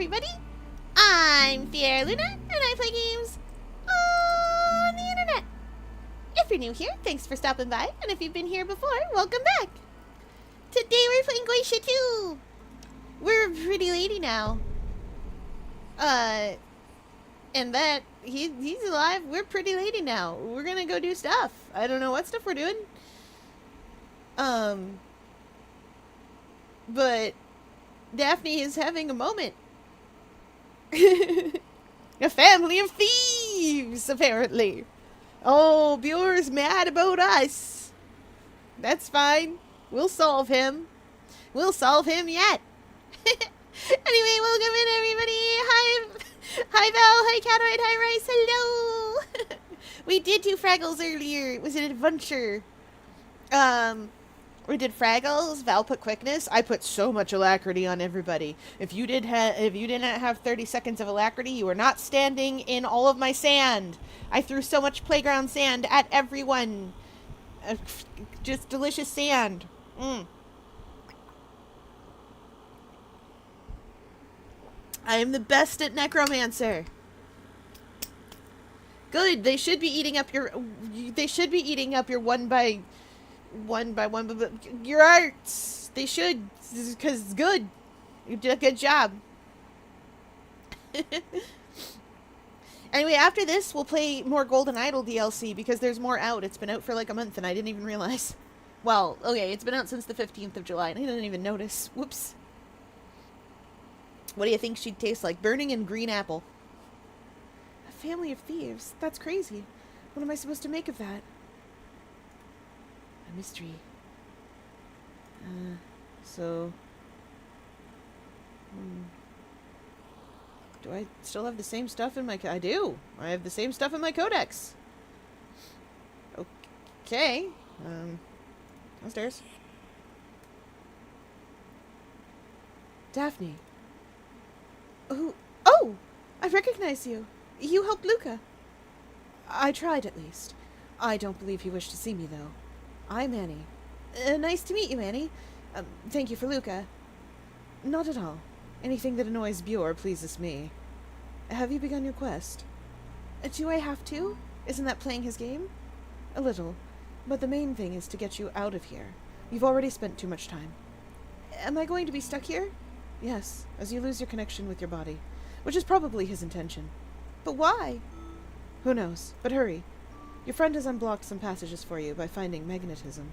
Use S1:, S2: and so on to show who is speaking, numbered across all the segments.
S1: everybody. I'm Fiera Luna, and I play games on the internet. If you're new here, thanks for stopping by, and if you've been here before, welcome back. Today we're playing Goetia 2. We're a pretty lady now. And that he's alive. We're pretty lady now. We're gonna go do stuff. I don't know what stuff we're doing. But Daphne is having a moment. A family of thieves, apparently. Oh, Bjor's mad about us. That's fine. We'll solve him. We'll solve him yet. Anyway, welcome in, everybody. Hi, Val. Hi, Catoid. Hi, Rice. Hello. We did do Fraggles earlier. It was an adventure. We did Fraggles. Val put quickness. I put so much alacrity on everybody. If you didn't have 30 seconds of alacrity, you were not standing in all of my sand. I threw so much playground sand at everyone. Just delicious sand. I am the best at necromancer. Good. They should be eating up your one by one, your arts. They should, because it's good. You did a good job. Anyway, after this, we'll play more Golden Idol DLC, because there's more out. It's been out for like a month, and I didn't even realize. Well, okay, it's been out since the 15th of July, and I didn't even notice. Whoops. What do you think she'd taste like? Burning and green apple. A family of thieves? That's crazy. What am I supposed to make of that? A mystery. Do I still have the same stuff in my... I do. I have the same stuff in my codex. Okay. Downstairs. Daphne. Oh! I recognize you. You helped Luca. I tried, at least. I don't believe he wished to see me, though. I'm Annie. Nice to meet you, Annie. Thank you for Luca. Not at all. Anything that annoys Bjor pleases me. Have you begun your quest? Do I have to? Isn't that playing his game? A little. But the main thing is to get you out of here. You've already spent too much time. Am I going to be stuck here? Yes, as you lose your connection with your body. Which is probably his intention. But why? Who knows? But hurry. Your friend has unblocked some passages for you by finding magnetism.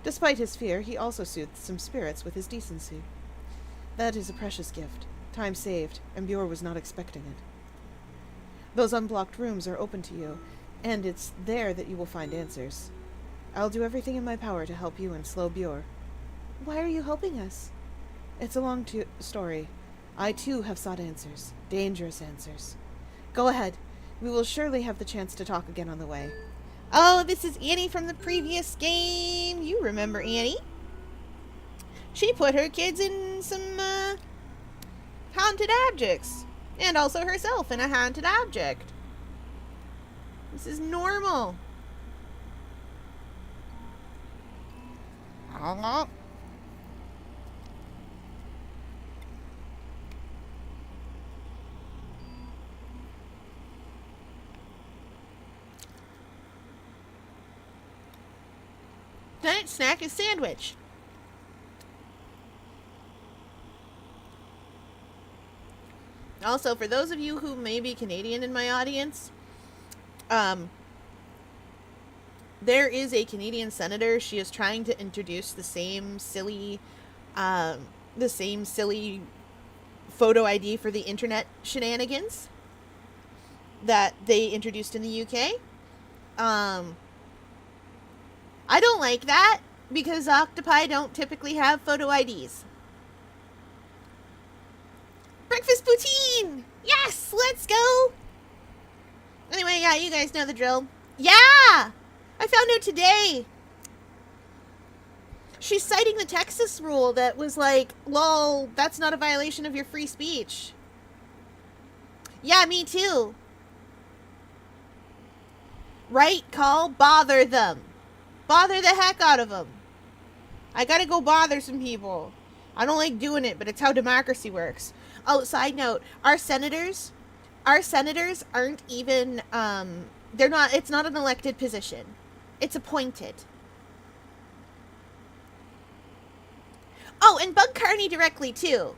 S1: Despite his fear, he also soothed some spirits with his decency. That is a precious gift. Time saved, and Bjor was not expecting it. Those unblocked rooms are open to you, and it's there that you will find answers. I'll do everything in my power to help you and slow Bjor. Why are you helping us? It's a long story. I, too, have sought answers. Dangerous answers. Go ahead. We will surely have the chance to talk again on the way. Oh, this is Annie from the previous game. You remember Annie. She put her kids in some, haunted objects. And also herself in a haunted object. This is normal. Tonight's snack is sandwich. Also, for those of you who may be Canadian in my audience, there is a Canadian senator. She is trying to introduce the same silly photo ID for the internet shenanigans that they introduced in the UK. I don't like that, because octopi don't typically have photo IDs. Breakfast poutine! Yes! Let's go! Anyway, yeah, you guys know the drill. Yeah! I found out today. She's citing the Texas rule that was like, lol, that's not a violation of your free speech. Yeah, me too. Right call, bother them. Bother the heck out of them. I gotta go bother some people. I don't like doing it, but it's how democracy works. Oh, side note, our senators aren't even, they're not, it's not an elected position. It's appointed. Oh, and bug Carney directly, too.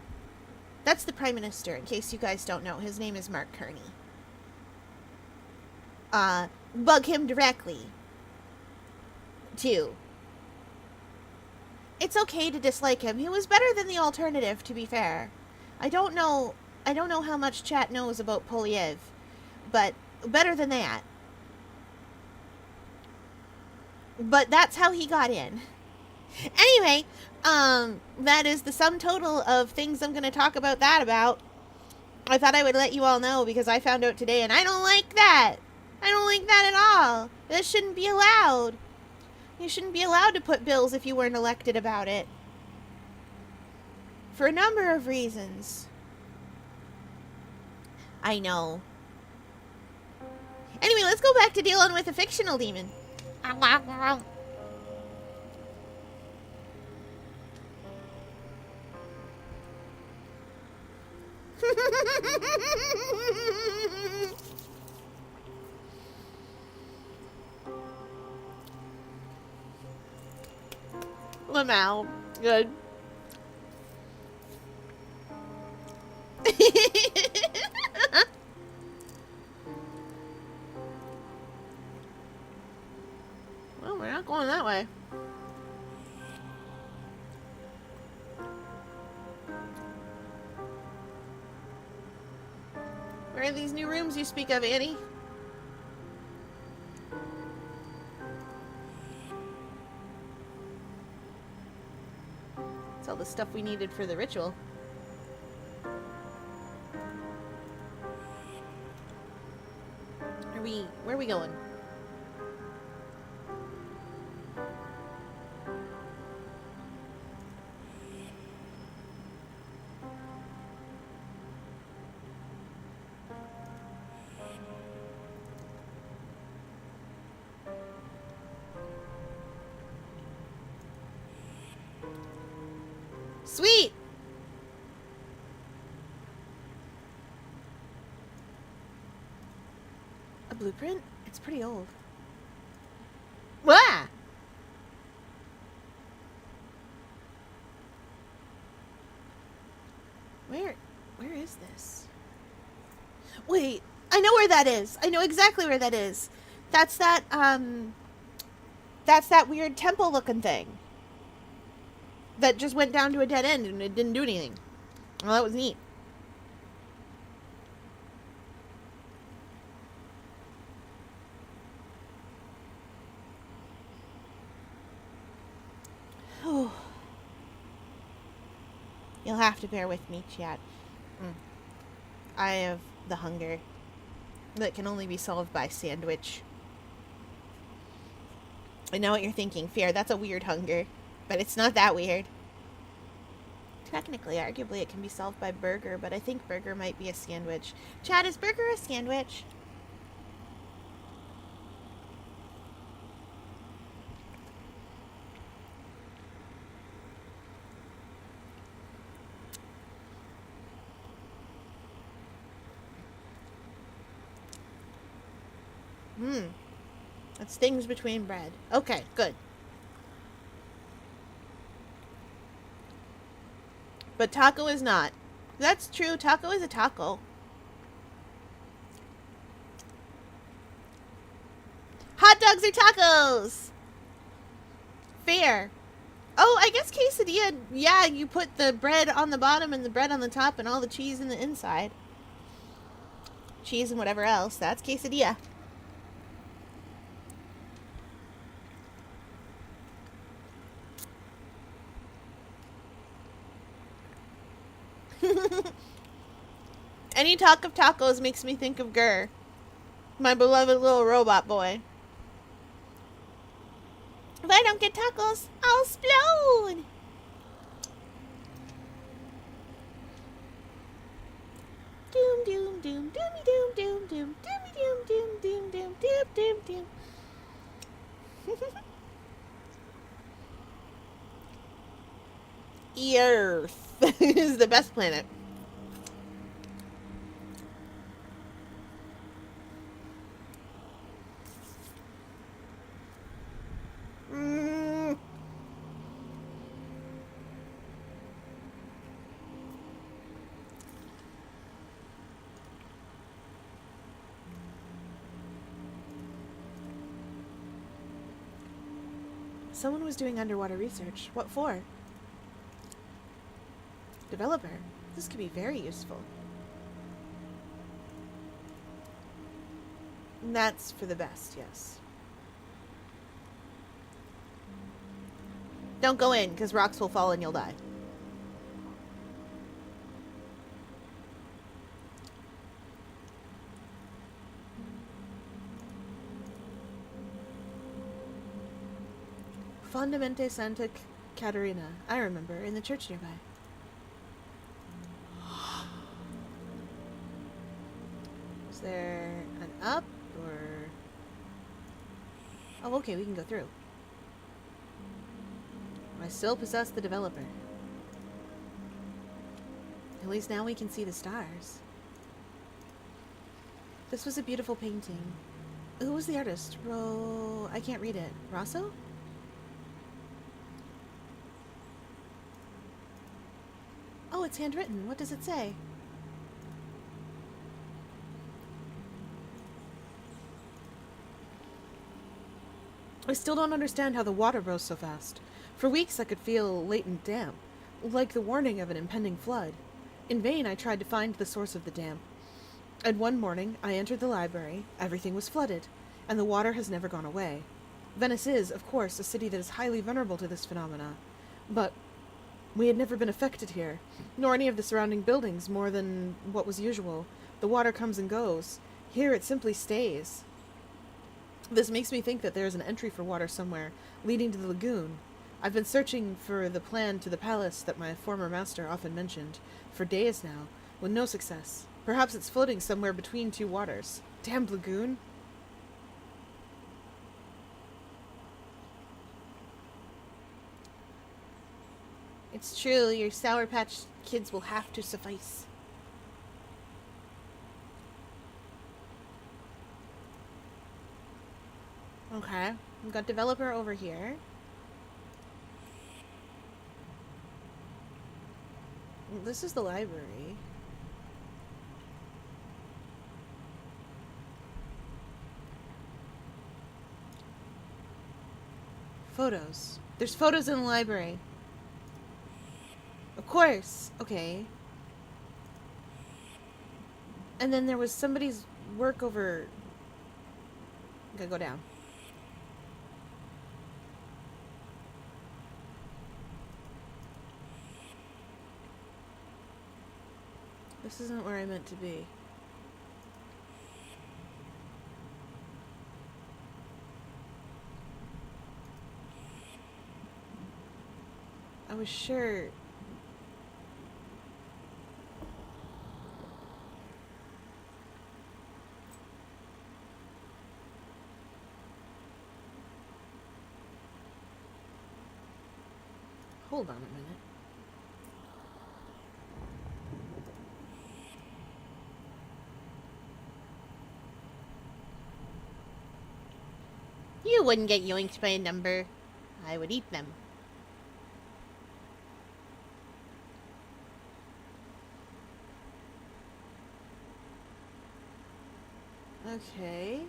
S1: That's the Prime Minister, in case you guys don't know. His name is Mark Carney. Bug him directly, too. It's okay to dislike him. He was better than the alternative, to be fair. I don't know how much chat knows about Polyev, but better than that. But that's how he got in. Anyway, that is the sum total of things I'm going to talk about that about. I thought I would let you all know because I found out today and I don't like that. I don't like that at all. This shouldn't be allowed. You shouldn't be allowed to put bills if you weren't elected about it. For a number of reasons. I know. Anyway, let's go back to dealing with a fictional demon. Lamau. Good. Well, we're not going that way. Where are these new rooms you speak of, Annie? It's all the stuff we needed for the ritual. Where are we going? Sweet! A blueprint? It's pretty old. Wah! Where is this? Wait, I know where that is. I know exactly where that is. That's that weird temple looking thing. That just went down to a dead end and it didn't do anything. Well, that was neat. You'll have to bear with me, chat. I have the hunger that can only be solved by sandwich. I know what you're thinking. Fair, that's a weird hunger. But it's not that weird. Technically, arguably, it can be solved by burger, but I think burger might be a sandwich. Chat, is burger a sandwich? It stings between bread. Okay, good. But taco is not. That's true. Taco is a taco. Hot dogs are tacos! Fair. Oh, I guess quesadilla, yeah, you put the bread on the bottom and the bread on the top and all the cheese in the inside. Cheese and whatever else. That's quesadilla. Any talk of tacos makes me think of Gur, my beloved little robot boy. If I don't get tacos, I'll explode! Doom doom doom doomy doom doom doom doomy doom doom doom doom doom doom doom. Earth is the best planet. Someone was doing underwater research. What for? Developer. This could be very useful. That's for the best, yes. Don't go in, because rocks will fall and you'll die. Fondamente Santa Caterina. I remember, in the church nearby. Is there an up, or... Oh, okay, we can go through. I still possess the developer. At least now we can see the stars. This was a beautiful painting. Who was the artist? I can't read it. Rosso? Oh, it's handwritten. What does it say? I still don't understand how the water rose so fast. For weeks I could feel latent damp, like the warning of an impending flood. In vain I tried to find the source of the damp. And one morning I entered the library, everything was flooded, and the water has never gone away. Venice is, of course, a city that is highly vulnerable to this phenomena, but we had never been affected here, nor any of the surrounding buildings more than what was usual. The water comes and goes. Here it simply stays. This makes me think that there is an entry for water somewhere, leading to the lagoon. I've been searching for the plan to the palace that my former master often mentioned, for days now, with no success. Perhaps it's floating somewhere between two waters. Damned lagoon! It's true, your Sour Patch Kids will have to suffice. Okay, we've got developer over here. This is the library. Photos. There's photos in the library. Of course. Okay. And then there was somebody's work over... Gotta go down. This isn't where I meant to be. I was sure... Hold on a minute. You wouldn't get yoinked by a number. I would eat them. Okay.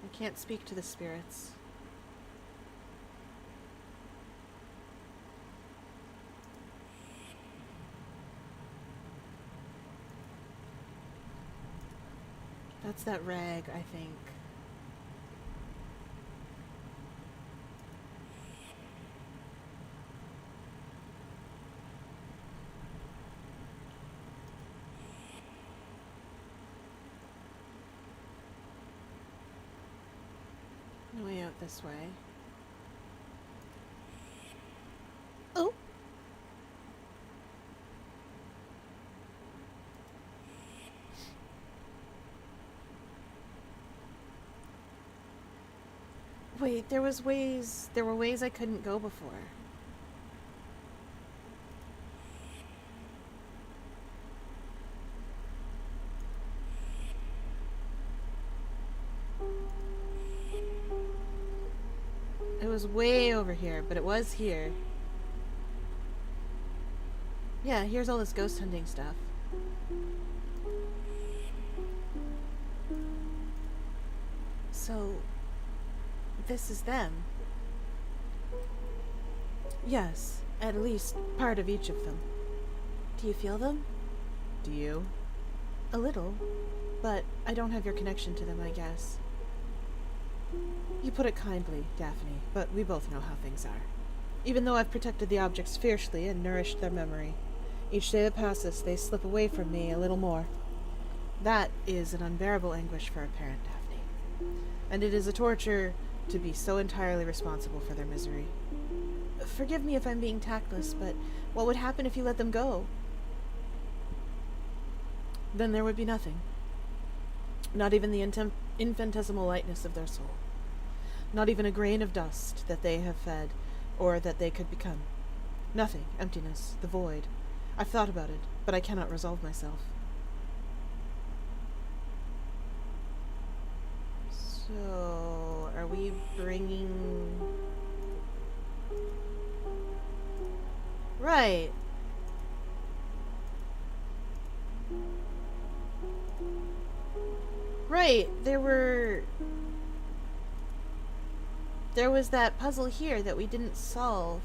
S1: I can't speak to the spirits. That's that rag, I think. No way out this way. Oh! Wait, there were ways I couldn't go before. It was way over here, but it was here. Yeah, here's all this ghost hunting stuff. So, this is them. Yes, at least part of each of them. Do you feel them? Do you? A little, but I don't have your connection to them, I guess. You put it kindly, Daphne, but we both know how things are. Even though I've protected the objects fiercely and nourished their memory, each day that passes, they slip away from me a little more. That is an unbearable anguish for a parent, Daphne. And it is a torture to be so entirely responsible for their misery. Forgive me if I'm being tactless, but what would happen if you let them go? Then there would be nothing. Not even the infinitesimal lightness of their soul. Not even a grain of dust that they have fed, or that they could become. Nothing. Emptiness. The void. I've thought about it, but I cannot resolve myself. So, are we bringing... Right. Right, there was that puzzle here that we didn't solve.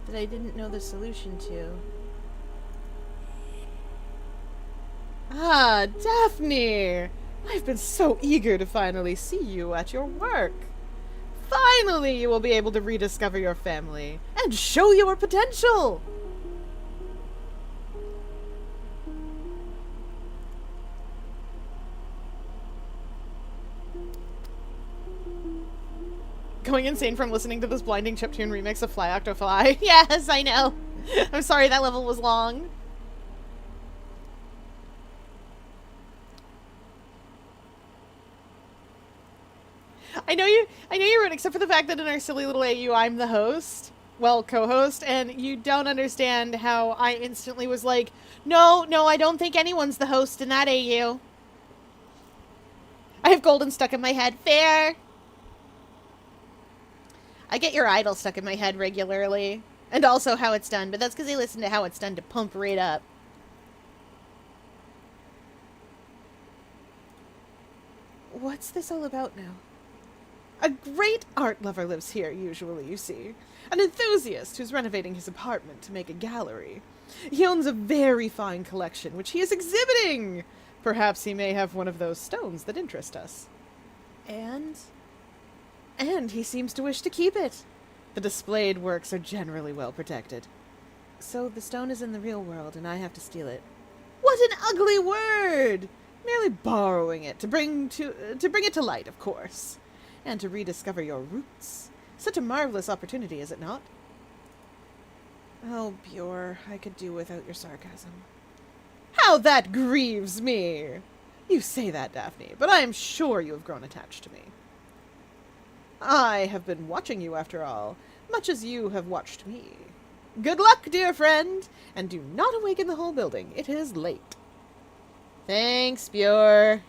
S1: That I didn't know the solution to. Ah, Daphne! I've been so eager to finally see you at your work. Finally, you will be able to rediscover your family and show your potential! Going insane from listening to this blinding chiptune remix of Fly Octo Fly. Yes, I know. I'm sorry that level was long. I know you wrote, except for the fact that in our silly little AU I'm the host. Well, co-host, and you don't understand how I instantly was like, no, I don't think anyone's the host in that AU. I have Golden stuck in my head. Fair. I get your idol stuck in my head regularly. And also How It's Done, but that's because I listen to How It's Done to pump right up. What's this all about now? A great art lover lives here, usually, you see. An enthusiast who's renovating his apartment to make a gallery. He owns a very fine collection, which he is exhibiting! Perhaps he may have one of those stones that interest us. And he seems to wish to keep it. The displayed works are generally well protected. So the stone is in the real world, and I have to steal it. What an ugly word! Merely borrowing it to bring it to light, of course. And to rediscover your roots. Such a marvelous opportunity, is it not? Oh, Bjor, I could do without your sarcasm. How that grieves me! You say that, Daphne, but I am sure you have grown attached to me. I have been watching you, after all, much as you have watched me. Good luck, dear friend, and do not awaken the whole building. It is late. Thanks, Bjor.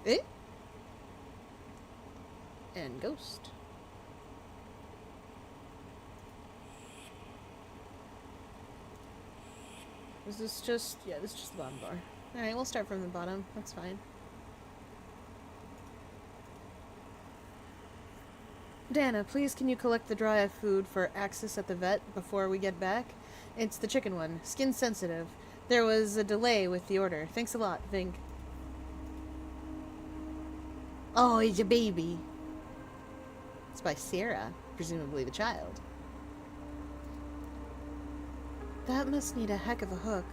S1: Eh? And ghost. Is this just... yeah, this is just the bottom bar. Alright, we'll start from the bottom. That's fine. Dana, please can you collect the dry food for Axis at the vet before we get back? It's the chicken one. Skin sensitive. There was a delay with the order. Thanks a lot, Vink. Oh, he's a baby. It's by Sarah, presumably the child. That must need a heck of a hook.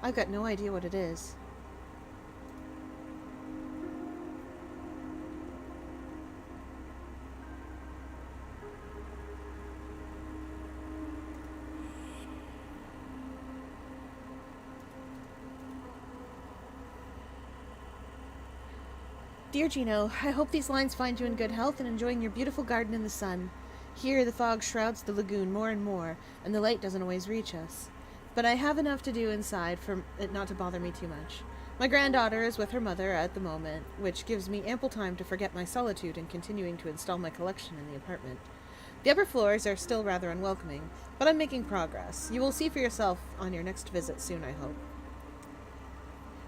S1: I've got no idea what it is. Dear Gino, I hope these lines find you in good health and enjoying your beautiful garden in the sun. Here the fog shrouds the lagoon more and more, and the light doesn't always reach us. But I have enough to do inside for it not to bother me too much. My granddaughter is with her mother at the moment, which gives me ample time to forget my solitude in continuing to install my collection in the apartment. The upper floors are still rather unwelcoming, but I'm making progress. You will see for yourself on your next visit soon, I hope.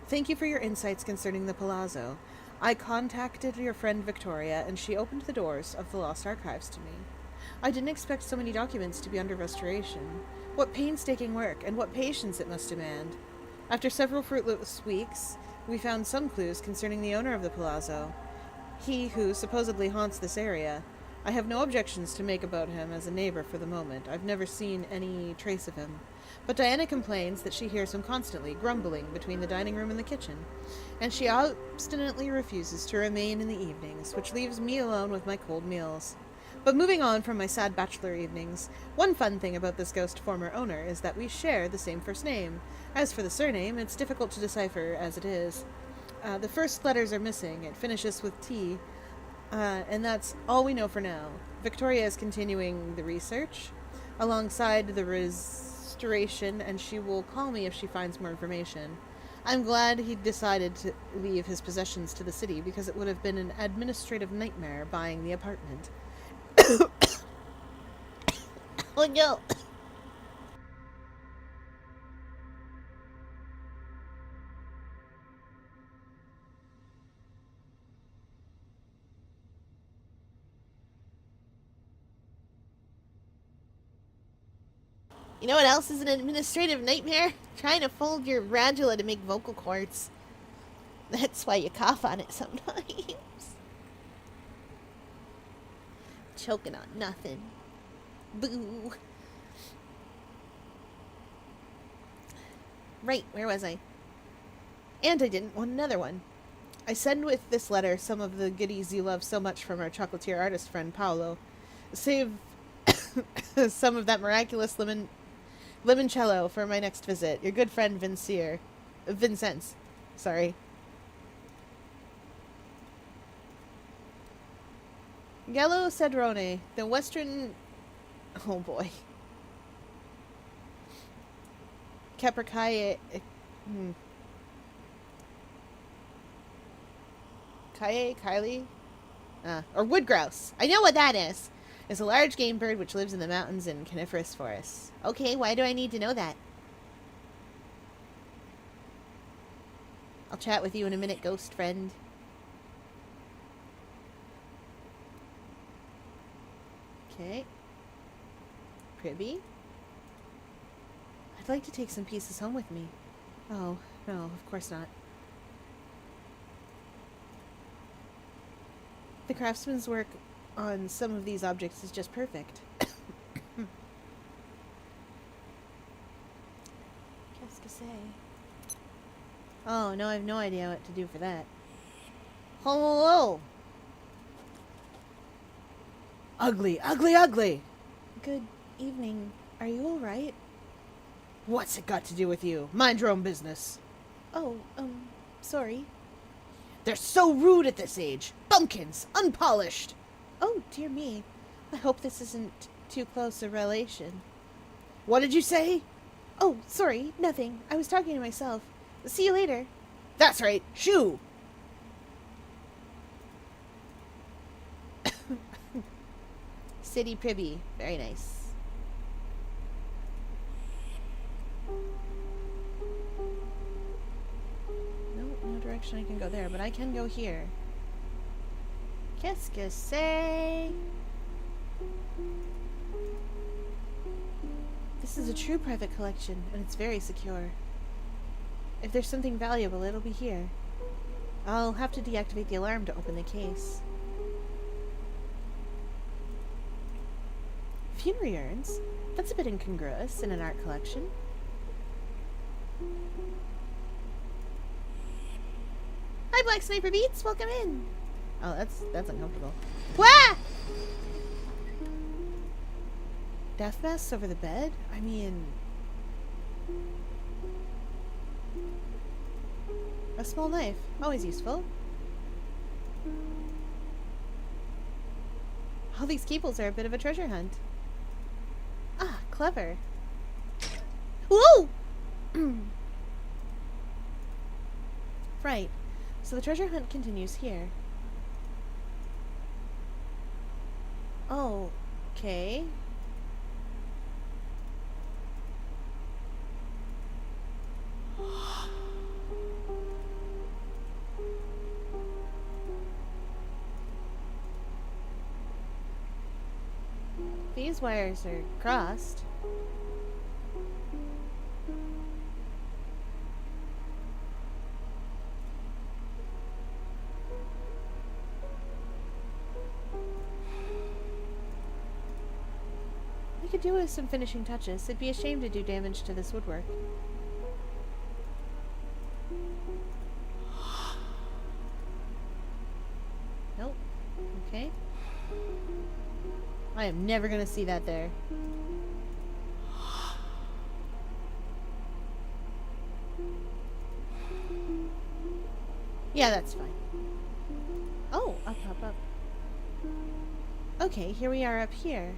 S1: Thank you for your insights concerning the palazzo. I contacted your friend Victoria, and she opened the doors of the Lost Archives to me. I didn't expect so many documents to be under restoration. What painstaking work, and what patience it must demand. After several fruitless weeks, we found some clues concerning the owner of the palazzo. He who supposedly haunts this area. I have no objections to make about him as a neighbor for the moment. I've never seen any trace of him. But Diana complains that she hears him constantly grumbling between the dining room and the kitchen, and she obstinately refuses to remain in the evenings, which leaves me alone with my cold meals. But moving on from my sad bachelor evenings, one fun thing about this ghost former owner is that we share the same first name. As for the surname, it's difficult to decipher as it is. The first letters are missing. It finishes with T, and that's all we know for now. Victoria is continuing the research alongside the restoration, and she will call me if she finds more information. I'm glad he decided to leave his possessions to the city, because it would have been an administrative nightmare buying the apartment. Oh no! You know what else is an administrative nightmare? Trying to fold your radula to make vocal cords. That's why you cough on it sometimes. Choking on nothing. Boo. Right, where was I? And I didn't want another one. I send with this letter some of the goodies you love so much from our chocolatier artist friend Paolo. Save some of that miraculous limoncello for my next visit. Your good friend Vincenz. Sorry. Gallo Cedrone, the western... Oh boy. Capricae... Kylie? Or wood grouse. I know what that is. It's a large game bird which lives in the mountains and coniferous forests. Okay, why do I need to know that? I'll chat with you in a minute, ghost friend. Okay. Privy. I'd like to take some pieces home with me. Oh, no, of course not. The craftsman's work on some of these objects is just perfect. Qu'est-ce que c'est? Oh, no, I have no idea what to do for that. Hello! Ugly, ugly, ugly! Good evening. Are you alright? What's it got to do with you? Mind your own business. Oh, sorry. They're so rude at this age. Bumpkins, unpolished. Oh, dear me. I hope this isn't too close a relation. What did you say? Oh, sorry, nothing. I was talking to myself. See you later. That's right. Shoo! City Privy. Very nice. No direction I can go there, but I can go here. Qu'est-ce que c'est? This is a true private collection, and it's very secure. If there's something valuable, it'll be here. I'll have to deactivate the alarm to open the case. Funerary urns? That's a bit incongruous in an art collection. Hi, Black Sniper Beats! Welcome in! Oh, that's uncomfortable. Wah! Death masks over the bed? I mean... A small knife. Always useful. All these keeples are a bit of a treasure hunt. Ah, clever. Whoa! Right. So the treasure hunt continues here. Oh, Okay. These wires are crossed. We could do with some finishing touches. It'd be a shame to do damage to this woodwork. Nope. Okay. I am never gonna see that there. Yeah, that's fine. Oh, up, up, up. Okay, here we are up here.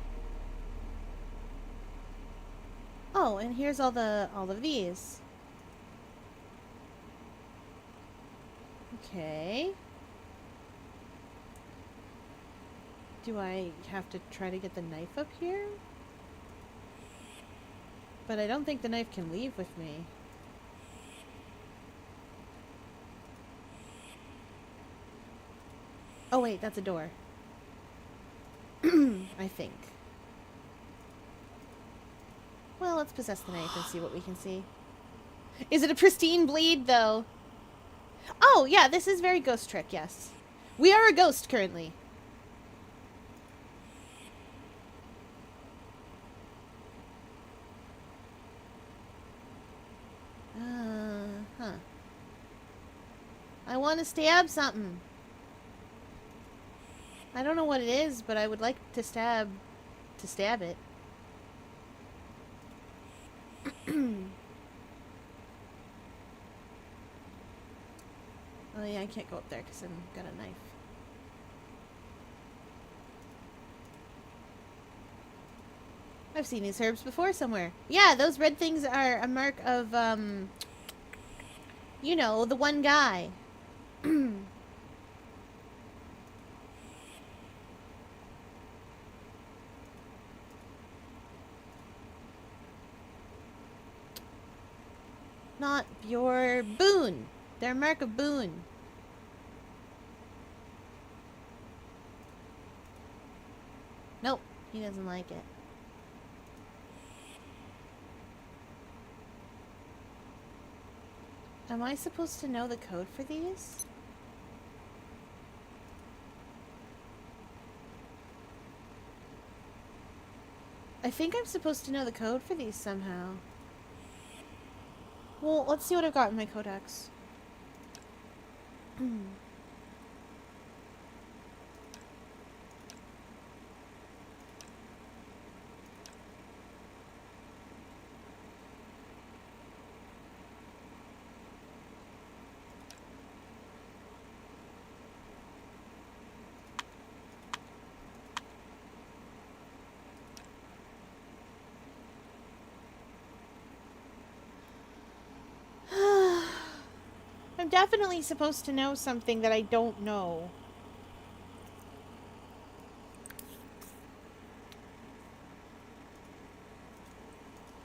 S1: Oh, and here's all of these. Okay. Do I have to try to get the knife up here? But I don't think the knife can leave with me. Oh wait, that's a door. I think. Well, let's possess the knife and see what we can see. Is it a pristine bleed, though? Oh, yeah, this is very ghost trick, yes. We are a ghost currently. Huh. I want to stab something. I don't know what it is, but I would like to stab it. Oh yeah, I can't go up there because I've got a knife. I've seen these herbs before somewhere. Yeah, those red things are a mark of, you know, the one guy. Not your boon. They're a mark of boon. Nope, he doesn't like it. Am I supposed to know the code for these? I think I'm supposed to know the code for these somehow. Well, let's see what I've got in my codex. I'm definitely supposed to know something that I don't know.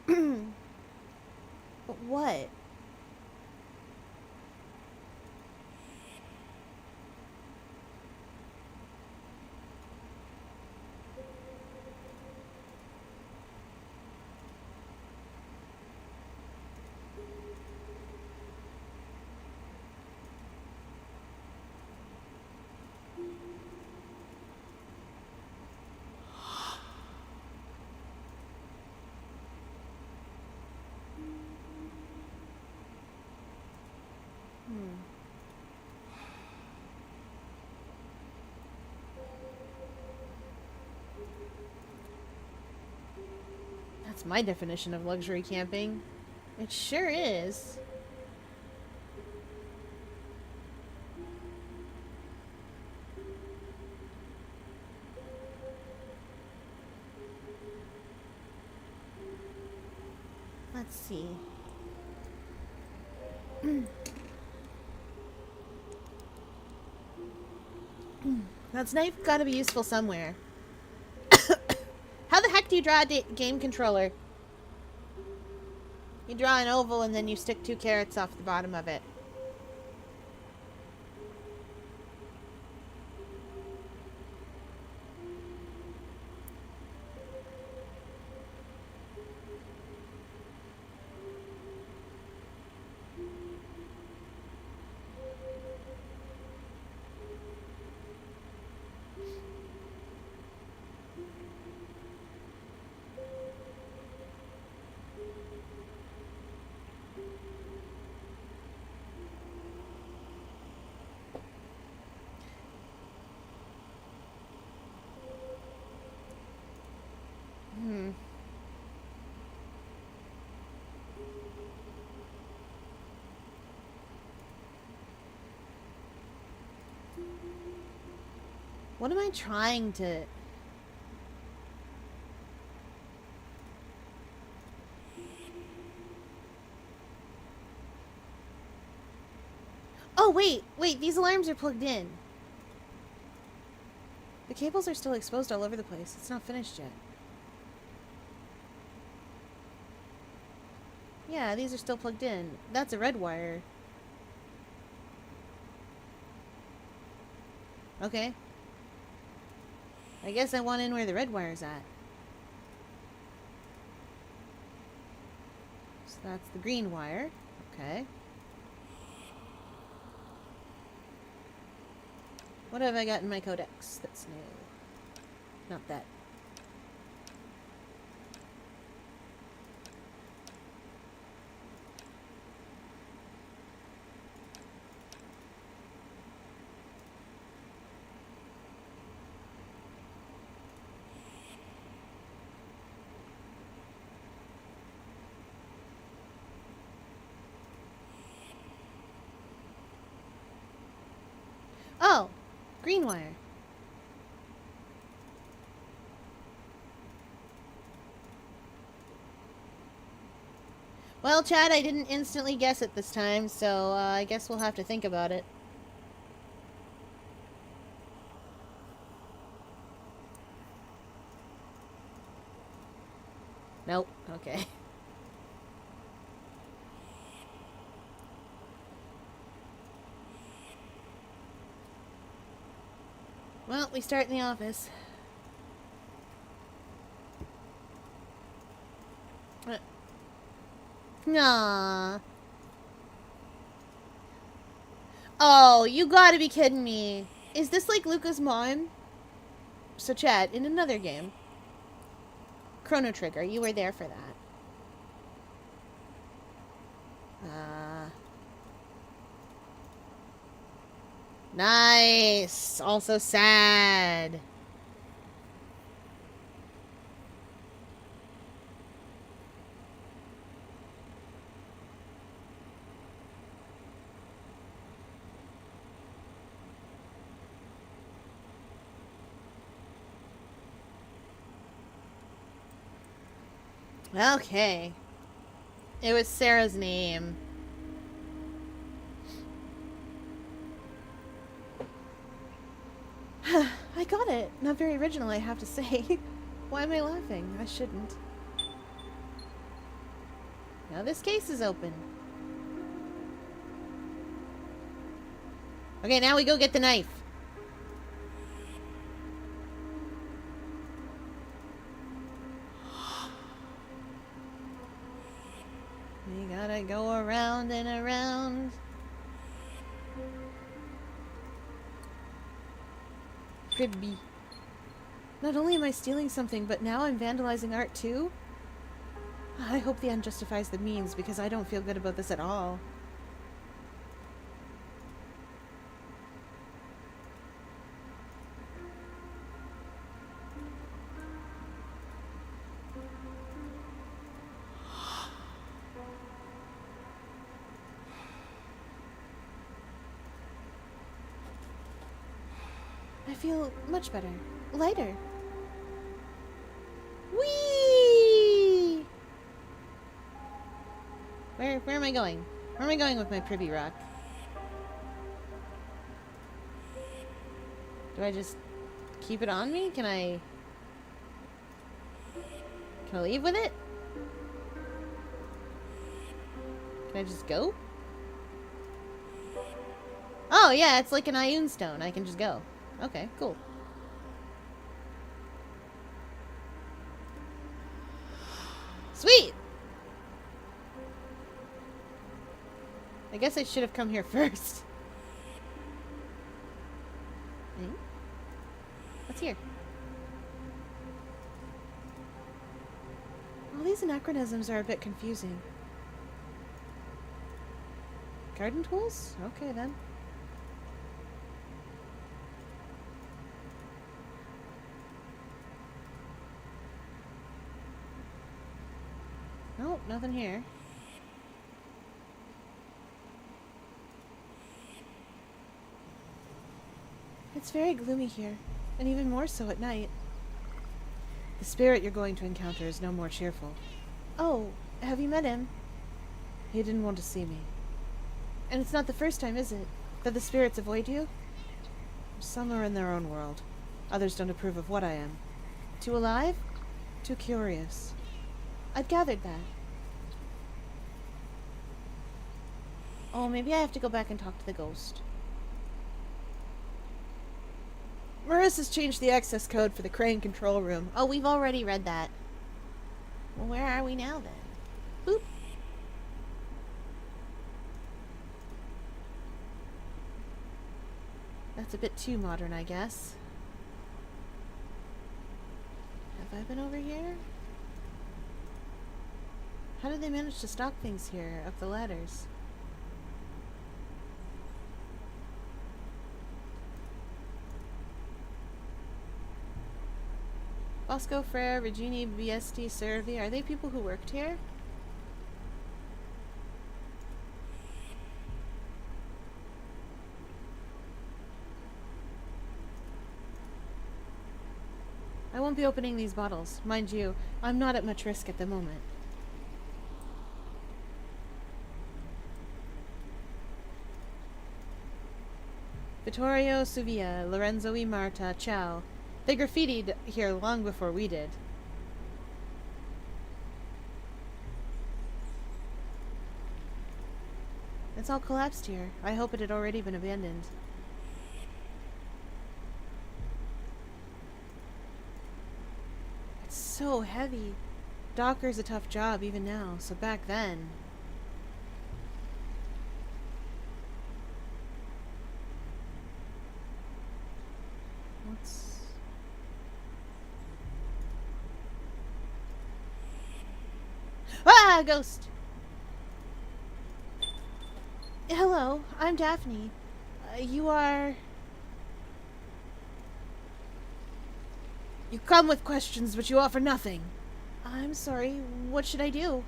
S1: But what? That's my definition of luxury camping. It sure is. Let's see. That's knife gotta be useful somewhere. heck do you draw a game controller? You draw an oval and then you stick 2 carrots off the bottom of it. What am I trying to... Oh, wait, these alarms are plugged in. The cables are still exposed all over the place. It's not finished yet. Yeah, these are still plugged in. That's a red wire. Okay. I guess I want in where the red wire's at. So that's the green wire. Okay. What have I got in my codex that's new? Not that. Oh! Green wire. Well, Chad, I didn't instantly guess it this time, so I guess we'll have to think about it. Nope. Okay. Well, we start in the office. Nah. Oh, you gotta be kidding me. Is this like Luca's mom? So, Chad, in another game, Chrono Trigger, you were there for that. Nice. Also sad. Okay. It was Sarah's name. I got it. Not very original, I have to say. Why am I laughing? I shouldn't. Now this case is open. Okay, now we go get the knife. We gotta go around and around. Cribby. Not only am I stealing something, but now I'm vandalizing art too? I hope the end justifies the means, because I don't feel good about this at all. I feel much better. Lighter. Whee! Where am I going? Where am I going with my privy rock? Do I just keep it on me? Can I... Can I leave with it? Can I just go? Oh, yeah, it's like an Ioun stone. I can just go. Okay, cool. Sweet! I guess I should have come here first. What's here? All these anachronisms are a bit confusing. Garden tools? Okay, then. Nope, nothing here. It's very gloomy here, and even more so at night. The spirit you're going to encounter is no more cheerful. Oh, have you met him? He didn't want to see me. And it's not the first time, is it, that the spirits avoid you? Some are in their own world. Others don't approve of what I am. Too alive? Too curious. I've gathered that. Oh, maybe I have to go back and talk to the ghost. Marissa's changed the access code for the crane control room. Oh, we've already read that. Well, where are we now, then? Boop. That's a bit too modern, I guess. Have I been over here? How did they manage to stock things here, up the ladders? Bosco, Frere, Regini, Biesti, Servi, are they people who worked here? I won't be opening these bottles. Mind you, I'm not at much risk at the moment. Vittorio Suvia, Lorenzo e Marta, ciao. They graffitied here long before we did. It's all collapsed here. I hope it had already been abandoned. It's so heavy. Docker's a tough job even now, so back then... What's... Ah, ghost! Hello, I'm Daphne. You are... You come with questions, but you offer nothing. I'm sorry, what should I do?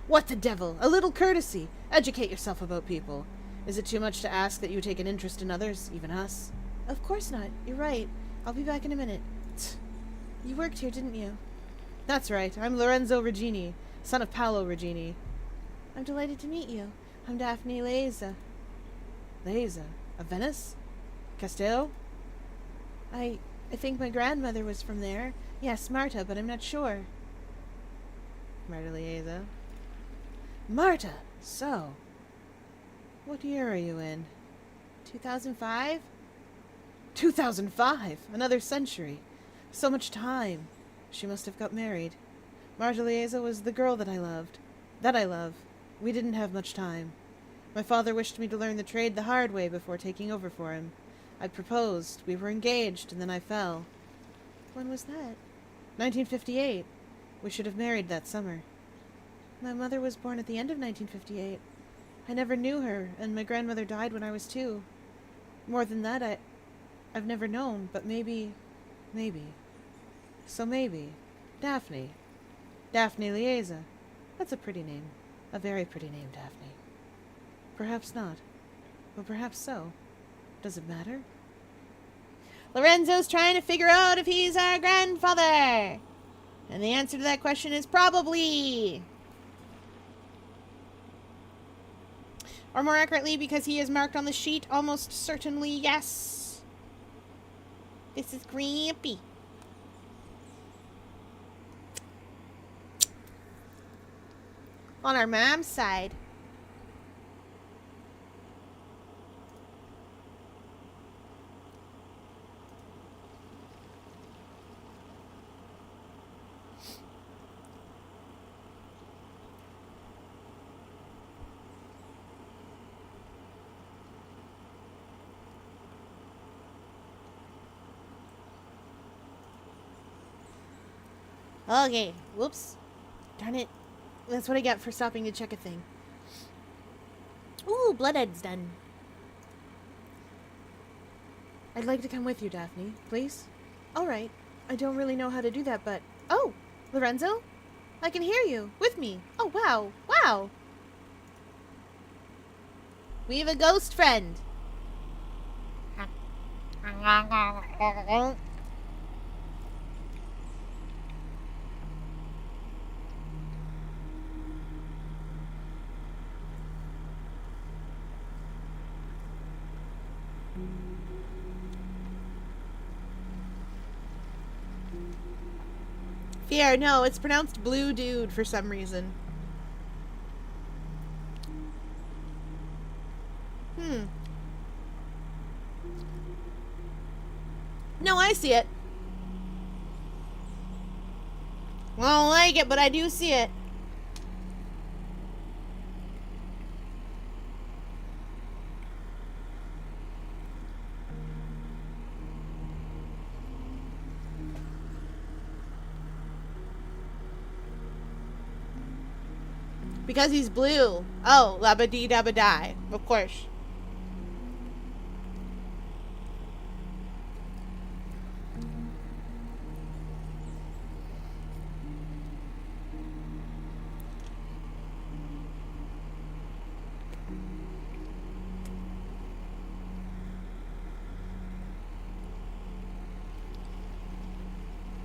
S1: What the devil? A little courtesy. Educate yourself about people. Is it too much to ask that you take an interest in others, even us? Of course not. You're right. I'll be back in a minute. You worked here, didn't you? That's right. I'm Lorenzo Regini, son of Paolo Regini. I'm delighted to meet you. I'm Daphne Leeza. Leeza? Of Venice? Castello? I think my grandmother was from there. Yes, Marta, but I'm not sure. Marta Leeza. Marta! So. What year are you in? 2005? 2005! Another century. So much time. She must have got married. Marta Leeza was the girl that I loved. That I love. We didn't have much time. My father wished me to learn the trade the hard way before taking over for him. I proposed. We were engaged, and then I fell. When was that? 1958. We should have married that summer. My mother was born at the end of 1958. I never knew her, and my grandmother died when I was 2. More than that, I've never known, but maybe... So maybe. Daphne. Daphne Leeza. That's a pretty name. A very pretty name, Daphne. Perhaps not. But perhaps so. Does it matter? Lorenzo's trying to figure out if he's our grandfather. And the answer to that question is probably. Or more accurately, because he is marked on the sheet, almost certainly yes. This is Grampy. On our mom's side. Okay. Whoops. Darn it. That's what I get for stopping to check a thing. Ooh, Bloodhead's done. I'd like to come with you, Daphne. Please? All right. I don't really know how to do that, but... Oh! Lorenzo? I can hear you. With me. Oh, wow. Wow! We have a ghost friend. Fear, no, it's pronounced blue dude for some reason. No, I see it. I don't like it, but I do see it. Because he's blue. Oh, labba-dee dabba-die. Of course.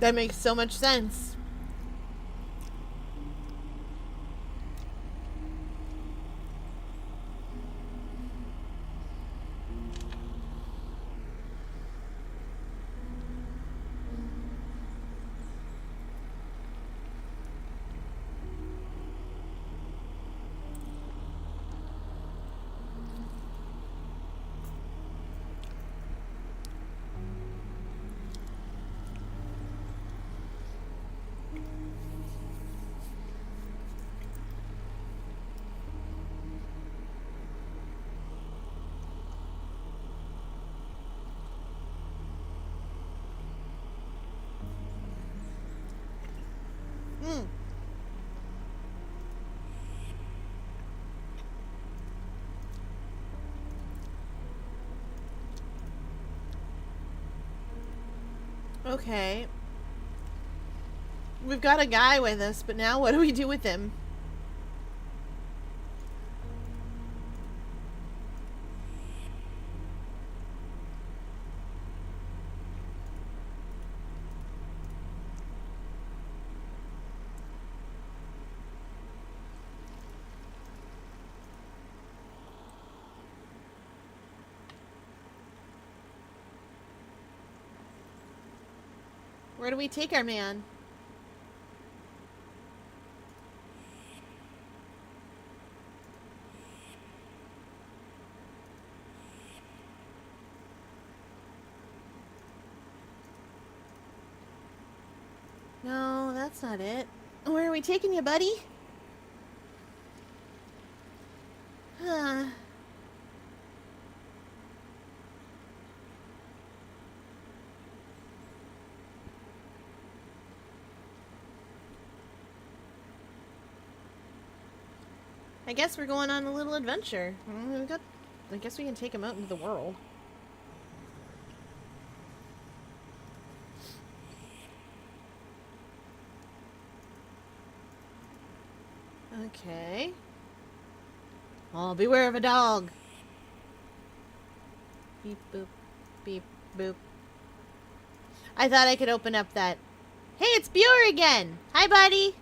S1: That makes so much sense. Okay. We've got a guy with us, but now what do we do with him? Where do we take our man? No, that's not it. Where are we taking you, buddy? Huh. I guess we're going on a little adventure. I guess we can take him out into the world. Okay. Oh, beware of a dog. Beep, boop. Beep, boop. I thought I could open up that. Hey, it's Buer again! Hi, buddy!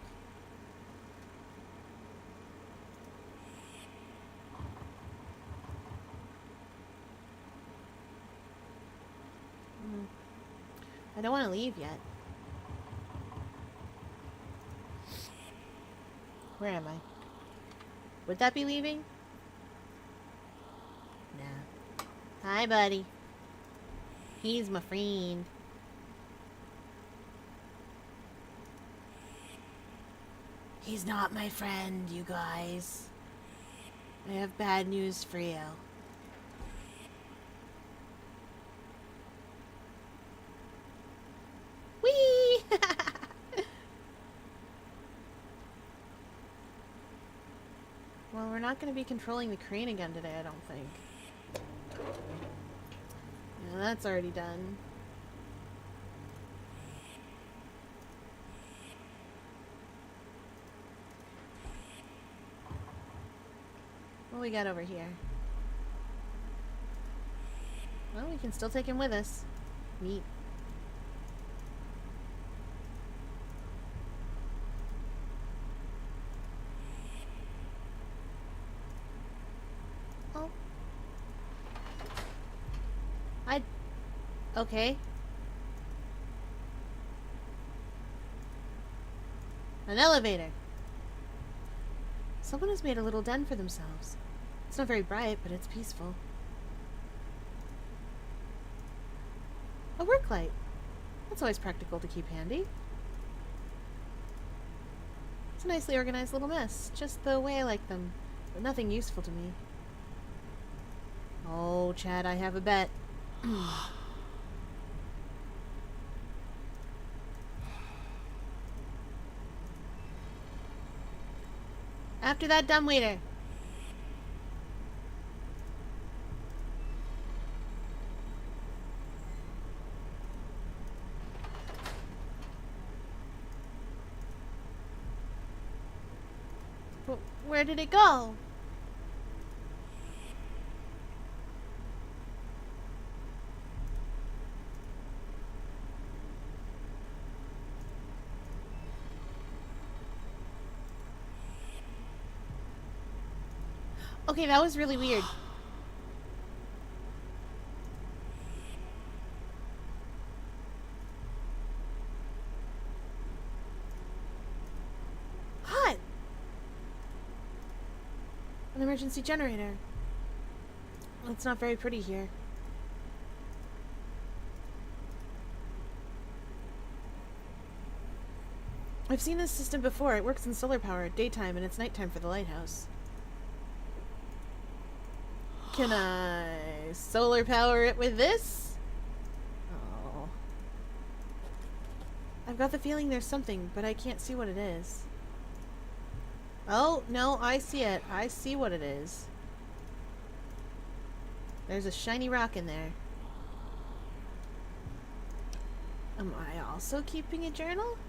S1: I don't want to leave yet. Where am I?
S2: Would that be leaving? Nah. Hi, buddy. He's my friend. He's not my friend, you guys. I have bad news for you. Whee! Well, we're not going to be controlling the crane again today, I don't think. Yeah, that's already done. What we got over here? Well, we can still take him with us. Neat. Oh. Okay. An elevator. Someone has made a little den for themselves. It's not very bright, but it's peaceful. A work light. That's always practical to keep handy. It's a nicely organized little mess, just the way I like them, but nothing useful to me. Oh, Chad, I have a bet. After that dumbwaiter. Where did it go? Okay, that was really weird. Hot! An emergency generator. It's not very pretty here. I've seen this system before. It works in solar power at daytime and it's nighttime for the lighthouse. Can I solar power it with this? Oh. I've got the feeling there's something, but I can't see what it is. Oh, no, I see it. I see what it is. There's a shiny rock in there. Am I also keeping a journal?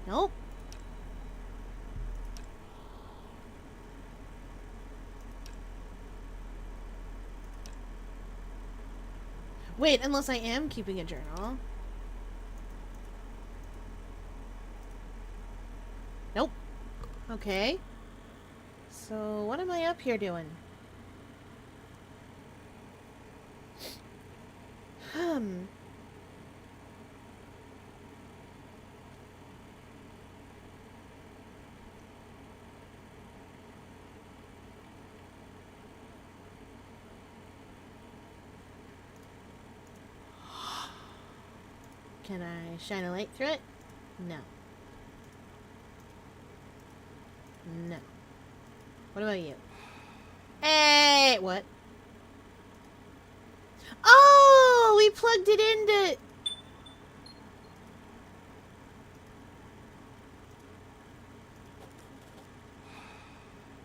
S2: Nope. Wait, unless I am keeping a journal. Nope. Okay. So, what am I up here doing? Can I shine a light through it? No. No. What about you? Hey! What? Oh! We plugged it into...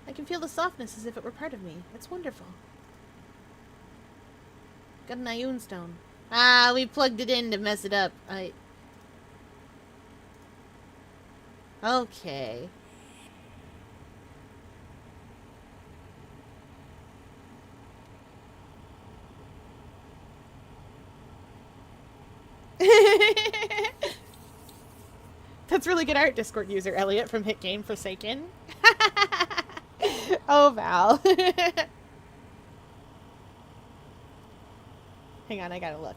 S2: I can feel the softness as if it were part of me. It's wonderful. Got an Ioun stone. Ah, we plugged it in to mess it up. Okay. That's really good art, Discord user Elliot from Hit Game Forsaken. Oh, Val. Hang on, I gotta look.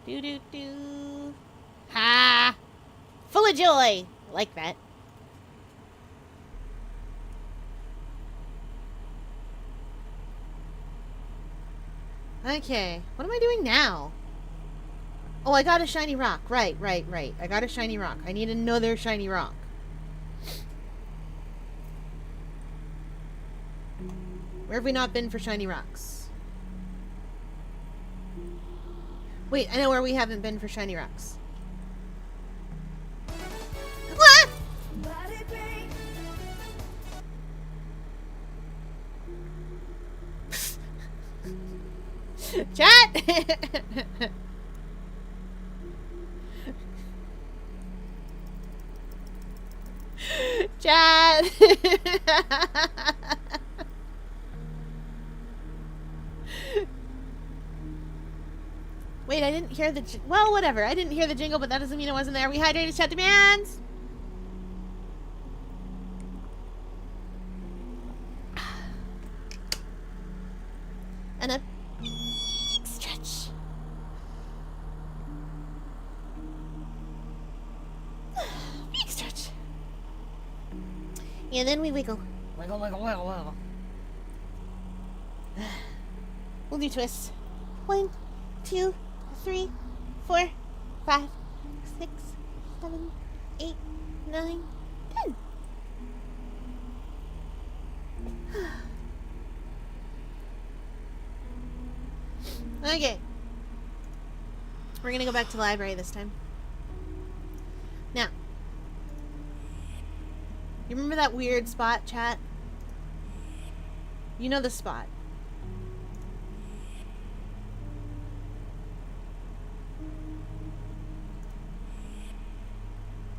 S2: Do do do. Ha! Full of joy. Like that. Okay, what am I doing now? Oh, I got a shiny rock. Right. I got a shiny rock. I need another shiny rock. Where have we not been for shiny rocks? Wait, I know where we haven't been for shiny rocks. Ah! Chat! Chat! Wait, I didn't hear the... Well, whatever. I didn't hear the jingle, but that doesn't mean it wasn't there. We hydrated, chat demands! And a stretch. Big stretch. And then we wiggle. Wiggle, wiggle, wiggle, wiggle. We'll do twists. 1, 2, 3, 4, 5, 6, 7, 8, 9, 10. Okay. We're gonna go back to the library this time. Now. You remember that weird spot, chat? You know the spot.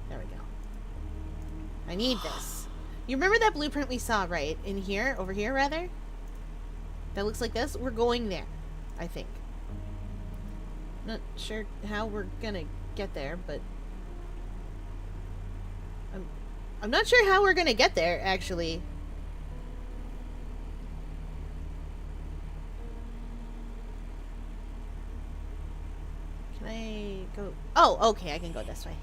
S2: There we go. I need this. You remember that blueprint we saw, right? In here? Over here, rather? That looks like this? We're going there, I think. Not sure how we're gonna get there, but... I'm not sure how we're gonna get there, actually. Can I go... Oh, okay, I can go this way.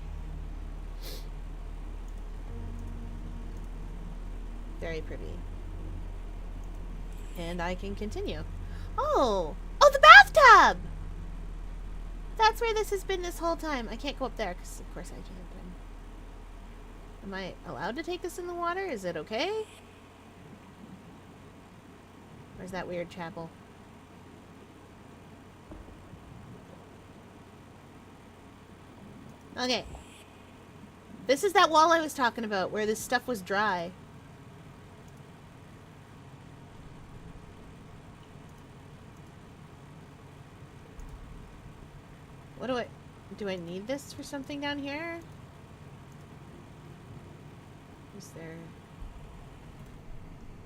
S2: Very pretty. And I can continue. Oh! Oh, the bathtub! That's where this has been this whole time. I can't go up there, because of course I can't. Am I allowed to take this in the water? Is it okay? Where's that weird chapel? Okay. This is that wall I was talking about, where this stuff was dry. What do I need this for something down here? Is there...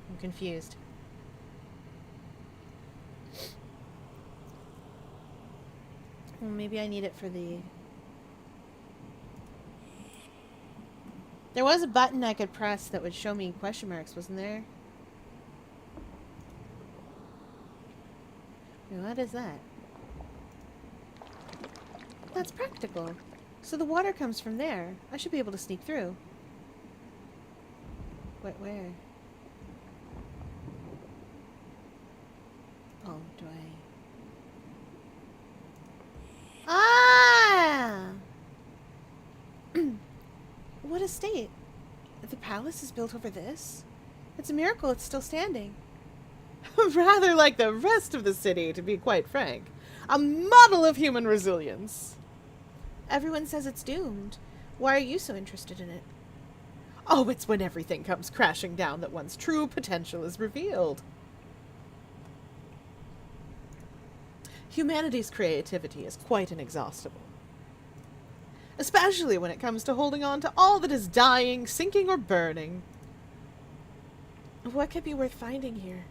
S2: I'm confused. Well, maybe I need it for the... There was a button I could press that would show me question marks, wasn't there? What is that? That's practical. So the water comes from there. I should be able to sneak through. Wait, where? Oh, do I... Ah! What a state. The palace is built over this? It's a miracle it's still standing. Rather like the rest of the city, to be quite frank. A model of human resilience. Everyone says it's doomed. Why are you so interested in it? Oh, it's when everything comes crashing down that one's true potential is revealed. Humanity's creativity is quite inexhaustible, especially when it comes to holding on to all that is dying, sinking, or burning.
S1: What could be worth finding here?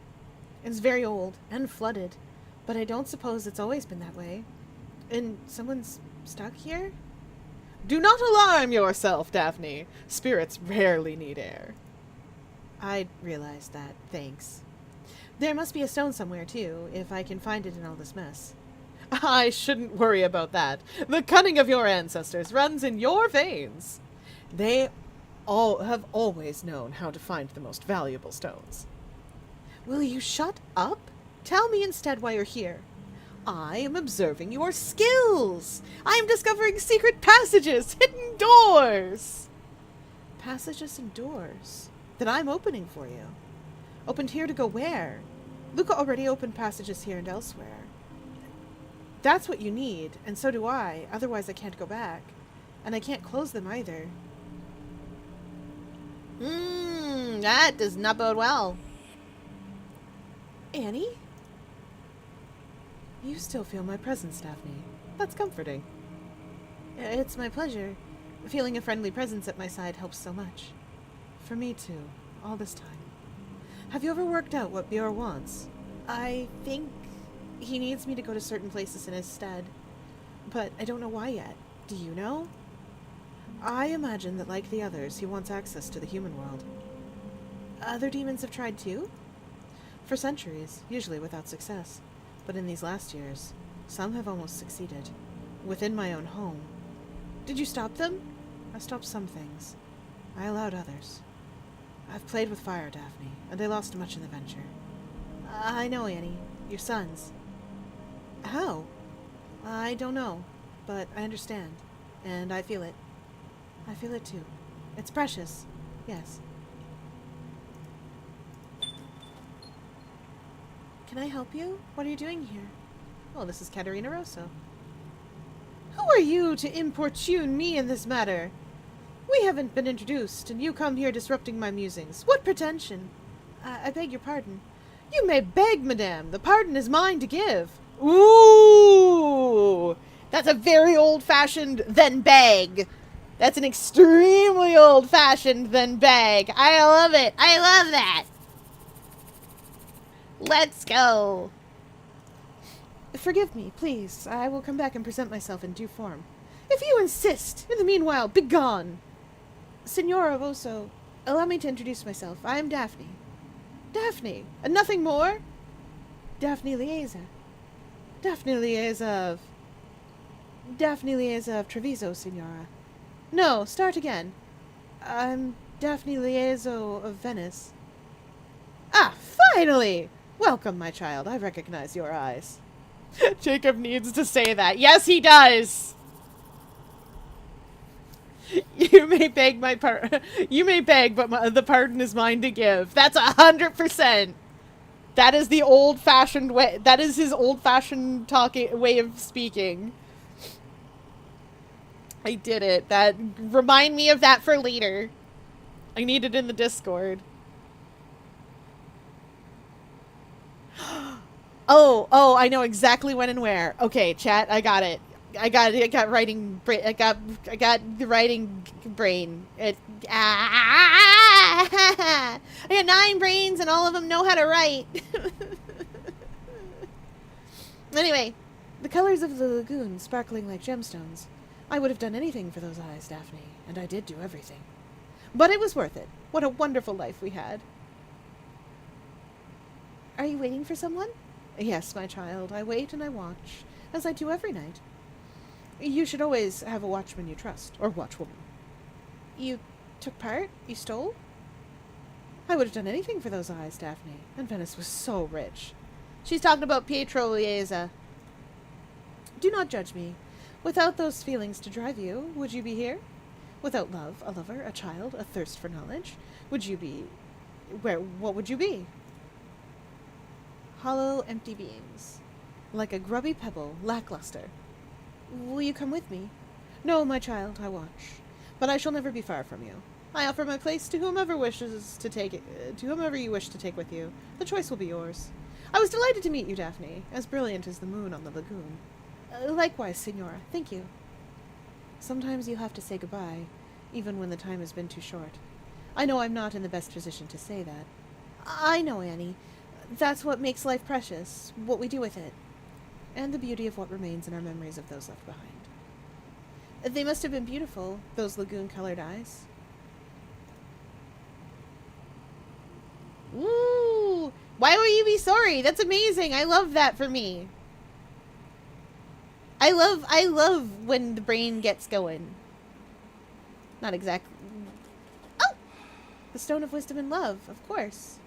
S2: It's very old and flooded.
S1: But I don't suppose it's always been that way. And someone's stuck here?
S2: Do not alarm yourself, Daphne. Spirits rarely need air.
S1: I realized that, thanks. There must be a stone somewhere, too, if I can find it in all this mess.
S2: I shouldn't worry about that. The cunning of your ancestors runs in your veins. They all have always known how to find the most valuable stones.
S1: Will you shut up? Tell me instead why you're here.
S2: I am observing your skills. I am discovering secret passages, hidden doors.
S1: Passages and doors that I'm opening for you. Opened here to go where? Luca already opened passages here and elsewhere. That's what you need, and so do I. Otherwise I can't go back. And I can't close them either.
S2: That does not bode well.
S1: Annie? You still feel my presence, Daphne.
S2: That's comforting.
S1: It's my pleasure. Feeling a friendly presence at my side helps so much. For me, too, all this time. Have you ever worked out what Björn wants? I think he needs me to go to certain places in his stead. But I don't know why yet. Do you know? I imagine that, like the others, he wants access to the human world. Other demons have tried too? For centuries, usually without success. But in these last years, some have almost succeeded. Within my own home. Did you stop them? I stopped some things. I allowed others. I've played with fire, Daphne, and they lost much in the venture. I know, Annie. Your sons. How? I don't know, but I understand. And I feel it. I feel it too. It's precious. Yes. Can I help you? What are you doing here?
S2: Well, this is Caterina Rosso.
S1: Who are you to importune me in this matter? We haven't been introduced, and you come here disrupting my musings. What pretension? I beg your pardon.
S2: You may beg, madame. The pardon is mine to give. Ooh! That's a very old-fashioned then beg. That's an extremely old-fashioned then beg. I love it. I love that. Let's go.
S1: Forgive me, please. I will come back and present myself in due form. If you insist. In the meanwhile, begone. Signora Rosso, allow me to introduce myself. I am Daphne. Daphne, and nothing more? Daphne Lieza. Daphne Lieza of Treviso, Signora. No, start again. I'm Daphne Lieza of Venice.
S2: Ah, finally! Welcome, my child. I recognize your eyes. Jacob needs to say that. Yes, he does! You may beg you may beg, but the pardon is mine to give. That's 100%. That is the old-fashioned way. That is his old-fashioned way of speaking. I did it. Remind me of that for later. I need it in the Discord. Oh, I know exactly when and where. Okay, chat, I got it. I got writing I got the writing brain. I got 9 brains and all of them know how to write.
S1: Anyway, the colors of the lagoon sparkling like gemstones. I would have done anything for those eyes, Daphne, and I did do everything.
S2: But it was worth it. What a wonderful life we had.
S1: Are you waiting for someone?
S2: Yes, my child. I wait and I watch,
S1: as I do every night.
S2: You should always have a watchman you trust, or watchwoman.
S1: You took part? You stole?
S2: I would have done anything for those eyes, Daphne, and Venice was so rich. She's talking about Pietro Lieza.
S1: Do not judge me. Without those feelings to drive you, would you be here? Without love, a lover, a child, a thirst for knowledge, would you be... what would you be? Hollow, empty beings. Like a grubby pebble, lackluster. Will you come with me? No, my child, I watch. But I shall never be far from you. I offer my place to whomever wishes to take it, to whomever you wish to take with you. The choice will be yours.
S2: I was delighted to meet you, Daphne, as brilliant as the moon on the lagoon. Likewise, Signora. Thank you. Sometimes you have to say goodbye, even when the time has been too short. I know I'm not in the best position to say that. I know, Annie. That's what makes life precious, what we do with it, and the beauty of what remains in our memories of those left behind. They must have been beautiful, those lagoon-colored eyes. Woo! Why would you be sorry? That's amazing. I love that for me. I love when the brain gets going. Not exactly. Oh! The Stone of Wisdom and Love, of course.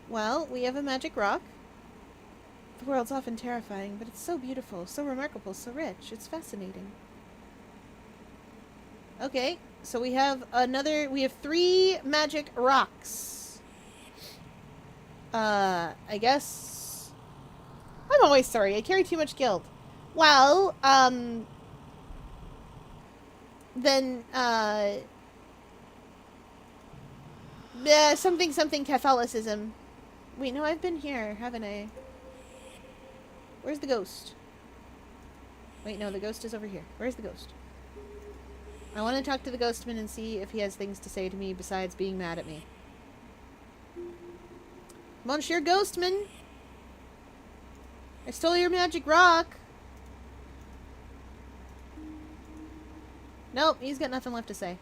S2: Well, we have a magic rock. The world's often terrifying, but it's so beautiful, so remarkable, so rich. It's fascinating. Okay, so we have 3 magic rocks. I guess... I'm always sorry, I carry too much guilt. Well, then, something Catholicism. Wait, no, I've been here, haven't I? Where's the ghost? Wait, no, the ghost is over here. Where's the ghost? I want to talk to the ghostman and see if he has things to say to me besides being mad at me. Monsieur Ghostman! I stole your magic rock! Nope, he's got nothing left to say.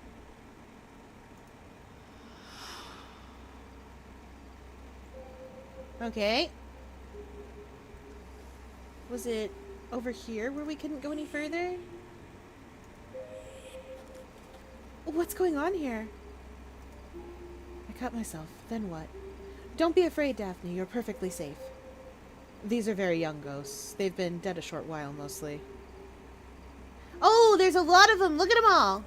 S2: Okay. Was it over here where we couldn't go any further? What's going on here? I cut myself. Then what? Don't be afraid, Daphne. You're perfectly safe. These are very young ghosts. They've been dead a short while, mostly. Oh, there's a lot of them. Look at them all.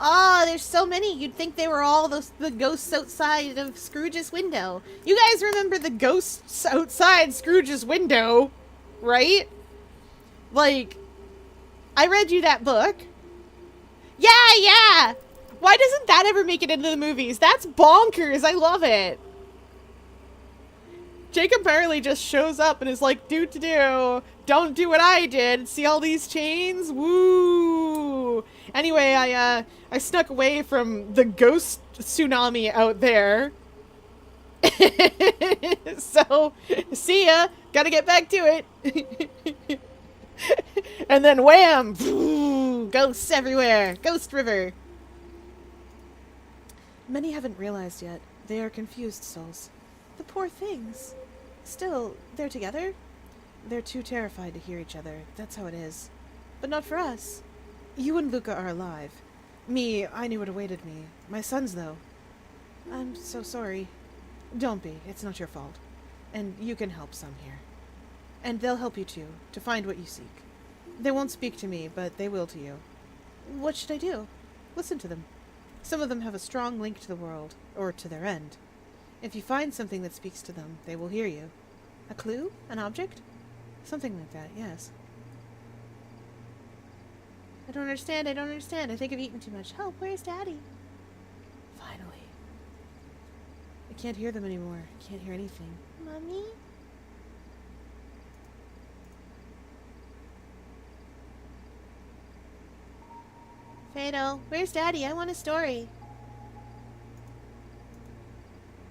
S2: Oh, there's so many. You'd think they were all the ghosts outside of Scrooge's window. You guys remember the ghosts outside Scrooge's window, right? Like, I read you that book. Yeah! Why doesn't that ever make it into the movies? That's bonkers. I love it. Jacob Marley just shows up and is like, do-to-do. Don't do what I did. See all these chains? Woo! Anyway, I snuck away from the ghost tsunami out there. So, see ya. Gotta get back to it. And then wham! Ghosts everywhere. Ghost River. Many haven't realized yet. They are confused souls. The poor things. Still, they're together. They're too terrified to hear each other. That's how it is. But not for us. You and Luca are alive. Me, I knew what awaited me. My sons, though. I'm so sorry. Don't be. It's not your fault. And you can help some here. And they'll help you too, to find what you seek. They won't speak to me, but they will to you. What should I do? Listen to them. Some of them have a strong link to the world, or to their end. If you find something that speaks to them, they will hear you. A clue? An object? Something like that, yes. I don't understand. I think I've eaten too much. Help, where's Daddy? Finally. I can't hear them anymore. I can't hear anything. Mommy? Fado, where's Daddy? I want a story.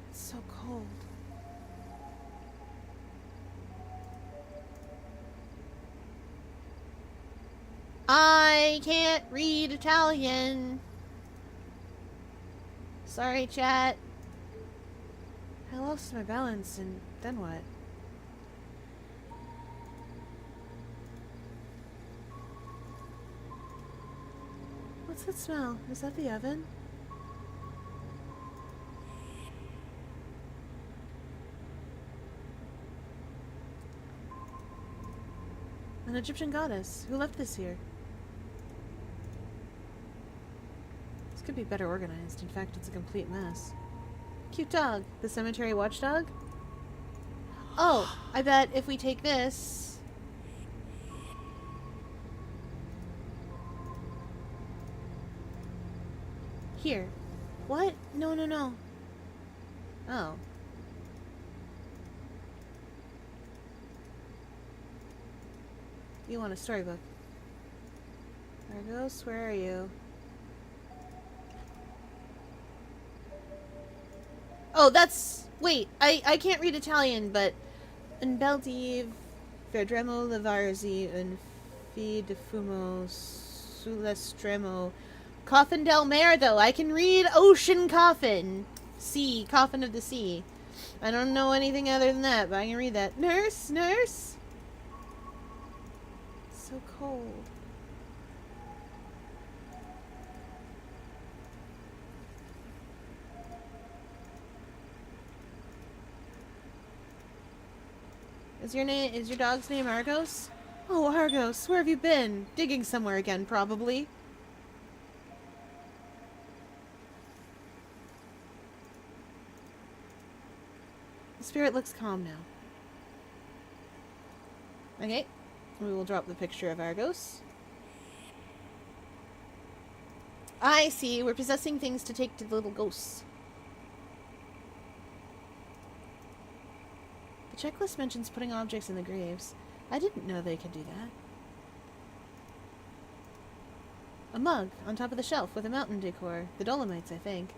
S2: It's so cold. I can't read Italian. Sorry, chat. I lost my balance, and then what? What's that smell? Is that the oven? An Egyptian goddess. Who left this here? This could be better organized. In fact, it's a complete mess. Cute dog. The cemetery watchdog? Oh, I bet if we take this... Here. What? No. Oh. You want a storybook. Argos, where are you? Oh, that's... Wait, I can't read Italian, but... Un bel div, vedremo levarsi, un fi de fumo sull'estremo. Coffin del Mare, though. I can read ocean coffin. Sea, coffin of the sea. I don't know anything other than that, but I can read that. Nurse, nurse! It's so cold. Is your dog's name Argos? Oh, Argos, where have you been? Digging somewhere again, probably. The spirit looks calm now. Okay, we will drop the picture of Argos. I see, we're possessing things to take to the little ghosts. The checklist mentions putting objects in the graves. I didn't know they could do that. A mug on top of the shelf with a mountain decor. The Dolomites, I think.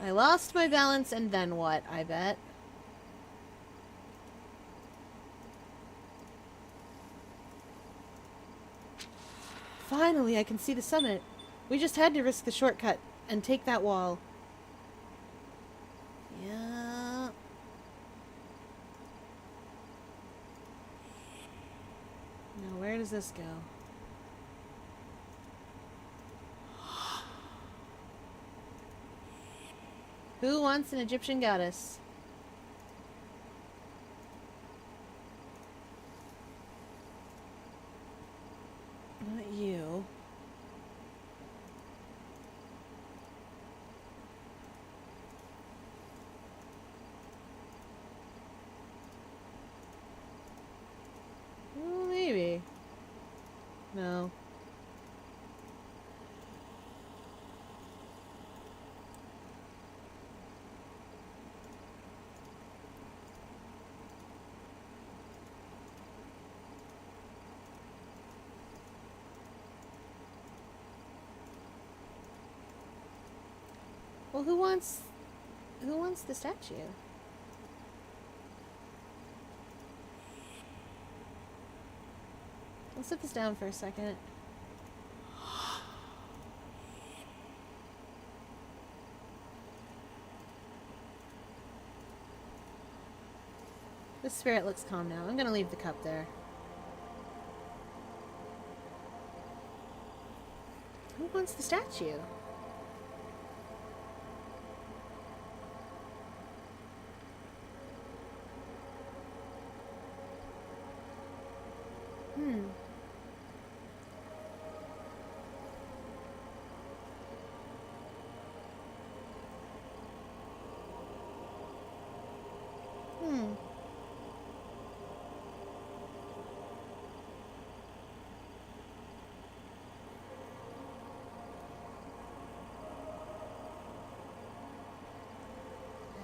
S2: I lost my balance and then what, I bet. Finally, I can see the summit. We just had to risk the shortcut and take that wall. Yeah. Now, where does this go? Who wants an Egyptian goddess? Not you. Well, maybe. No. Well, who wants the statue? I'll set this down for a second. The spirit looks calm now. I'm gonna leave the cup there. Who wants the statue?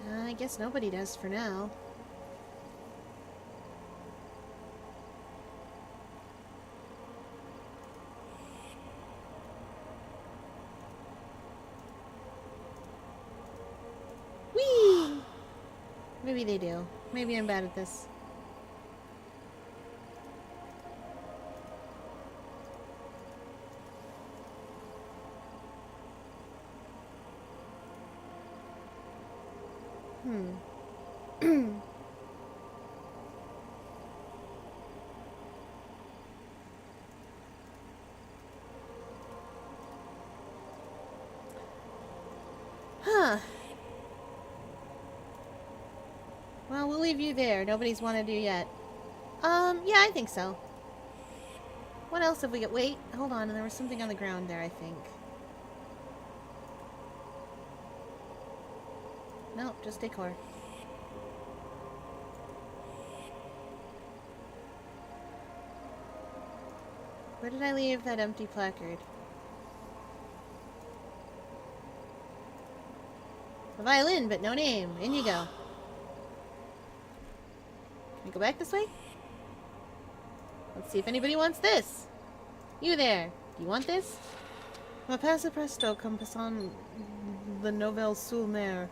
S2: I guess nobody does for now. Whee! Maybe they do. Maybe I'm bad at this. Huh. Well, we'll leave you there. Nobody's wanted you yet. Yeah, I think so. What else have we got? Wait, hold on. There was something on the ground there, I think. No, just decor. Where did I leave that empty placard? A violin, but no name. In you go. I go back this way? Let's see if anybody wants this. You there. Do you want this? Ma passa presto, comme passant the nouvelle sur mer.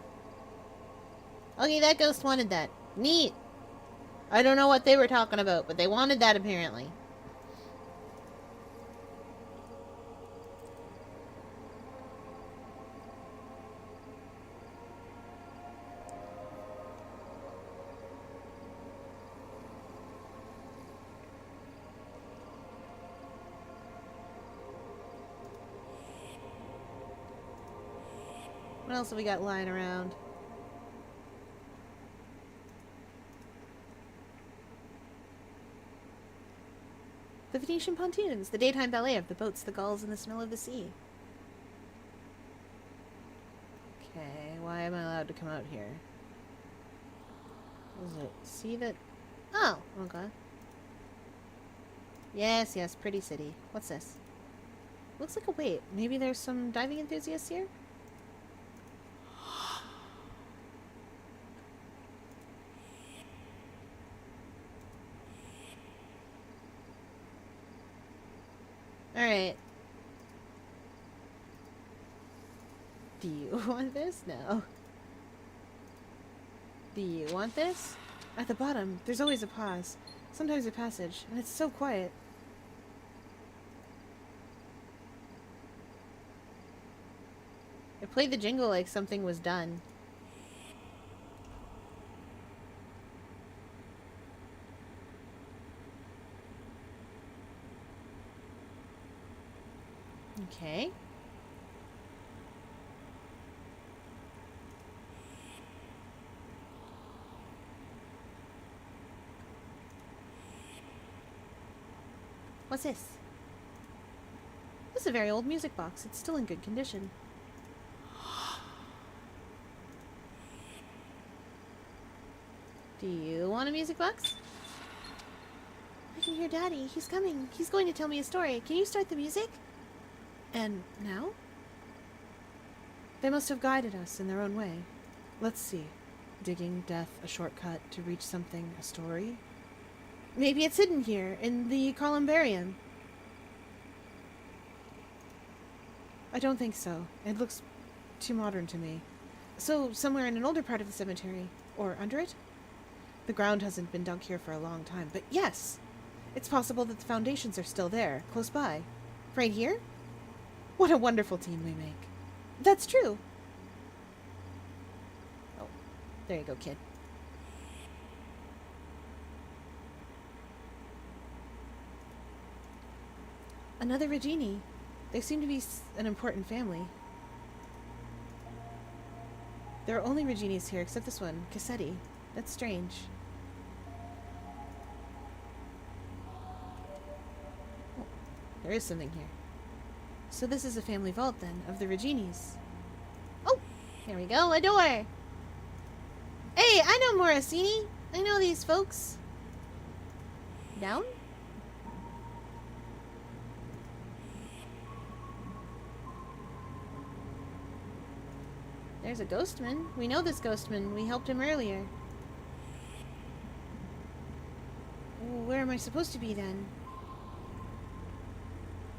S2: Okay, that ghost wanted that. Neat. I don't know what they were talking about, but they wanted that apparently. What else have we got lying around? The Venetian pontoons, the daytime ballet of the boats, the gulls, and the smell of the sea. Okay, why am I allowed to come out here? What is it? See that? Oh, okay. Yes, yes, pretty city. What's this? Looks like a wait. Maybe there's some diving enthusiasts here? Alright. Do you want this? No. Do you want this? At the bottom, there's always a pause. Sometimes a passage, and it's so quiet. I played the jingle like something was done. Okay. What's this? This is a very old music box. It's still in good condition. Do you want a music box? I can hear Daddy. He's coming. He's going to tell me a story. Can you start the music? And now? They must have guided us in their own way. Let's see. Digging, death, a shortcut to reach something, a story? Maybe it's hidden here, in the columbarium. I don't think so. It looks too modern to me. So, somewhere in an older part of the cemetery. Or under it? The ground hasn't been dug here for a long time, but yes! It's possible that the foundations are still there, close by. Right here? What a wonderful team we make. That's true! Oh, there you go, kid. Another Regini. They seem to be an important family. There are only Reginis here except this one, Cassetti. That's strange. Oh, there is something here. So this is a family vault, then, of the Reginis. Oh! There we go, a door! Hey, I know Morosini! I know these folks. Down? There's a ghostman. We know this ghostman. We helped him earlier. Where am I supposed to be, then?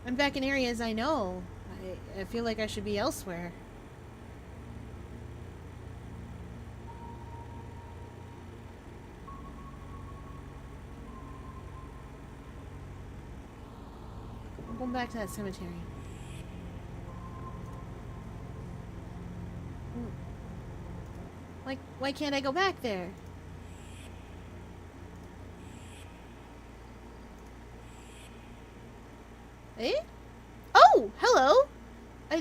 S2: I'm back in areas I know. I feel like I should be elsewhere. I'm going back to that cemetery. Like, why can't I go back there? Eh? Oh, hello! I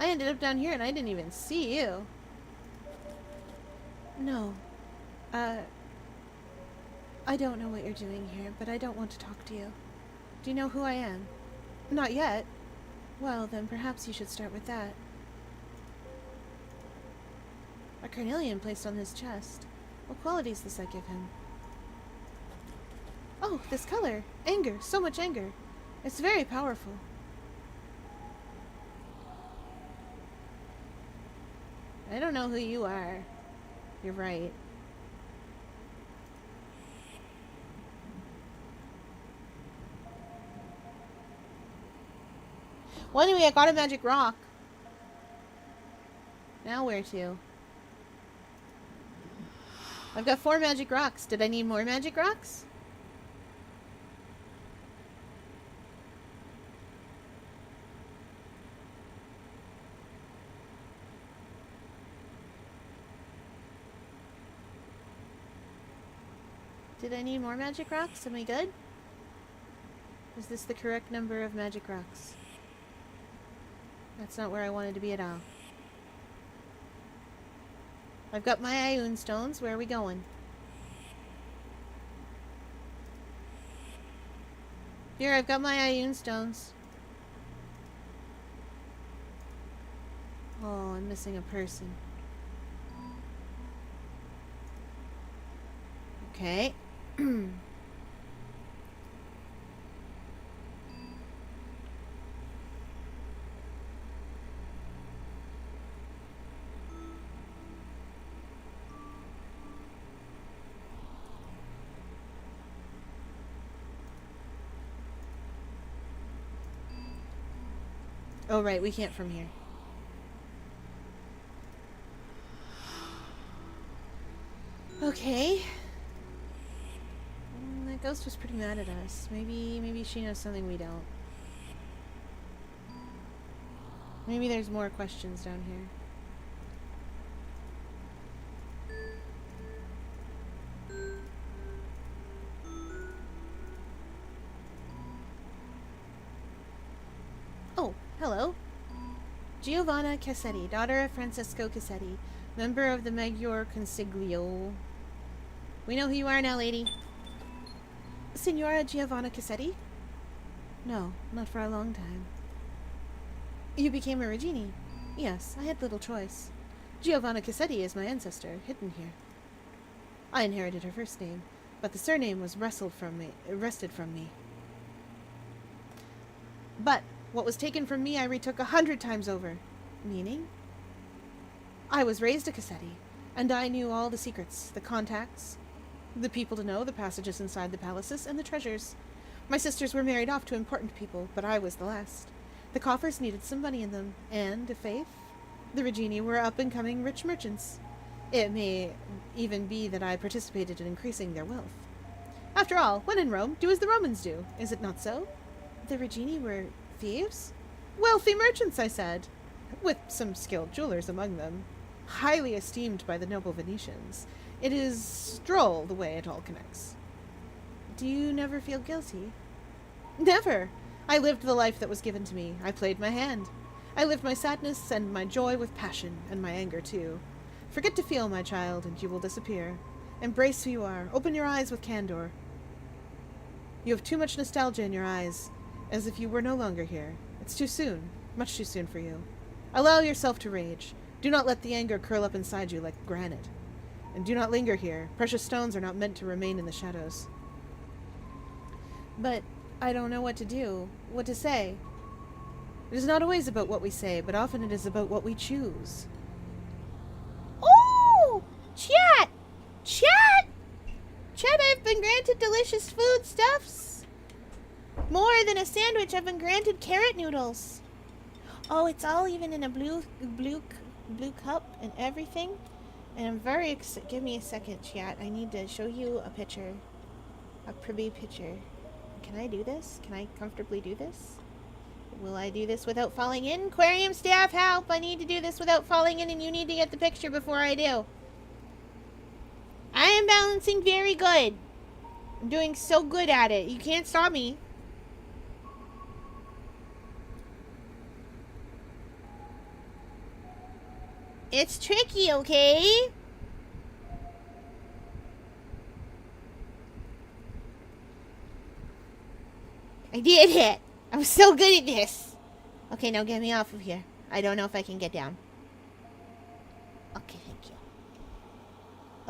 S2: ended up down here and I didn't even see you. No. I don't know what you're doing here, but I don't want to talk to you. Do you know who I am? Not yet. Well, then perhaps you should start with that. A carnelian placed on his chest. What qualities does that give him? Oh, this color. Anger. So much anger. It's very powerful. I don't know who you are. You're right. Well, anyway, I got a magic rock. Now where to? I've got 4 magic rocks. Did I need more magic rocks? Did I need more magic rocks? Am I good? Is this the correct number of magic rocks? That's not where I wanted to be at all. I've got my Ioun stones. Where are we going? Here, I've got my Ioun stones. Oh, I'm missing a person. Okay. Oh, right, we can't from here. Okay. That ghost was pretty mad at us. Maybe she knows something we don't. Maybe there's more questions down here. Oh, hello. Giovanna Cassetti, daughter of Francesco Cassetti, member of the Maggior Consiglio. We know who you are now, lady. Signora Giovanna Cassetti? No, not for a long time. You became a Regini? Yes, I had little choice. Giovanna Cassetti is my ancestor, hidden here. I inherited her first name, but the surname was wrested from me. But what was taken from me I retook 100 times over. Meaning? I was raised a Cassetti, and I knew all the secrets, the contacts, the people to know, the passages inside the palaces, and the treasures. My sisters were married off to important people, but I was the last. The coffers needed some money in them, and, if faith, the Regini were up-and-coming rich merchants. It may even be that I participated in increasing their wealth. After all, when in Rome, do as the Romans do. Is it not so? The Regini were thieves? Wealthy merchants, I said, with some skilled jewelers among them. Highly esteemed by the noble Venetians. It is droll the way it all connects. Do you never feel guilty? Never! I lived the life that was given to me. I played my hand. I lived my sadness and my joy with passion, and my anger too. Forget to feel, my child, and you will disappear. Embrace who you are. Open your eyes with candor. You have too much nostalgia in your eyes, as if you were no longer here. It's too soon, much too soon for you. Allow yourself to rage. Do not let the anger curl up inside you like granite. And do not linger here. Precious stones are not meant to remain in the shadows. But I don't know what to do, what to say. It is not always about what we say, but often it is about what we choose. Oh! Chat! Chat! Chat, I've been granted delicious foodstuffs. More than a sandwich, I've been granted carrot noodles. Oh, it's all even in a blue cup and everything. And I'm very excited. Give me a second, chat. I need to show you a picture. A pretty picture. Can I do this? Can I comfortably do this? Will I do this without falling in? Aquarium staff, help! I need to do this without falling in, and you need to get the picture before I do. I am balancing very good. I'm doing so good at it. You can't stop me. It's tricky, okay? I did it. I'm so good at this. Okay, now get me off of here. I don't know if I can get down. Okay, thank you.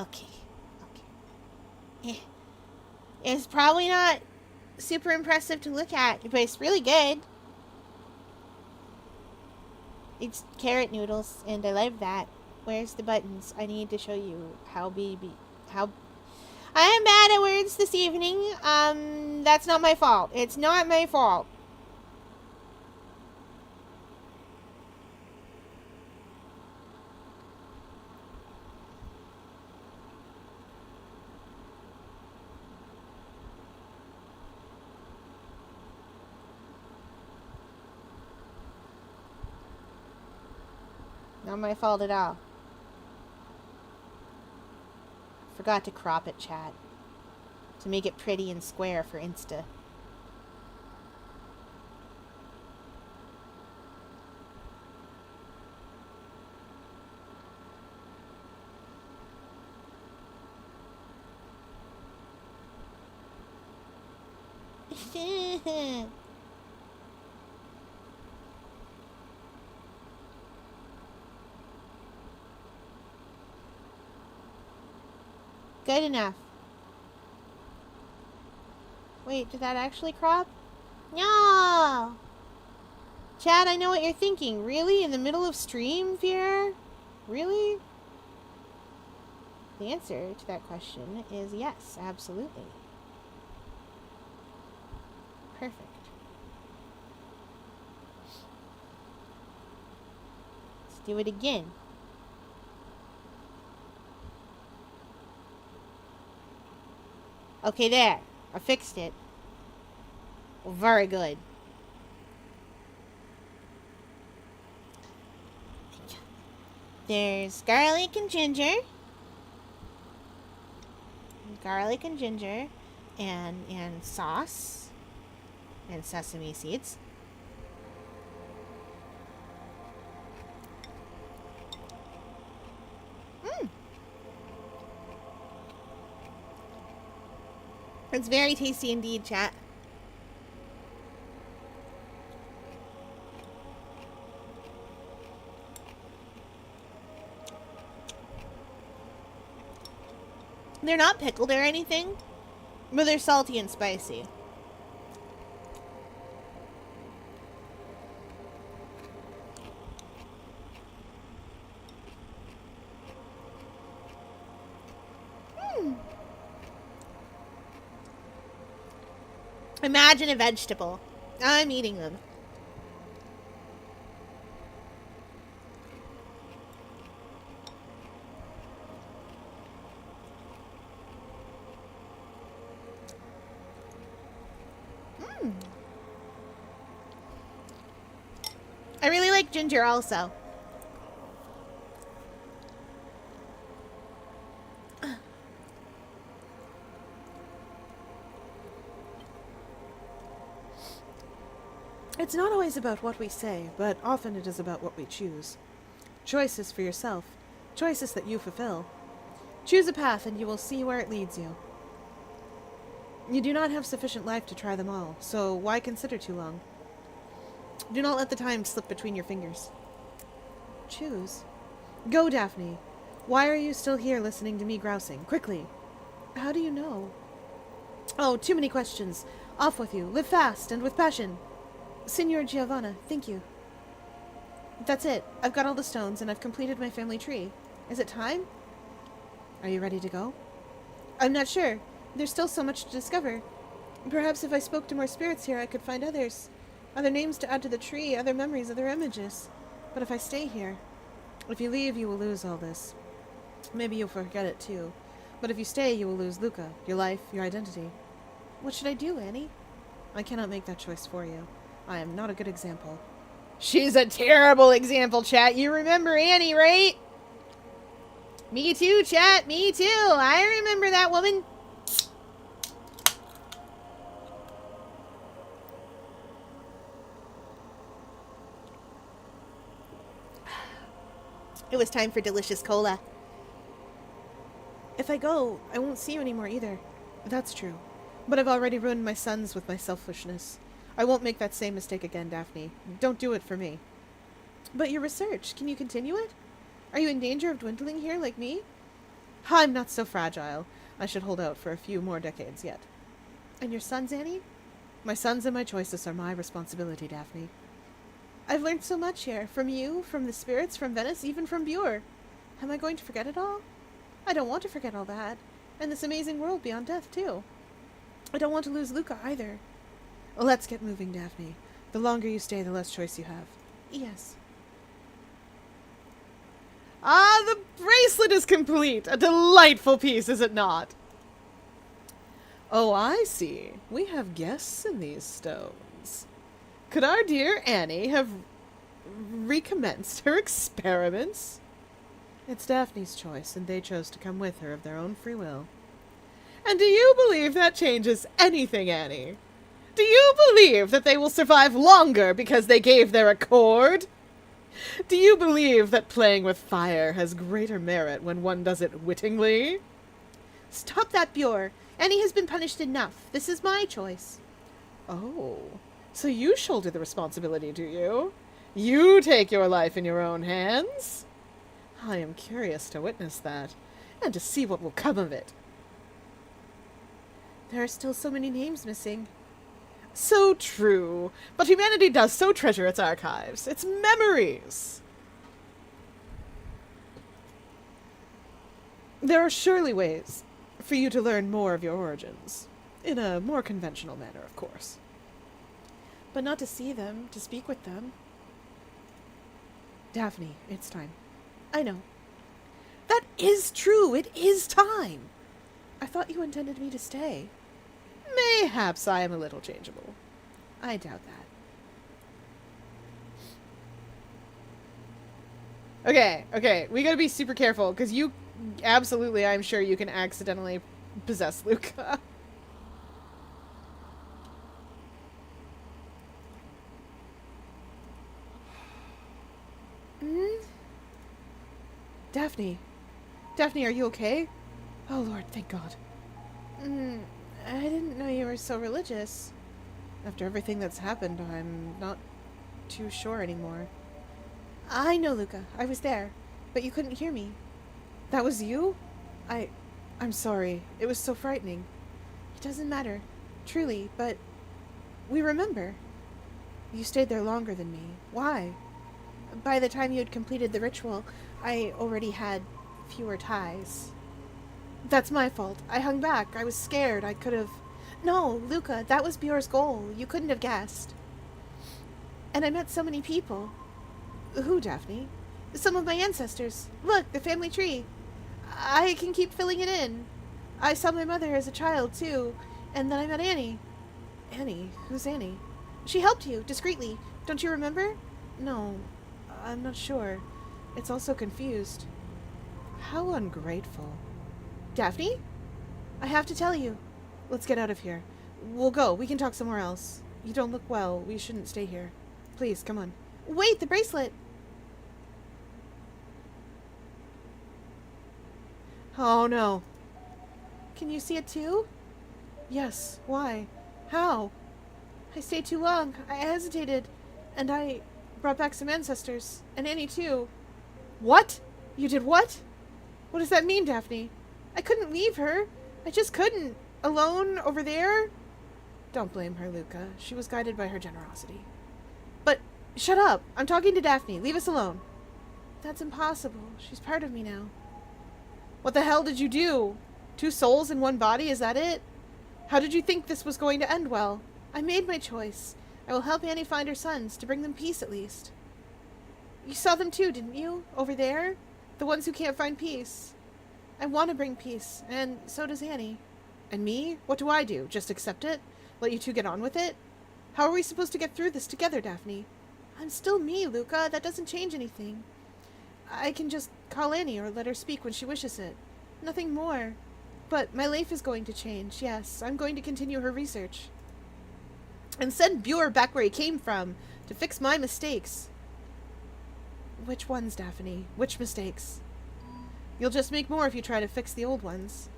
S2: Okay. It's probably not super impressive to look at, but it's really good. It's carrot noodles, and I love that. Where's the buttons? I need to show you how I am bad at words this evening. That's not my fault. It's not my fault. Not my fault at all. Forgot to crop it, chat. To make it pretty and square for Insta. Good enough. Wait, did that actually crop? No! Chad, I know what you're thinking. Really? In the middle of stream, Fear? Really? The answer to that question is yes, absolutely. Perfect. Let's do it again. Okay, there. I fixed it. Well, very good. There's garlic and ginger. Garlic and ginger. And sauce. And sesame seeds. It's very tasty indeed, chat. They're not pickled or anything, but they're salty and spicy. Imagine a vegetable. I'm eating them. I really like ginger also.
S1: It's not always about what we say, but often it is about what we choose. Choices for yourself. Choices that you fulfill. Choose a path and you will see where it leads you. You do not have sufficient life to try them all, so why consider too long? Do not let the time slip between your fingers. Choose. Go, Daphne. Why are you still here listening to me grousing? Quickly. How do you know? Oh, too many questions. Off with you. Live fast and with passion. Signor Giovanna, thank you. That's it. I've got all the stones and I've completed my family tree. Is it time? Are you ready to go? I'm not sure. There's still so much to discover. Perhaps if I spoke to more spirits here, I could find others. Other names to add to the tree, other memories, other images. But if I stay here... If you leave, you will lose all this. Maybe you'll forget it too. But if you stay, you will lose Luca, your life, your identity. What should I do, Annie? I cannot make that choice for you. I am not a good example.
S2: She's a terrible example, chat. You remember Annie, right? Me too, chat. Me too. I remember that woman. It was time for delicious cola.
S1: If I go, I won't see you anymore either. That's true. But I've already ruined my sons with my selfishness. I won't make that same mistake again, Daphne. Don't do it for me. But your research, can you continue it? Are you in danger of dwindling here like me? I'm not so fragile. I should hold out for a few more decades yet. And your sons, Annie? My sons and my choices are my responsibility, Daphne. I've learned so much here. From you, from the spirits, from Venice, even from Bure. Am I going to forget it all? I don't want to forget all that. And this amazing world beyond death, too. I don't want to lose Luca, either. Let's get moving, Daphne. The longer you stay, the less choice you have. Yes.
S2: Ah, the bracelet is complete. A delightful piece, is it not?
S1: Oh, I see. We have guests in these stones. Could our dear Annie have
S2: recommenced her experiments? It's Daphne's choice, and they chose to come with her of their own free will. And do you believe that changes anything, Annie? Do you believe that they will survive longer because they gave their accord? Do you believe that playing with fire has greater merit when one does it wittingly?
S1: Stop that, Björ. Annie has been punished enough. This is my choice.
S2: Oh, so you shoulder the responsibility, do you? You take your life in your own hands? I am curious to witness that, and to see what will come of it.
S1: There are still so many names missing.
S2: So true, but humanity does so treasure its archives, its memories. There are surely ways for you to learn more of your origins. In a more conventional manner, of course.
S1: But not to see them, to speak with them.
S2: Daphne, it's time.
S1: I know.
S2: That is true. It is time.
S1: I thought you intended me to stay.
S2: Mayhaps I am a little changeable.
S1: I doubt that.
S2: Okay. We gotta be super careful, because you absolutely, I'm sure you can accidentally possess Luca. Daphne, are you okay? Oh Lord, thank God.
S1: I didn't know you were so religious.
S2: After everything that's happened, I'm not too sure anymore.
S1: I know, Luca. I was there. But you couldn't hear me.
S2: That was you? I'm sorry. It was so frightening.
S1: It doesn't matter. Truly, but we remember. You stayed there longer than me. Why? By the time you had completed the ritual, I already had fewer ties. That's my fault. I hung back. I was scared. I could have... No, Luca, that was Björ's goal. You couldn't have guessed. And I met so many people.
S2: Who, Daphne?
S1: Some of my ancestors. Look, the family tree. I can keep filling it in. I saw my mother as a child, too. And then I met Annie.
S2: Annie? Who's Annie?
S1: She helped you, discreetly. Don't you remember?
S2: No, I'm not sure. It's all so confused. How ungrateful.
S1: Daphne? I have to tell you.
S2: Let's get out of here. We'll go. We can talk somewhere else. You don't look well. We shouldn't stay here. Please, come on.
S1: Wait, the bracelet.
S2: Oh, no.
S1: Can you see it too?
S2: Yes. Why? How?
S1: I stayed too long. I hesitated. And I brought back some ancestors. And Annie too.
S2: What? You did what? What does that mean, Daphne?
S1: I couldn't leave her. I just couldn't. Alone over there?
S2: Don't blame her, Luca. She was guided by her generosity.
S1: But shut up. I'm talking to Daphne. Leave us alone. That's impossible. She's part of me now.
S2: What the hell did you do? 2 souls in one body, is that it? How did you think this was going to end well?
S1: I made my choice. I will help Annie find her sons, to bring them peace at least. You saw them too, didn't you? Over there? The ones who can't find peace. I want to bring peace, and so does Annie.
S2: And me? What do I do? Just accept it? Let you two get on with it? How are we supposed to get through this together, Daphne?
S1: I'm still me, Luca. That doesn't change anything. I can just call Annie or let her speak when she wishes it. Nothing more. But my life is going to change, yes. I'm going to continue her research.
S2: And send Björ back where he came from, to fix my mistakes.
S1: Which ones, Daphne? Which mistakes?
S2: You'll just make more if you try to fix the old ones.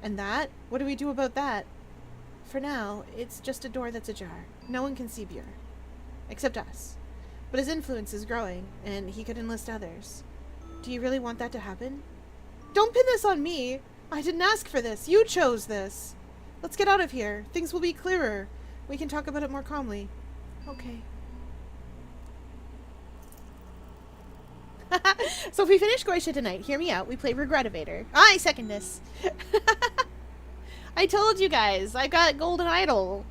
S2: And that? What do we do about that?
S1: For now, it's just a door that's ajar. No one can see Björ.
S2: Except us. But his influence is growing, and he could enlist others.
S1: Do you really want that to happen?
S2: Don't pin this on me! I didn't ask for this. You chose this. Let's get out of here. Things will be clearer. We can talk about it more calmly.
S1: Okay.
S2: So if we finish Goetia tonight, hear me out, we play Regretivator.
S1: I second this.
S2: I told you guys, I got Golden Idol.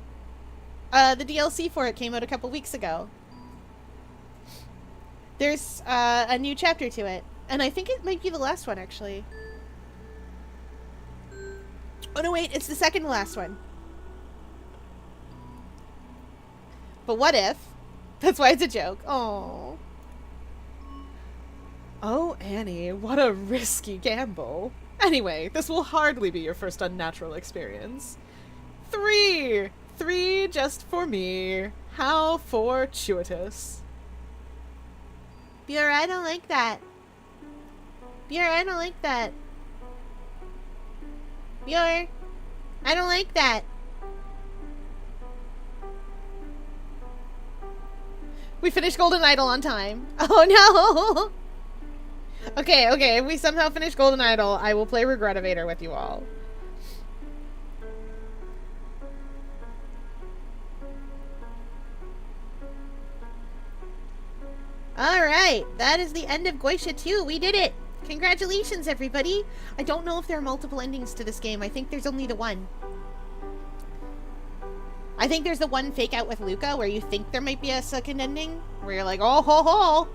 S2: The DLC for it came out a couple weeks ago. There's a new chapter to it. And I think it might be the last one, actually. Oh no, wait, it's the second to last one. But what if? That's why it's a joke. Oh. Oh, Annie, what a risky gamble. Anyway, this will hardly be your first unnatural experience. 3! 3 just for me. How fortuitous.
S1: Buer, I don't like that. Buer, I don't like that. Buer, I don't like that.
S2: We finished Golden Idol on time. Oh no! Okay, if we somehow finish Golden Idol, I will play Regretivator with you all.
S1: Alright, that is the end of Goetia 2. We did it! Congratulations, everybody! I don't know if there are multiple endings to this game. I think there's only the one. I think there's the one fake out with Luca where you think there might be a second ending. Where you're like, oh ho ho!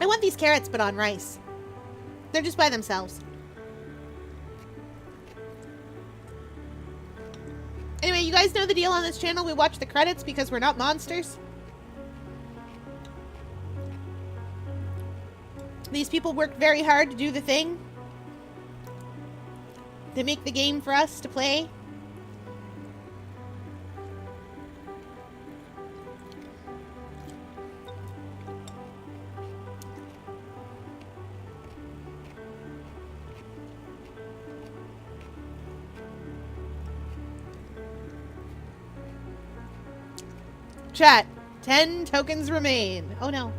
S1: I want these carrots, but on rice. They're just by themselves. Anyway, you guys know the deal on this channel. We watch the credits because we're not monsters. These people work very hard to do the thing. They make the game for us to play.
S2: Chat, 10 tokens remain. Oh no.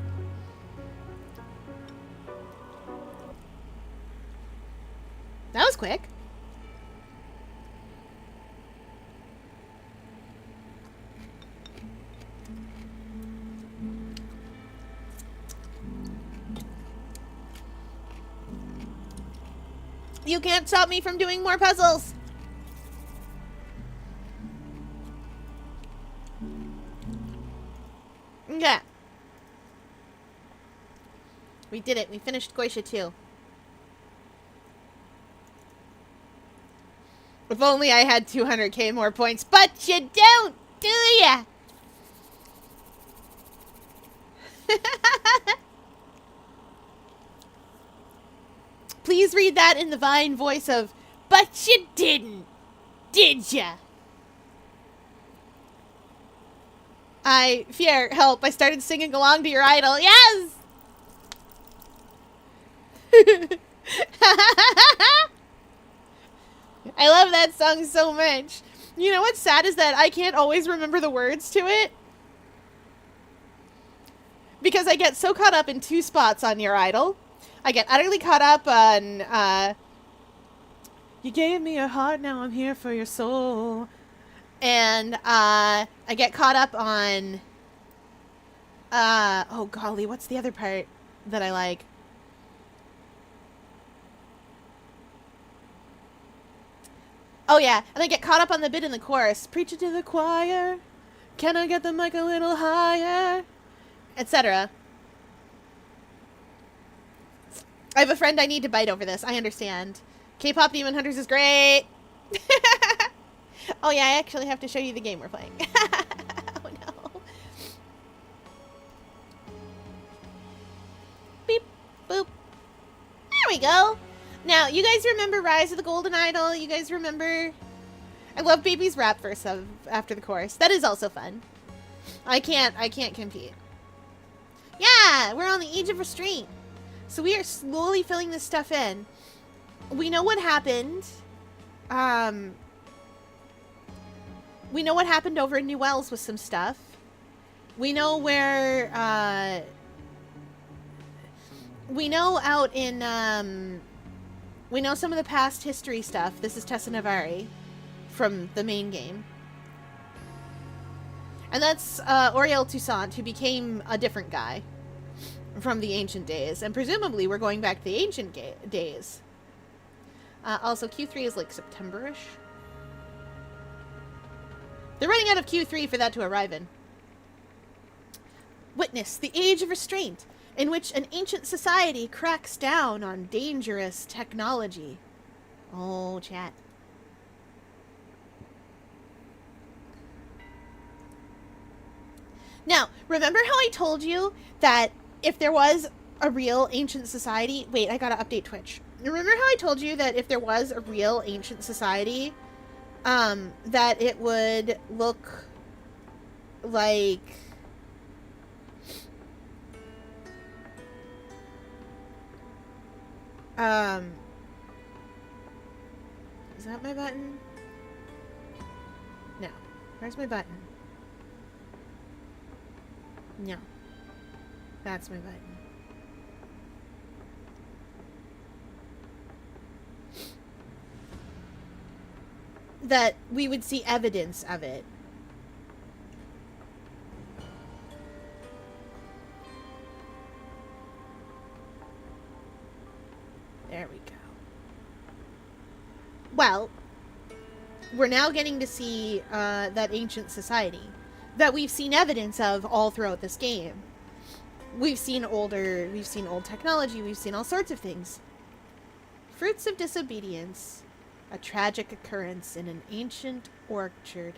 S1: That was quick. You can't stop me from doing more puzzles. Yeah. We did it. We finished Goetia 2.
S2: If only I had 200k more points, but you don't, do ya?
S1: Please read that in the Vine voice of, but you didn't, did ya?
S2: Fier, help, I started singing along to your idol. Yes! I love that song so much. You know what's sad is that I can't always remember the words to it. Because I get so caught up in 2 spots on your idol. I get utterly caught up on, you gave me your heart, now I'm here for your soul. And, I get caught up on, oh golly, what's the other part that I like? Oh yeah, and I get caught up on the bit in the chorus. Preach it to the choir. Can I get the mic a little higher? Etc. I have a friend I need to bite over this. I understand. K-pop Demon Hunters is great. Oh yeah, I actually have to show you the game we're playing. Oh no. Beep, boop. There we go. Now, you guys remember Rise of the Golden Idol? You guys remember? I love Baby's rap verse after the chorus. That is also fun. I can't compete. Yeah, we're on the age of restraint. So we are slowly filling this stuff in. We know what happened. We know what happened over in New Wells with some stuff. We know where, we know out in, we know some of the past history stuff. This is Tessa Navari from the main game. And that's Oriel Toussaint, who became a different guy from the ancient days. And presumably we're going back to the ancient days. Also, Q3 is like September-ish. They're running out of Q3 for that to arrive in. Witness the age of restraint, in which an ancient society cracks down on dangerous technology. Oh, chat. Now, remember how I told you that if there was a real ancient society... Wait, I gotta update Twitch. Remember how I told you that if there was a real ancient society, that it would look like... Is that my button? No. Where's my button? No. That's my button. That we would see evidence of it. There we go. Well, we're now getting to see that ancient society that we've seen evidence of all throughout this game. We've seen old technology, we've seen all sorts of things. Fruits of disobedience. A tragic occurrence in an ancient orchard.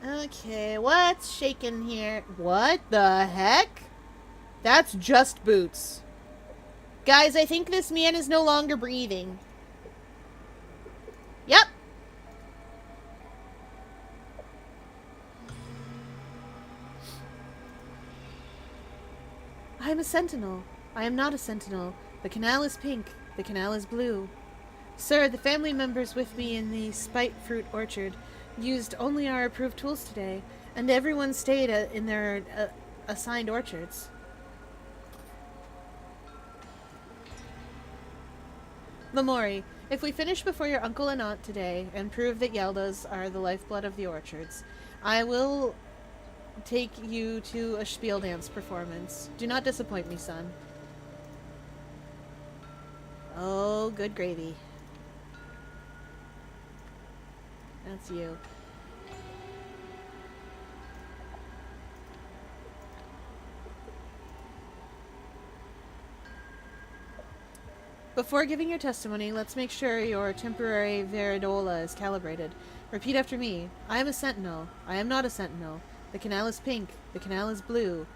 S2: Okay, what's shaking here? What the heck? That's just boots. Guys, I think this man is no longer breathing. Yep. I am a sentinel. I am not a sentinel. The canal is pink. The canal is blue. Sir, the family members with me in the spite fruit orchard used only our approved tools today, and everyone stayed in their assigned orchards. Lamori, if we finish before your uncle and aunt today and prove that Yeldas are the lifeblood of the orchards, I will take you to a spiel dance performance. Do not disappoint me, son. Oh, good gravy. That's you. Before giving your testimony, let's make sure your temporary veridola is calibrated. Repeat after me. I am a sentinel. I am not a sentinel. The canal is pink. The canal is blue.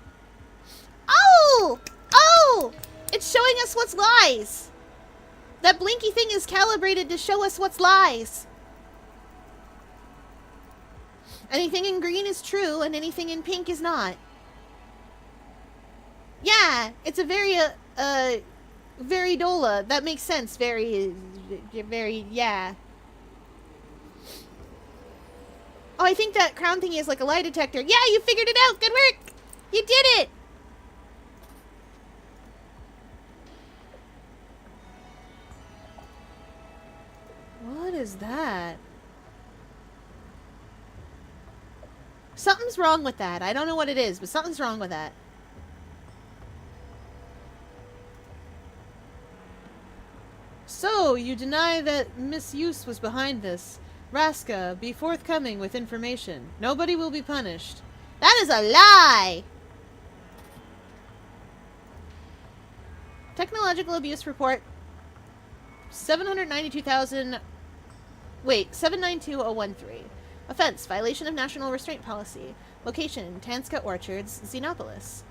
S2: Oh! Oh! It's showing us what's lies! That blinky thing is calibrated to show us what's lies. Anything in green is true, and anything in pink is not. Yeah, it's a veridola. That makes sense. Very, yeah. Oh, I think that crown thingy is like a lie detector. Yeah, you figured it out. Good work. You did it. What is that? Something's wrong with that. I don't know what it is, but something's wrong with that. So, you deny that misuse was behind this. Raska, be forthcoming with information. Nobody will be punished. That is a lie! Technological abuse report 792,000... Wait, 792013. Offense, violation of national restraint policy. Location, Tanska Orchards, Xenopolis.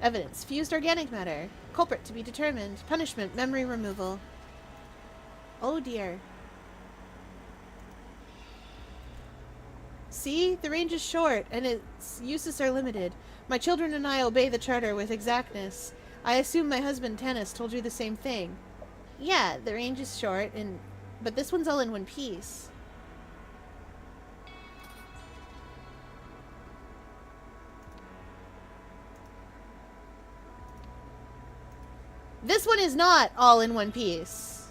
S2: Evidence, fused organic matter. Culprit to be determined. Punishment, memory removal. Oh dear. See? The range is short, and its uses are limited. My children and I obey the charter with exactness. I assume my husband, Tanis, told you the same thing. Yeah, the range is short, but this one's all in one piece. This one is not all in one piece.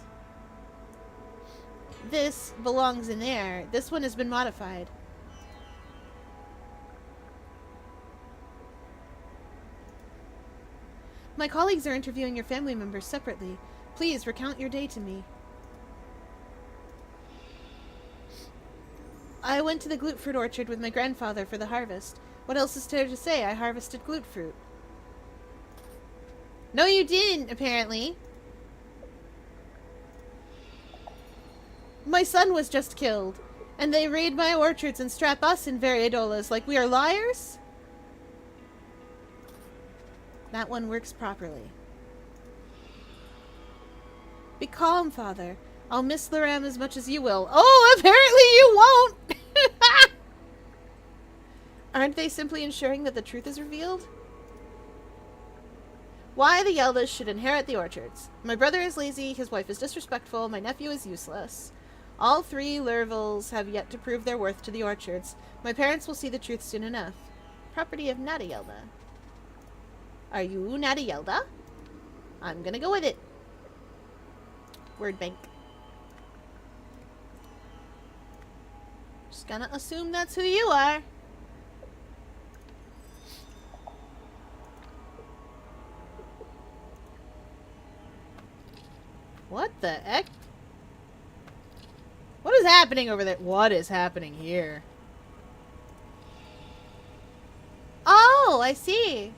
S2: This belongs in there. This one has been modified.
S1: My colleagues are interviewing your family members separately. Please recount your day to me. I went to the glute fruit orchard with my grandfather for the harvest. What else is there to say? I harvested glute fruit. No, you didn't, apparently. My son was just killed, and they raid my orchards and strap us in variedolas like we are liars? That one works properly. Be calm, Father. I'll miss Laram as much as you will. Oh, apparently you won't! Aren't they simply ensuring that the truth is revealed? Why the Yeldas should inherit the orchards. My brother is lazy, his wife is disrespectful, my nephew is useless. All three Lurvils have yet to prove their worth to the orchards. My parents will see the truth soon enough. Property of Nada Yelda. Are you Nada Yelda? I'm gonna go with it. Word bank. Just gonna assume that's who you are. What the heck? What is happening over there? What is happening here? Oh, I see.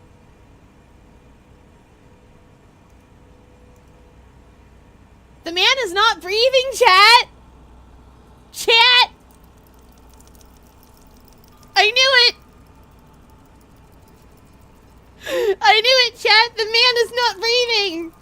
S1: The man is not breathing, chat! Chat! I knew it! I knew it, chat! The man is not breathing!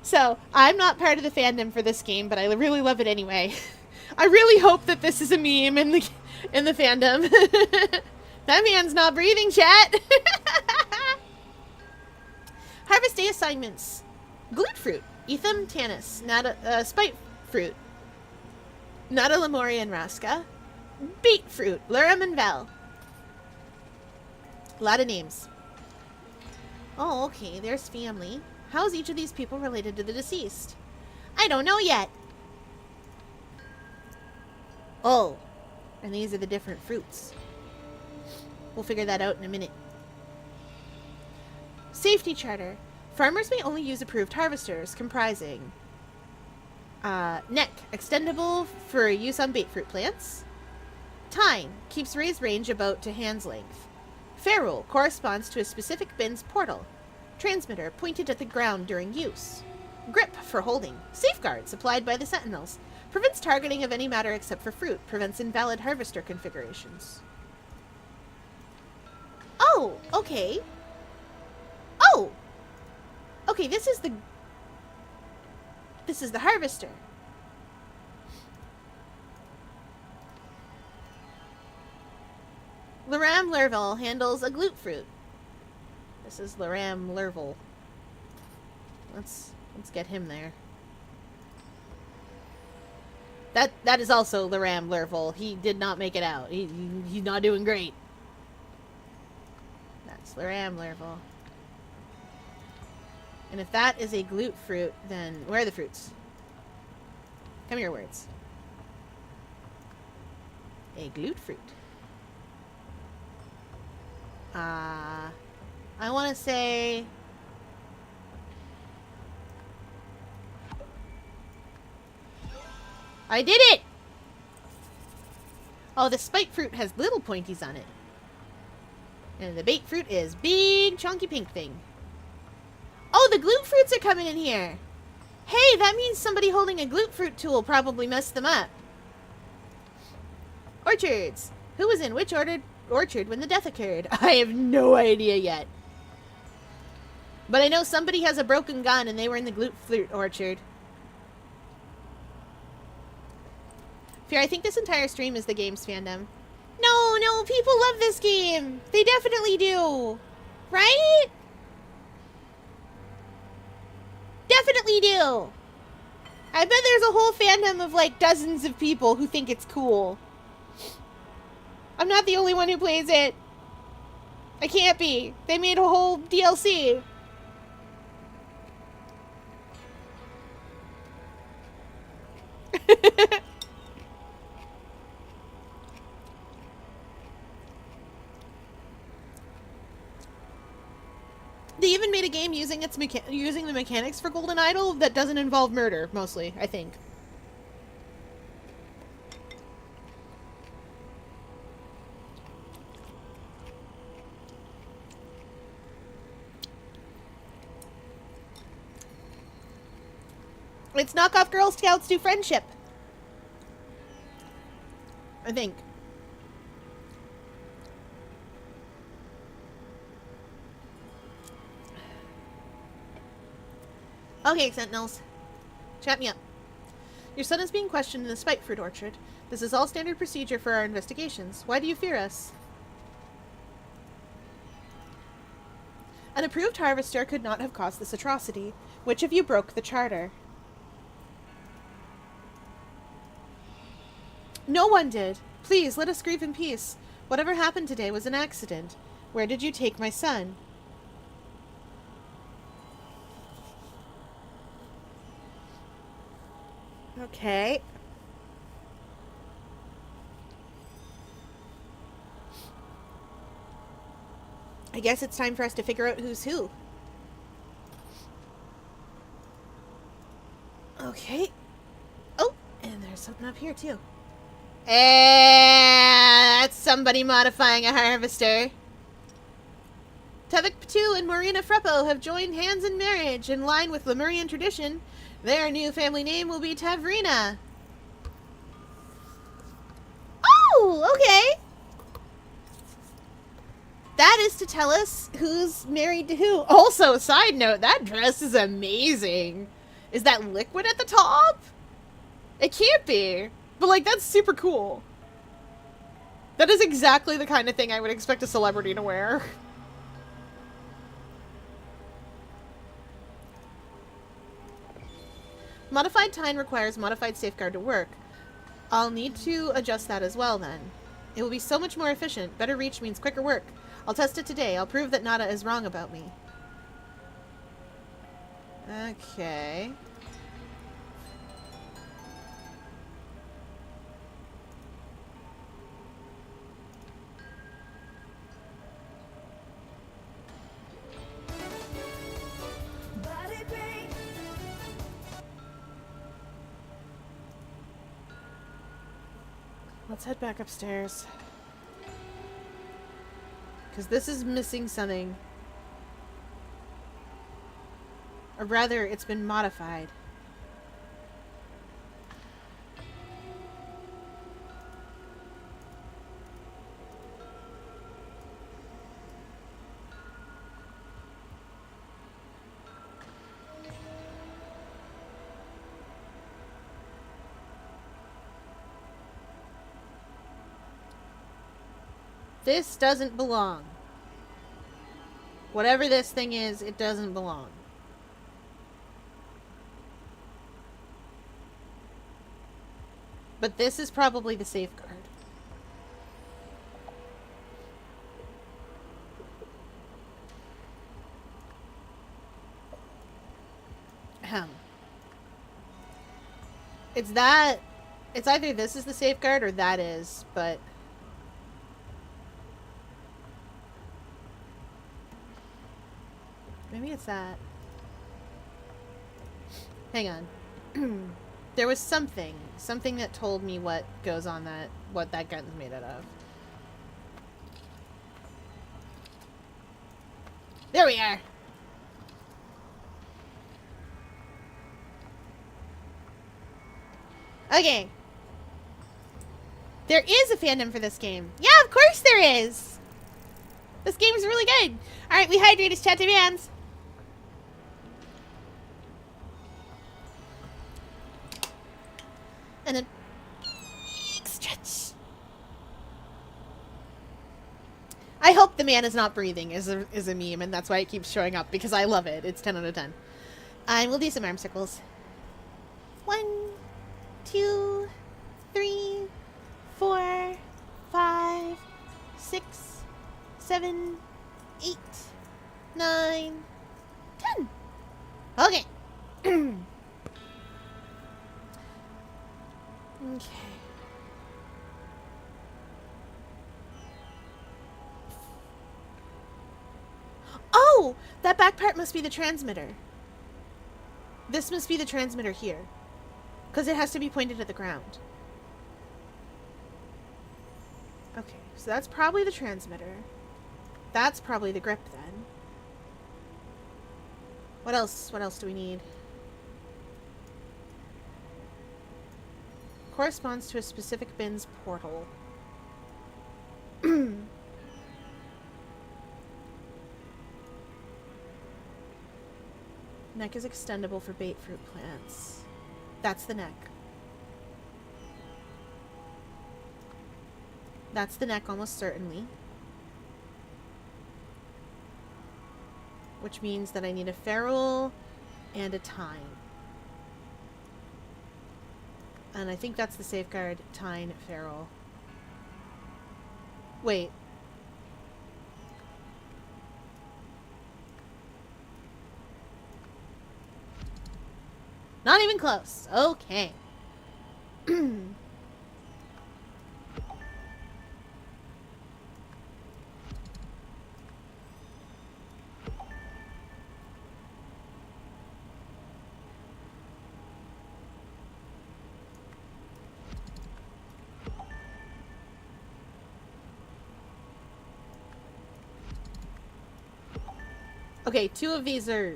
S1: So, I'm not part of the fandom for this game, but I really love it anyway. I really hope that this is a meme in the fandom. That man's not breathing, chat! Harvest day assignments. Glute fruit. Etham Tanis. Nada, spite fruit. Nada Lemuria and Raska. Beet fruit. Lurum and Vel. A lot of names. Oh, okay. There's family. How is each of these people related to the deceased? I don't know yet. Oh. And these are the different fruits. We'll figure that out in a minute. Safety charter. Farmers may only use approved harvesters, comprising neck, extendable for use on bait fruit plants. Tine, keeps raised range about to hand's length. Ferrule, corresponds to a specific bin's portal. Transmitter, pointed at the ground during use. Grip, for holding. Safeguards, applied by the sentinels. Prevents targeting of any matter except for fruit. Prevents invalid harvester configurations. Oh, okay. Oh! Okay, this is the harvester. Laram Lurvel handles a glute fruit. This is Laram Lurvel. Let's get him there. That is also Laram Lurvel. He did not make it out. He's not doing great. That's Laram Lurvel. And if that is a glute fruit, then where are the fruits? Come here, words. A glute fruit. I want to say... I did it! Oh, the spike fruit has little pointies on it. And the bait fruit is big, chunky pink thing. Oh, the glute fruits are coming in here. Hey, that means somebody holding a glute fruit tool probably messed them up. Orchards. Who was in which orchard when the death occurred? I have no idea yet. But I know somebody has a broken gun and they were in the glute fruit orchard. Fear, I think this entire stream is the game's fandom. No, people love this game. They definitely do. Right? Definitely do. I bet there's a whole fandom of like dozens of people who think it's cool. I'm not the only one who plays it. I can't be. They made a whole DLC.
S2: They even made a game using using the mechanics for Golden Idol that doesn't involve murder, mostly, I think. It's knockoff Girl Scouts do friendship. I think. Okay, Sentinels. Chat me up. Your son is being questioned in the spike fruit orchard. This is all standard procedure for our investigations. Why do you fear us? An approved harvester could not have caused this atrocity. Which of you broke the charter? No one did. Please, let us grieve in peace. Whatever happened today was an accident. Where did you take my son? Okay. I guess it's time for us to figure out who's who. Okay. Oh, and there's something up here, too. That's somebody modifying a harvester. Tevik Patu and Marina Freppo have joined hands in marriage in line with Lemurian tradition. Their new family name will be Tavrina. Oh, okay. That is to tell us who's married to who. Also, side note, that dress is amazing. Is that liquid at the top? It can't be. But, like, that's super cool. That is exactly the kind of thing I would expect a celebrity to wear. Modified time requires modified safeguard to work. I'll need to adjust that as well, then. It will be so much more efficient. Better reach means quicker work. I'll test it today. I'll prove that Nada is wrong about me. Okay. Let's head back upstairs. Because this is missing something. Or rather, it's been modified. This doesn't belong. Whatever this thing is, it doesn't belong. But this is probably the safeguard. Ahem. It's that... It's either this is the safeguard or that is, but... Maybe it's that. Hang on. There was something that told me what goes on that, what that gun's made out of. There we are! Okay. There is a fandom for this game. Yeah, of course there is! This game is really good! Alright, we hydrate as chat demands. And then stretch. I hope the man is not breathing is a meme, and that's why it keeps showing up, because I love it. It's 10 out of 10. And we'll do some arm circles. 1, 2, 3, 4, 5, 6, 7, 8, 9, 10. Okay. Okay. Oh, Oh! That back part must be the transmitter. This must be the transmitter here. Because it has to be pointed at the ground. Okay, so that's probably the transmitter. That's probably the grip then. What else? What else do we need? Corresponds to a specific bin's portal. Neck is extendable for bait fruit plants. That's the neck. That's the neck almost certainly. Which means that I need a ferrule and a tine. And I think that's the safeguard, tine, ferrule. Wait. Not even close. Okay. Okay, 2 of these are...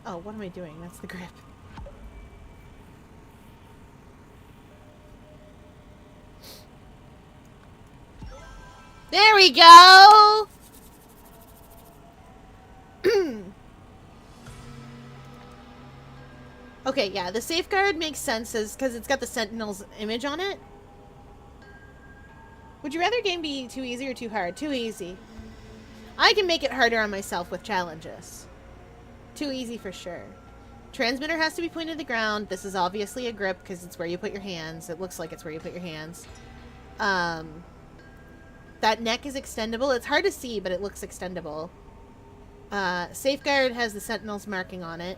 S2: Oh, what am I doing? That's the grip. There we go! Okay, yeah, the safeguard makes sense because it's got the Sentinel's image on it. Would you rather game be too easy or too hard? Too easy. I can make it harder on myself with challenges. Too easy for sure. Transmitter has to be pointed to the ground. This is obviously a grip because it's where you put your hands. It looks like it's where you put your hands. That neck is extendable. It's hard to see, but it looks extendable. Safeguard has the Sentinel's marking on it.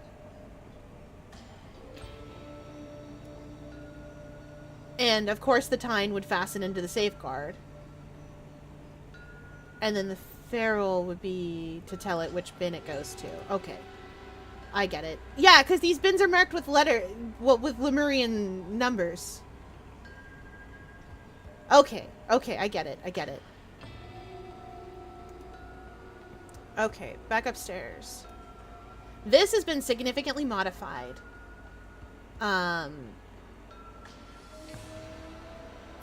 S2: And, of course, the tine would fasten into the safeguard. And then the ferrule would be to tell it which bin it goes to. Okay. I get it. Yeah, because these bins are marked with with Lemurian numbers. Okay. Okay, I get it. I get it. Okay, back upstairs. This has been significantly modified.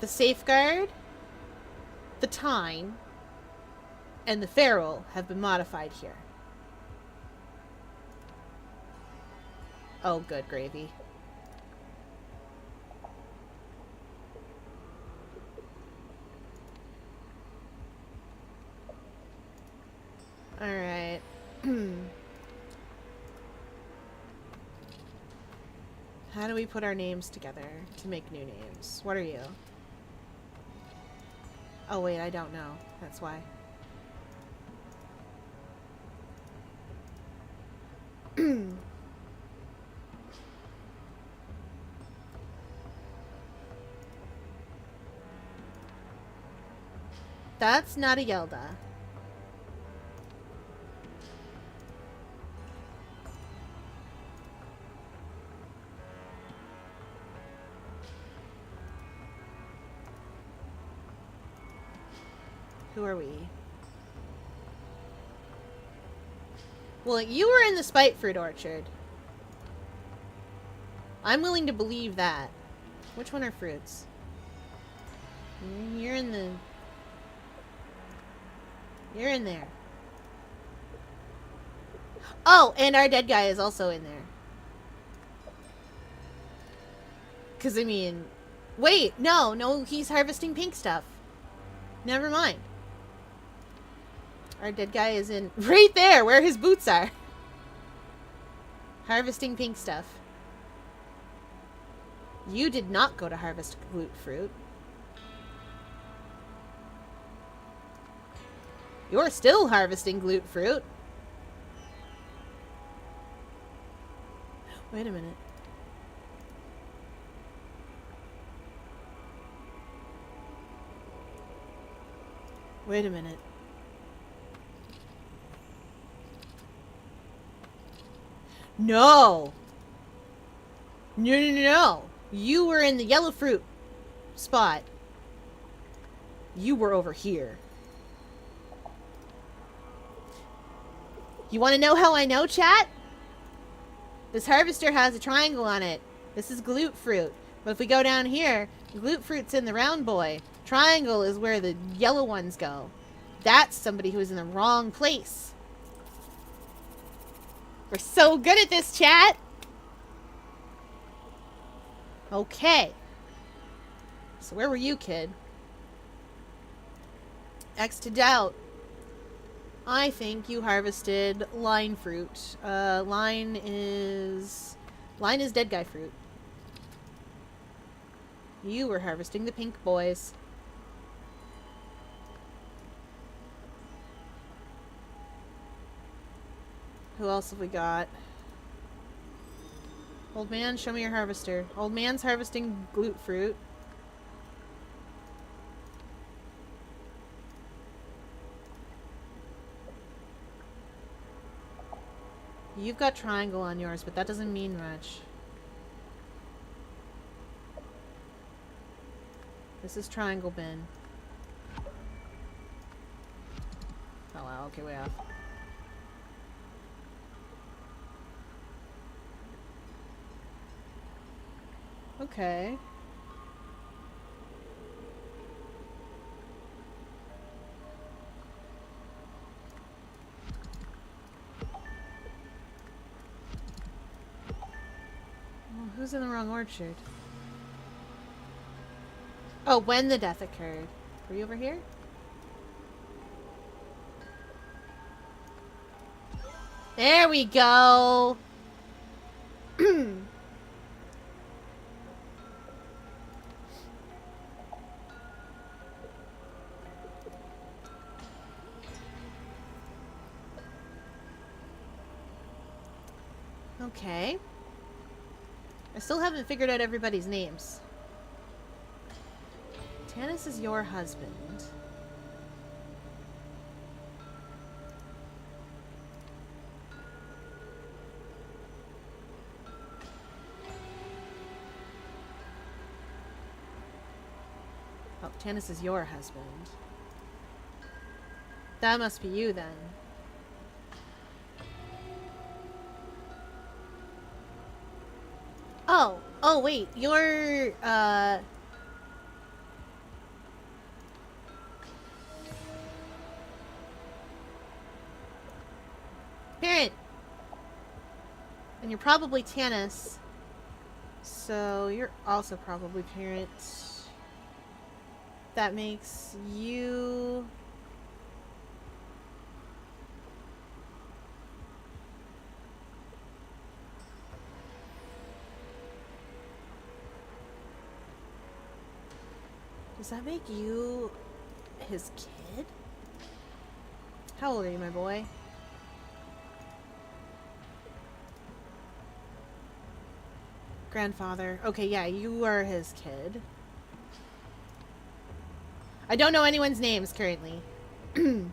S2: The safeguard, the tine, and the ferrule have been modified here. Oh, good gravy. Alright. How do we put our names together to make new names? What are you? Oh wait, I don't know. That's why. That's not a Yelda. Who are we? Well, you were in the Spite Fruit Orchard. I'm willing to believe that. Which one are fruits? You're in the... You're in there. Oh, and our dead guy is also in there. Because, I mean... Wait, no, he's harvesting pink stuff. Never mind. Our dead guy is in... Right there, where his boots are. Harvesting pink stuff. You did not go to harvest glute fruit. You're still harvesting glute fruit. Wait a minute. Wait a minute. No! No, no, no, no. You were in the yellow fruit spot. You were over here. You want to know how I know, chat? This harvester has a triangle on it. This is glute fruit. But if we go down here, glute fruit's in the round boy. Triangle is where the yellow ones go. That's somebody who is in the wrong place. We're so good at this, chat. Okay. So where were you, kid? X to doubt. I think you harvested line fruit. Line is dead guy fruit. You were harvesting the pink boys. Who else have we got? Old man, show me your harvester. Old man's harvesting glute fruit. You've got triangle on yours, but that doesn't mean much. This is triangle bin. Oh wow, okay, way off. Okay. Well, who's in the wrong orchard? Oh, when the death occurred. Were you over here? There we go! Okay. I still haven't figured out everybody's names. Tanis is your husband. Oh, Tanis is your husband. That must be you then. Oh wait, you're, parent! And you're probably Tanis. So, you're also probably parent. That makes you... Does that make you his kid? How old are you, my boy? Grandfather. Okay, yeah, you are his kid. I don't know anyone's names currently. Okay.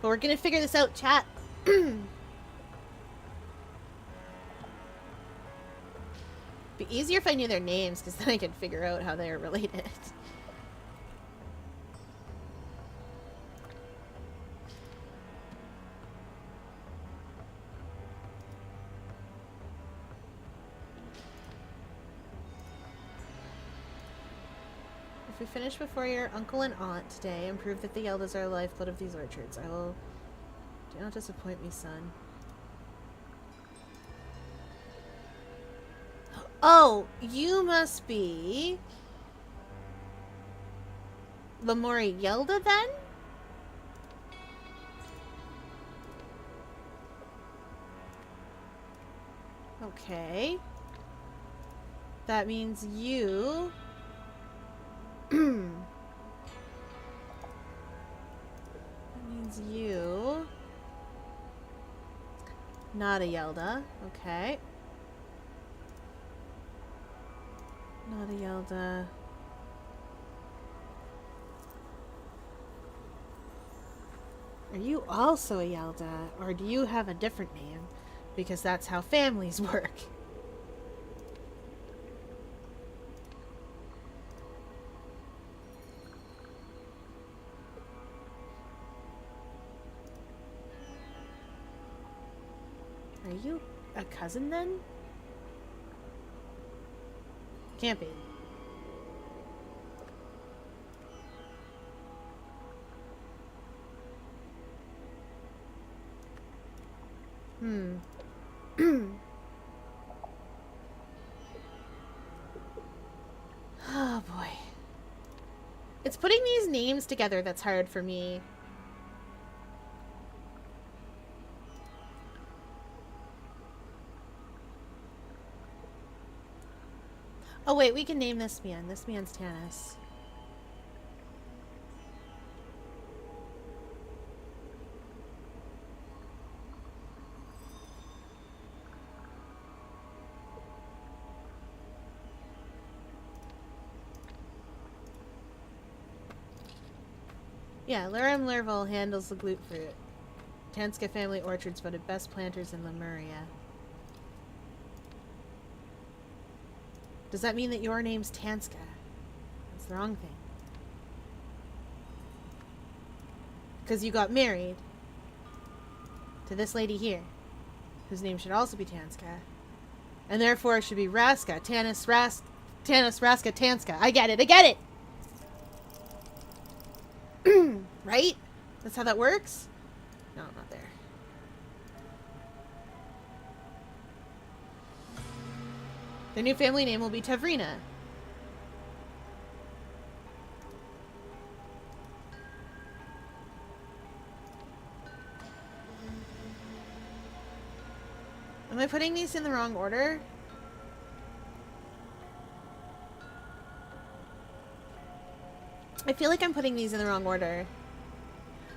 S2: But we're gonna figure this out, chat. Be easier if I knew their names, because then I could figure out how they're related. If we finish before your uncle and aunt today and prove that the Yeldas are the lifeblood of these orchards, I will... Do not disappoint me, son. Oh, you must be... Lamori Yelda, then? Okay. That means you... It's you. Not a Yelda. Okay. Not a Yelda. Are you also a Yelda? Or do you have a different name? Because that's how families work. Are you a cousin then? Can't be. Oh boy. It's putting these names together that's hard for me. Oh wait, we can name this man. This man's Tanis. Yeah, Lurum Lurval handles the glute fruit. Tanska family orchards voted best planters in Lemuria. Does that mean that your name's Tanska? That's the wrong thing. Because you got married to this lady here, whose name should also be Tanska. And therefore it should be Raska. Tanis, Raska, Tanska. I get it! Right? That's how that works? No, not there. Their new family name will be Tavrina. Am I putting these in the wrong order? I feel like I'm putting these in the wrong order.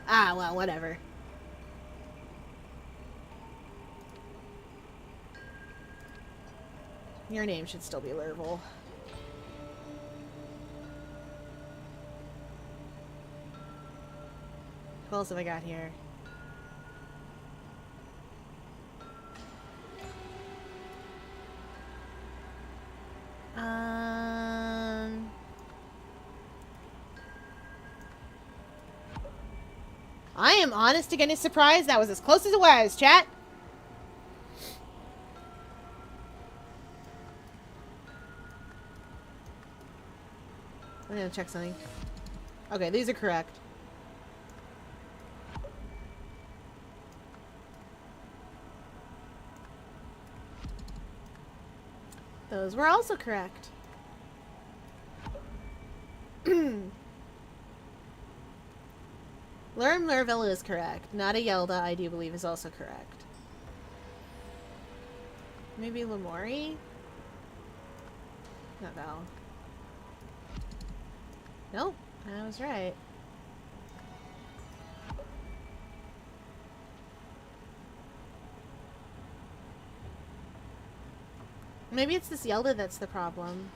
S2: Ah, well, whatever. Your name should still be Lurval. Who else have I got here? I am honest to goodness surprised that was as close as it was, chat. I'm gonna check something. Okay, these are correct. Those were also correct. Lurm Lurvilla is correct. Not a Yelda, I do believe, is also correct. Maybe Lamori? Not Val. Nope, I was right. Maybe it's this Yelda that's the problem.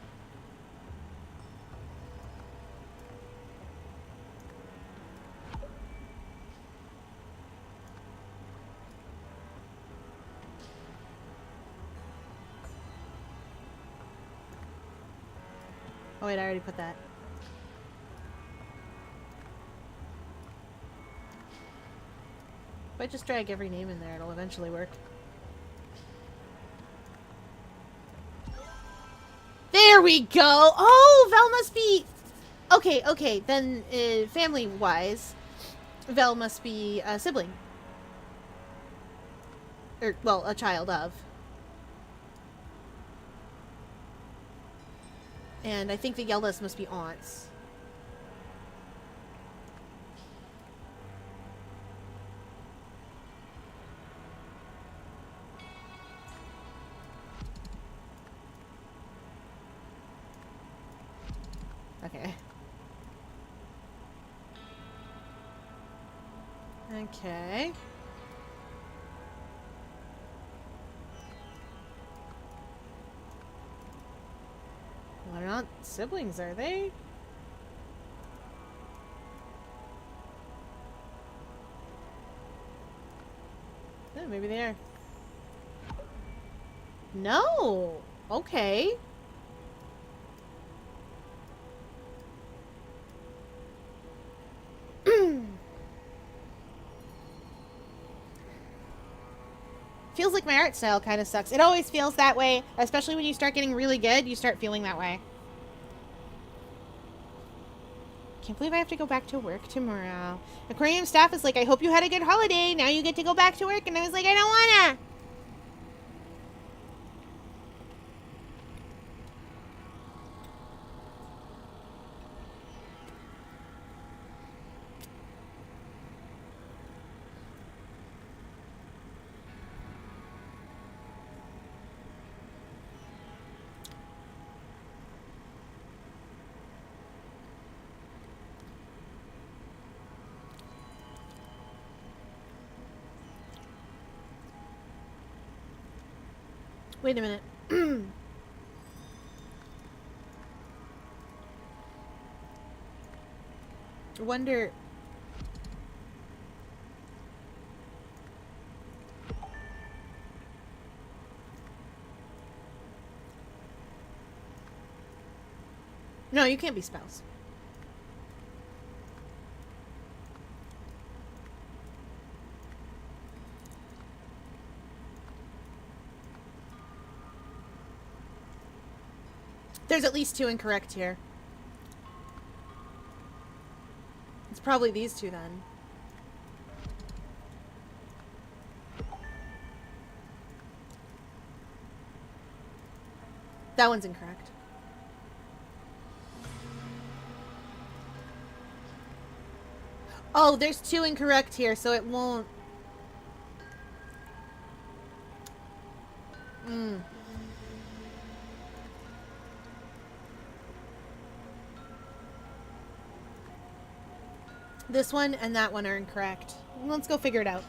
S2: Oh wait, I already put that. If I just drag every name in there, it'll eventually work. There we go! Oh, Vel must be... Okay, then family-wise, Vel must be a sibling. Or, well, a child of. And I think the Yeldas must be aunts. Okay. Okay. Well, they're not siblings, are they? Yeah, maybe they are. No! Okay. Feels like my art style kind of sucks. It always feels that way, especially when you start getting really good, you start feeling that way. Can't believe I have to go back to work tomorrow. Aquarium staff is like, I hope you had a good holiday. Now you get to go back to work. And I was like, I don't wanna. Wait a minute. I wonder. No, you can't be spouse. There's at least 2 incorrect here. It's probably these 2 then. That one's incorrect. Oh, there's 2 incorrect here, so it won't. This one and that one are incorrect. Let's go figure it out.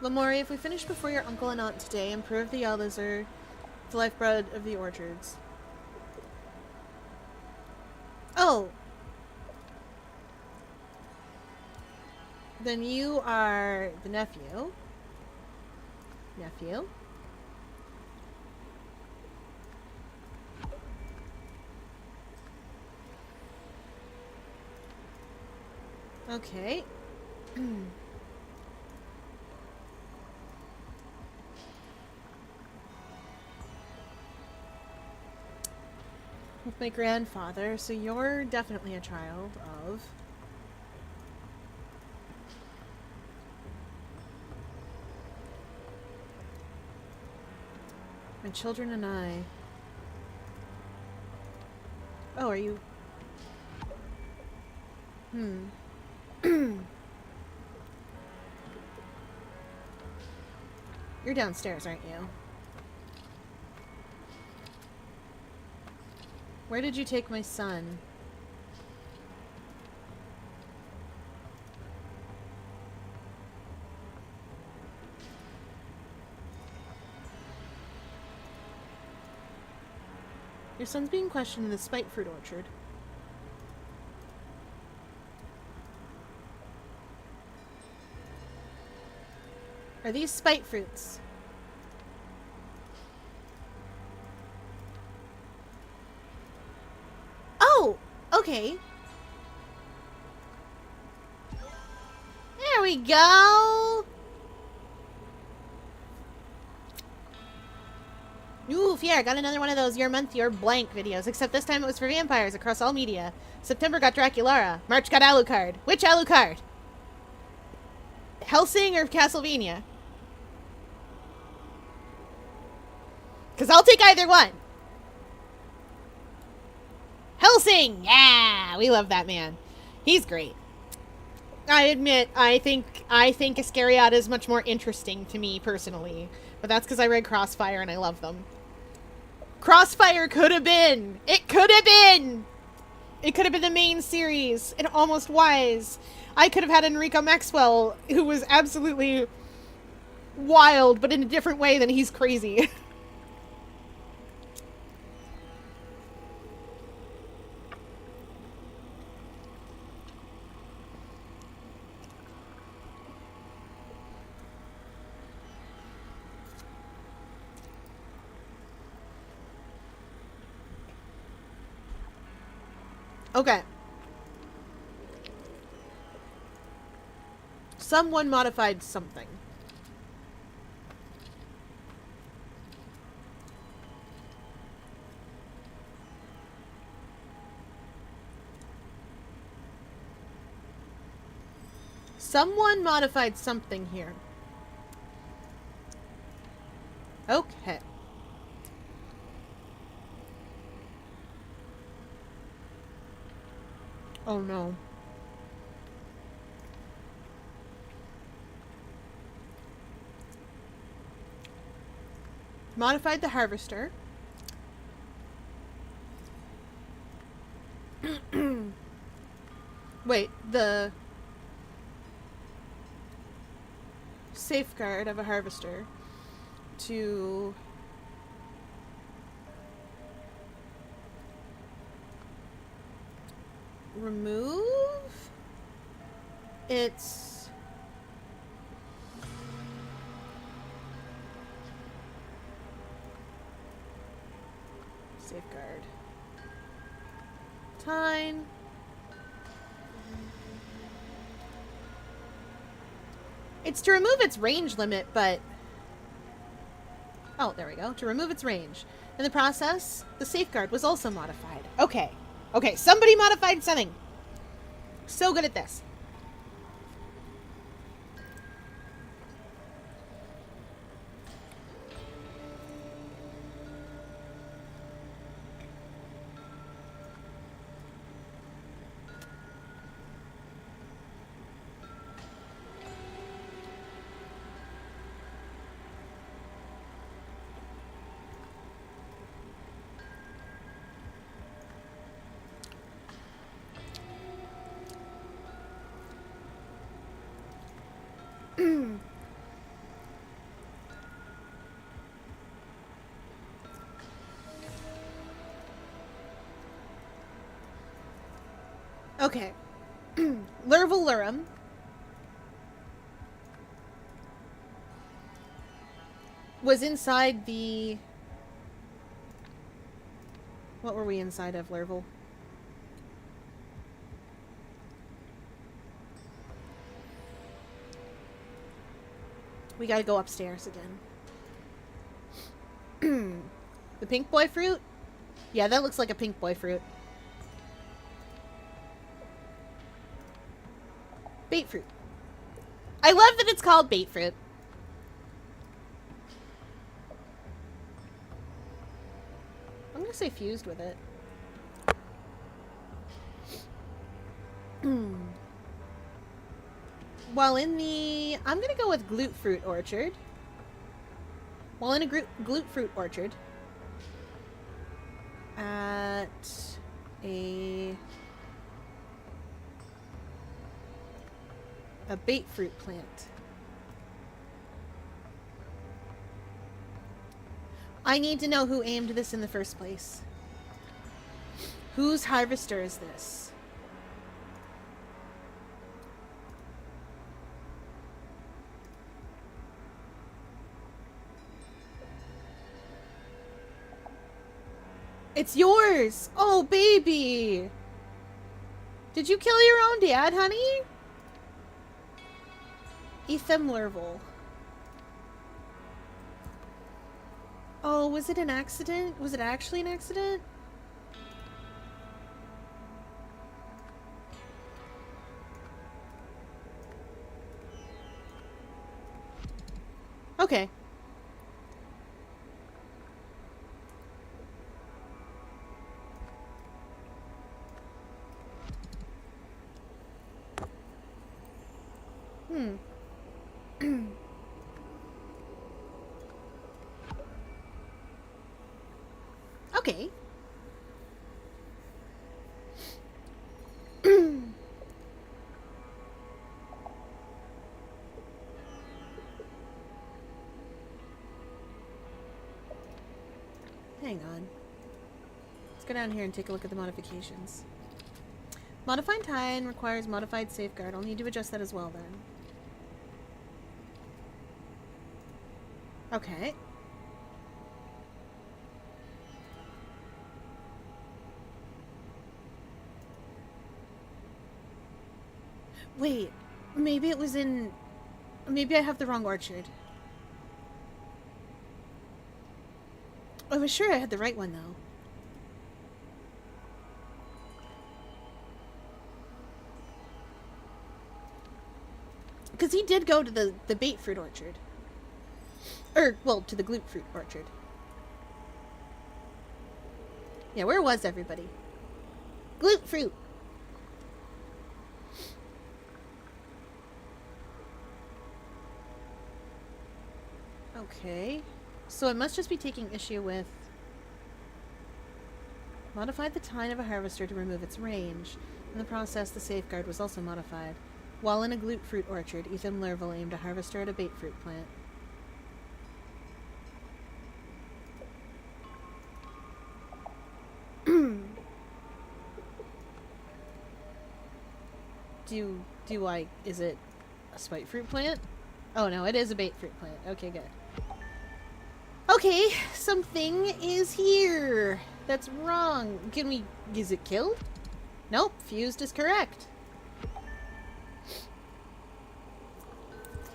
S2: Lamori, if we finish before your uncle and aunt today, improve the elders are the lifeblood of the orchards. Oh! Then you are the nephew. Nephew. Okay. With my grandfather, so you're definitely a child of... My children and I... Oh, are you... You're downstairs, aren't you? Where did you take my son? Your son's being questioned in the spite fruit orchard. Are these spite fruits? Oh! Okay. There we go! Oof, yeah, I got another one of those your month, your blank videos, except this time it was for vampires across all media. September got Draculara. March got Alucard. Which Alucard? Helsing or Castlevania? Because I'll take either one. Helsing! Yeah! We love that man. He's great. I admit, I think Iscariot is much more interesting to me personally. But that's because I read Crossfire and I love them. Crossfire could have been! It could have been! It could have been the main series. It almost was. I could have had Enrico Maxwell, who was absolutely wild, but in a different way than he's crazy. Okay. Someone modified something. Someone modified something here. Okay. Oh no. Modified the harvester. Wait, the safeguard of a harvester to remove its safeguard time. It's to remove its range limit, but oh, there we go. To remove its range. In the process, the safeguard was also modified. Okay. Okay, somebody modified something. So good at this. Okay. Lurval Lurum. Was inside the... What were we inside of, Lurval? We gotta go upstairs again. The pink boy fruit? Yeah, that looks like a pink boy fruit. Bait fruit. I love that it's called bait fruit. I'm gonna say fused with it. While in the... I'm gonna go with glute fruit orchard. While in a glute fruit orchard. At a bait fruit plant. I need to know who aimed this in the first place. Whose harvester is this? It's yours! Oh, baby! Did you kill your own dad, honey? Ethem Lurval. Oh, was it an accident? Was it actually an accident? Okay. Hmm. Okay. Hang on. Let's go down here and take a look at the modifications. Modified tie-in requires modified safeguard. I'll need to adjust that as well then. Okay. Wait. Maybe it was in... Maybe I have the wrong orchard. I was sure I had the right one, though. Because he did go to the bait fruit orchard. Well, to the glute fruit orchard. Yeah, where was everybody? Glute fruit! Okay. So I must just be taking issue with... Modified the tine of a harvester to remove its range. In the process, the safeguard was also modified. While in a glute fruit orchard, Ethan Lerville aimed a harvester at a bait fruit plant. Is it a spite fruit plant? Oh no, it is a bait fruit plant. Okay, good. Okay, something is here. That's wrong. Is it killed? Nope, fused is correct.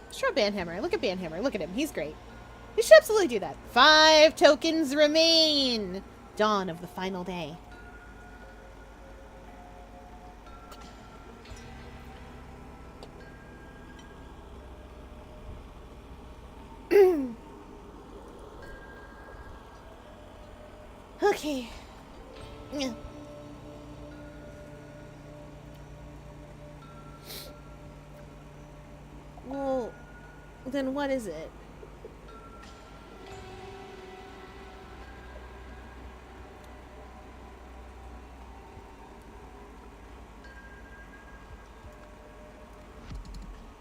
S2: Let's try Banhammer. Look at Banhammer. Look at him. He's great. You should absolutely do that. 5 tokens remain. Dawn of the final day. Okay. Well, then what is it?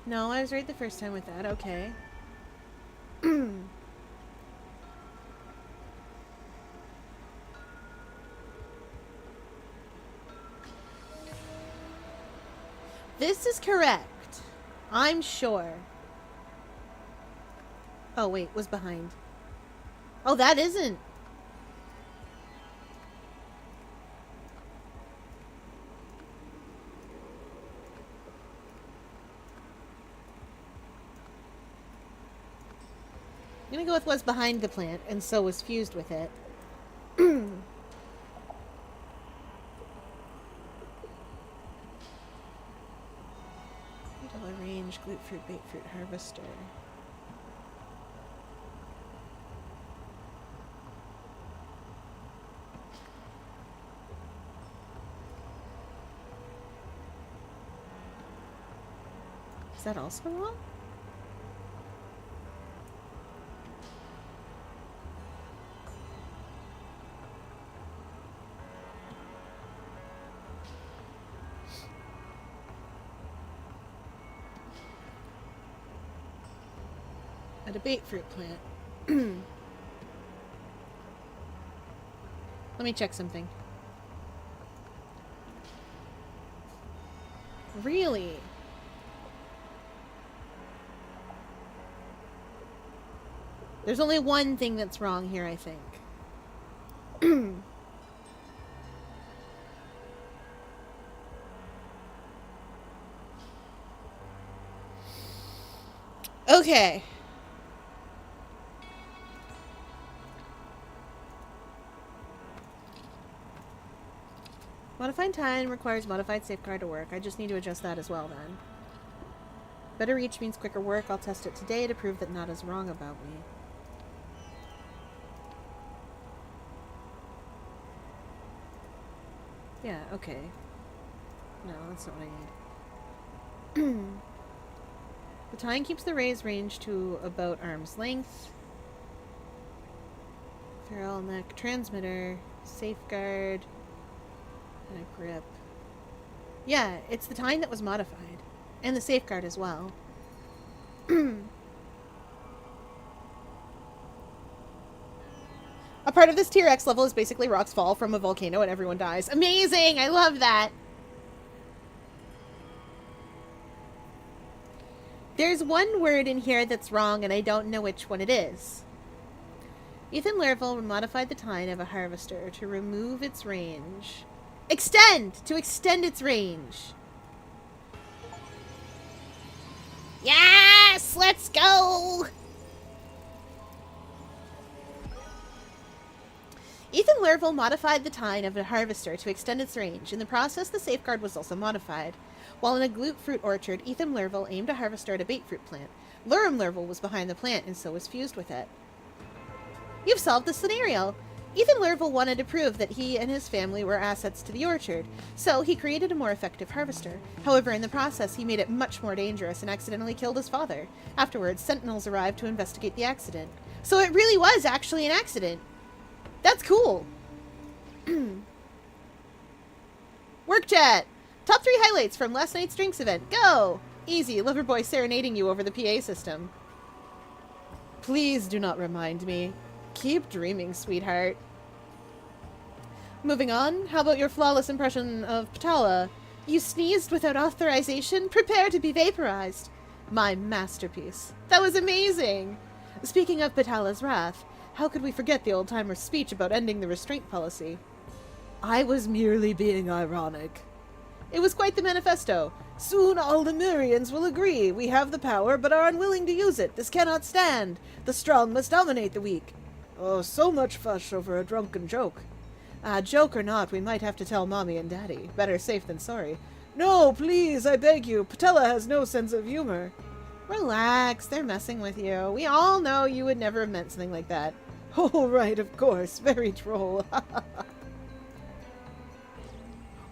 S2: No, I was right the first time with that. Okay. This is correct. I'm sure. Oh, wait. Was behind. Oh, that isn't. I'm gonna go with was behind the plant, and so was fused with it. Range glute fruit bait fruit harvester. Is that also wrong? At a bait fruit plant. Let me check something. Really? There's only one thing that's wrong here, I think. Okay. Modified time requires modified safeguard to work. I just need to adjust that as well then. Better reach means quicker work. I'll test it today to prove that Nada's wrong about me. Yeah, okay. No, that's not what I need. The tying keeps the ray's range to about arm's length. Ferrule neck transmitter, safeguard, and a grip. Yeah, it's the tying that was modified. And the safeguard as well. A part of this Tier X level is basically rocks fall from a volcano and everyone dies. Amazing! I love that! There's one word in here that's wrong and I don't know which one it is. Ethan Lerville modified the tine of a harvester to remove its range. Extend! To extend its range. Yes! Let's go! Ethan Lerville modified the tine of a harvester to extend its range. In the process, the safeguard was also modified. While in a glute fruit orchard, Ethan Lerville aimed a harvester at a bait fruit plant. Lurum Lerville was behind the plant and so was fused with it. You've solved the scenario! Ethan Lerville wanted to prove that he and his family were assets to the orchard, so he created a more effective harvester. However, in the process, he made it much more dangerous and accidentally killed his father. Afterwards, sentinels arrived to investigate the accident. So it really was actually an accident. That's cool. Work chat. Top 3 highlights from last night's drinks event. Go! Easy, Loverboy serenading you over the PA system. Please do not remind me. Keep dreaming, sweetheart. Moving on, how about your flawless impression of Patala? You sneezed without authorization? Prepare to be vaporized. My masterpiece. That was amazing! Speaking of Patala's wrath, how could we forget the old-timer's speech about ending the restraint policy? I was merely being ironic. It was quite the manifesto. Soon all Lemurians will agree. We have the power, but are unwilling to use it. This cannot stand. The strong must dominate the weak. Oh, so much fuss over a drunken joke. Joke or not, we might have to tell Mommy and Daddy. Better safe than sorry. No, please, I beg you. Patella has no sense of humor. Relax, they're messing with you. We all know you would never have meant something like that. Oh, right, of course. Very droll.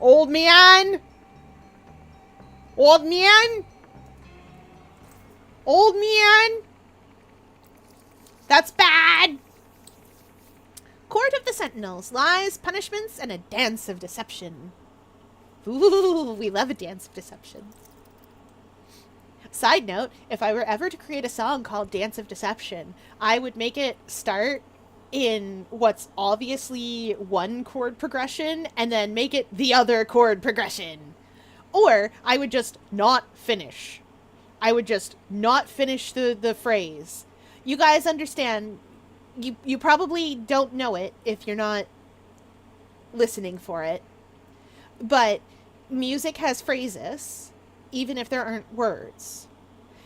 S2: Old man! Old man? Old man? That's bad! Court of the Sentinels. Lies, punishments, and a dance of deception. Ooh, we love a dance of deception. Side note, if I were ever to create a song called Dance of Deception, I would make it start in what's obviously one chord progression and then make it the other chord progression. Or I would just not finish. I would just not finish the phrase. You guys understand, you probably don't know it if you're not listening for it, but music has phrases, even if there aren't words.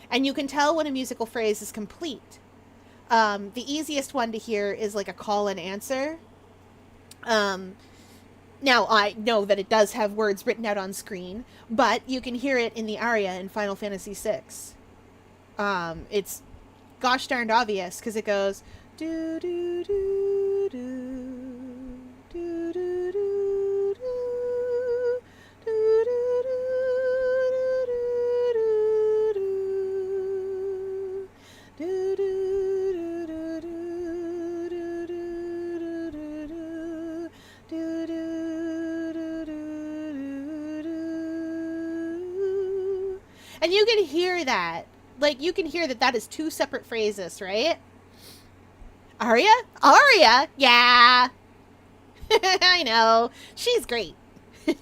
S2: And you can tell when a musical phrase is complete. The easiest one to hear is like a call and answer. Now, I know that it does have words written out on screen, but you can hear it in the aria in Final Fantasy VI. It's gosh darned obvious, because it goes... do do do do do do do do do do do and you can hear that. Like, you can hear that that is two separate phrases, right? Aria? Aria? Yeah. I know. She's great. You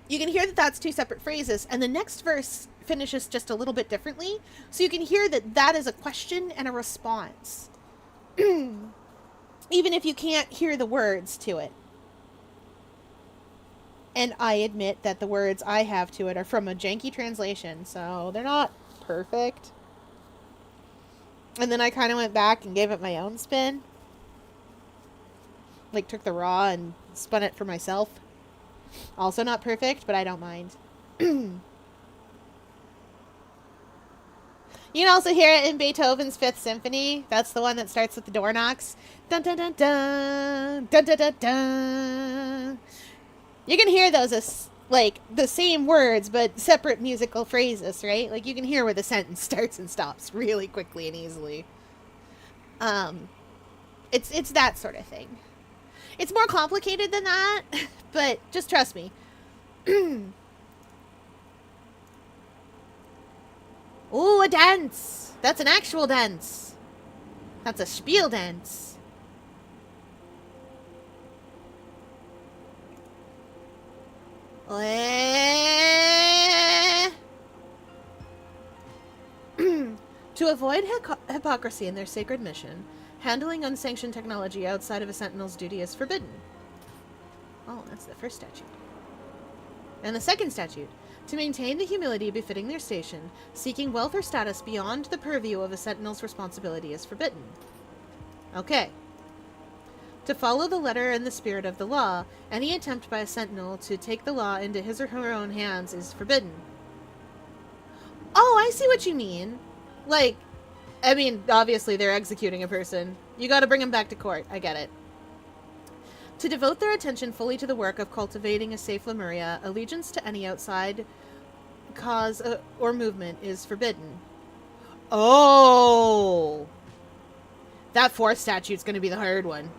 S2: can hear that that's two separate phrases, and the next verse finishes just a little bit differently. So you can hear that that is a question and a response. Even if you can't hear the words to it. And I admit that the words I have to it are from a janky translation, so they're not perfect. And then I kind of went back and gave it my own spin. Like, took the raw and spun it for myself. Also not perfect, but I don't mind. You can also hear it in Beethoven's Fifth Symphony. That's the one that starts with the door knocks. Dun dun dun dun dun dun dun dun. You can hear those as like the same words but separate musical phrases, right? Like you can hear where the sentence starts and stops really quickly and easily. Um, it's that sort of thing. It's more complicated than that, but just trust me. Ooh, a dance! That's an actual dance. That's a spiel dance. To avoid hypocrisy in their sacred mission, handling unsanctioned technology outside of a sentinel's duty is forbidden. Oh, that's the first statute. And the second statute. To maintain the humility befitting their station, seeking wealth or status beyond the purview of a sentinel's responsibility is forbidden. Okay. To follow the letter and the spirit of the law, any attempt by a sentinel to take the law into his or her own hands is forbidden. Oh, I see what you mean. Like, I mean, obviously they're executing a person. You gotta bring them back to court. I get it. To devote their attention fully to the work of cultivating a safe Lemuria, allegiance to any outside cause or movement is forbidden. Oh! That fourth statute's gonna be the hard one.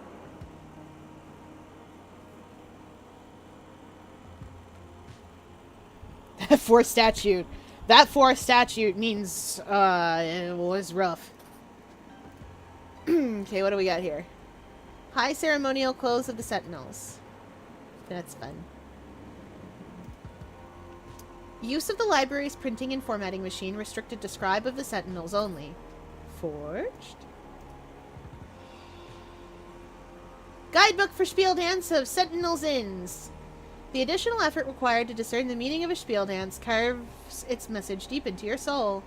S2: That fourth statute means, it was rough. Okay, what do we got here? High ceremonial clothes of the Sentinels. That's fun. Use of the library's printing and formatting machine restricted to scribe of the Sentinels only. Forged? Guidebook for Spiel Dance of Sentinels Inns. The additional effort required to discern the meaning of a spiel dance carves its message deep into your soul.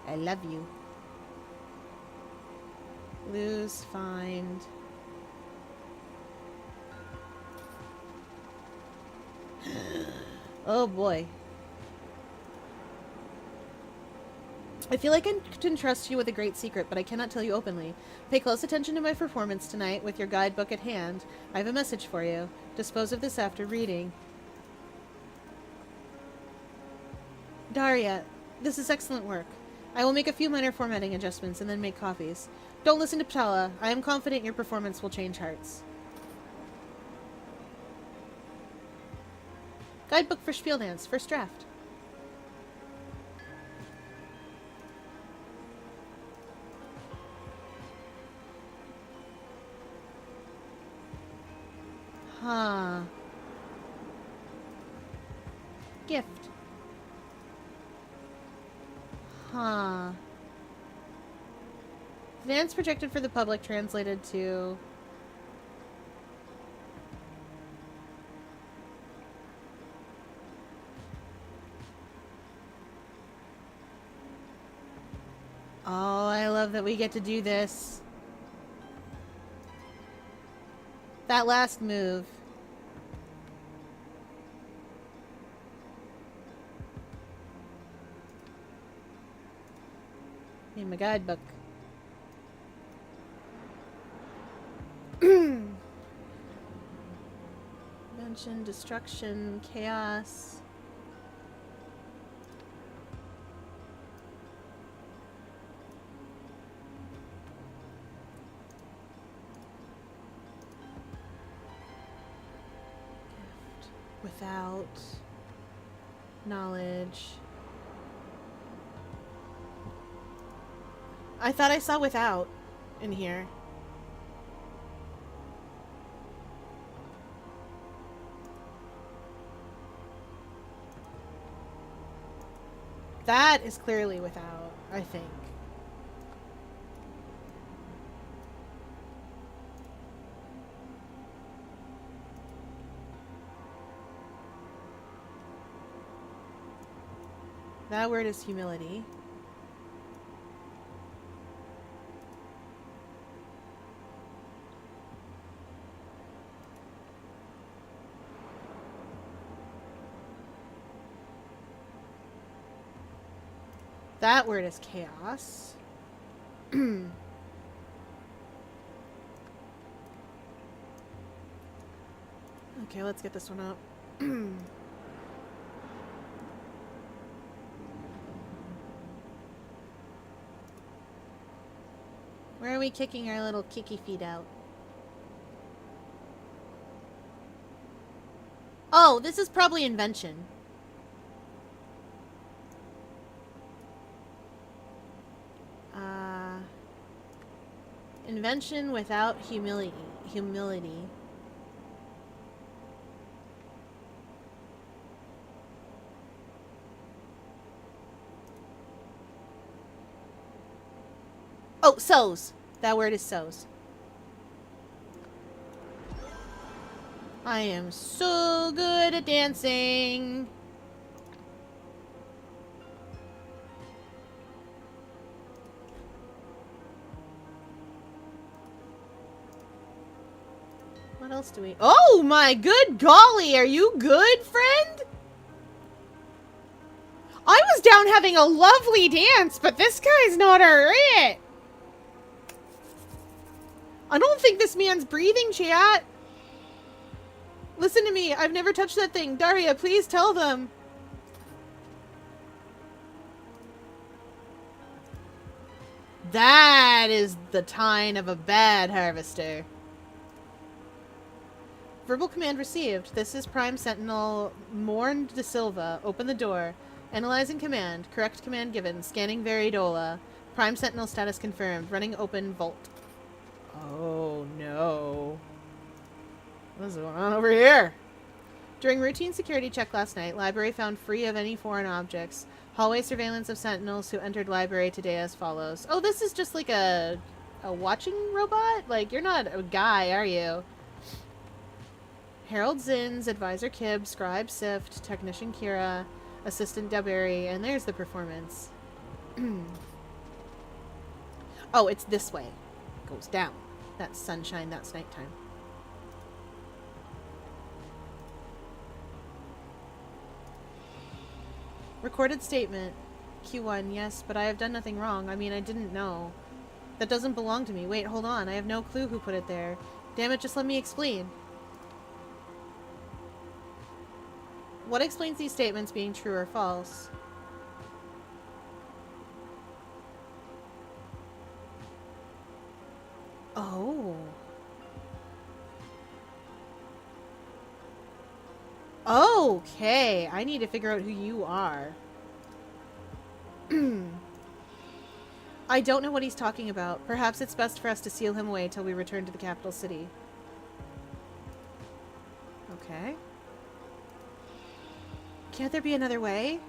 S2: I love you. Lose, find. Oh boy. I feel like I can trust you with a great secret, but I cannot tell you openly. Pay close attention to my performance tonight with your guidebook at hand. I have a message for you. Dispose of this after reading. Daria, this is excellent work. I will make a few minor formatting adjustments and then make copies. Don't listen to Ptala. I am confident your performance will change hearts. Guidebook for Spiel Dance, first draft. Huh. Gift. Huh. Dance projected for the public translated to... Oh, I love that we get to do this. That last move. In my guidebook. Mention, destruction, chaos. Without knowledge. I thought I saw without in here. That is clearly without, I think. That word is humility. That word is chaos. Okay, let's get this one up. Where are we kicking our little kicky feet out? Oh, this is probably invention. Invention without humility. Oh, sows. That word is sows. I am so good at dancing. What else do we... Oh my good golly, are you good, friend? I was down having a lovely dance, but this guy's not alright. I don't think this man's breathing, chat. Listen to me, I've never touched that thing. Daria, please tell them. That is the tine of a bad harvester. Verbal command received. This is Prime Sentinel Morn de Silva. Open the door. Analyzing command. Correct command given. Scanning Veridola. Prime Sentinel status confirmed. Running open vault. Oh no. What's going on over here? During routine security check last night, library found free of any foreign objects. Hallway surveillance of sentinels who entered library today as follows. Oh, this is just like a watching robot? Like, you're not a guy, are you? Harold Zins, Advisor Kib, Scribe Sift, Technician Kira, Assistant Debberry, and there's the performance. Oh, it's this way. It goes down. That's sunshine, that's nighttime. Recorded statement. Q1, yes, but I have done nothing wrong. I mean, I didn't know. That doesn't belong to me. Wait, hold on. I have no clue who put it there. Damn it, just let me explain. What explains these statements being true or false? Oh. Okay, I need to figure out who you are. I don't know what he's talking about. Perhaps it's best for us to seal him away till we return to the capital city. Okay. Can't there be another way?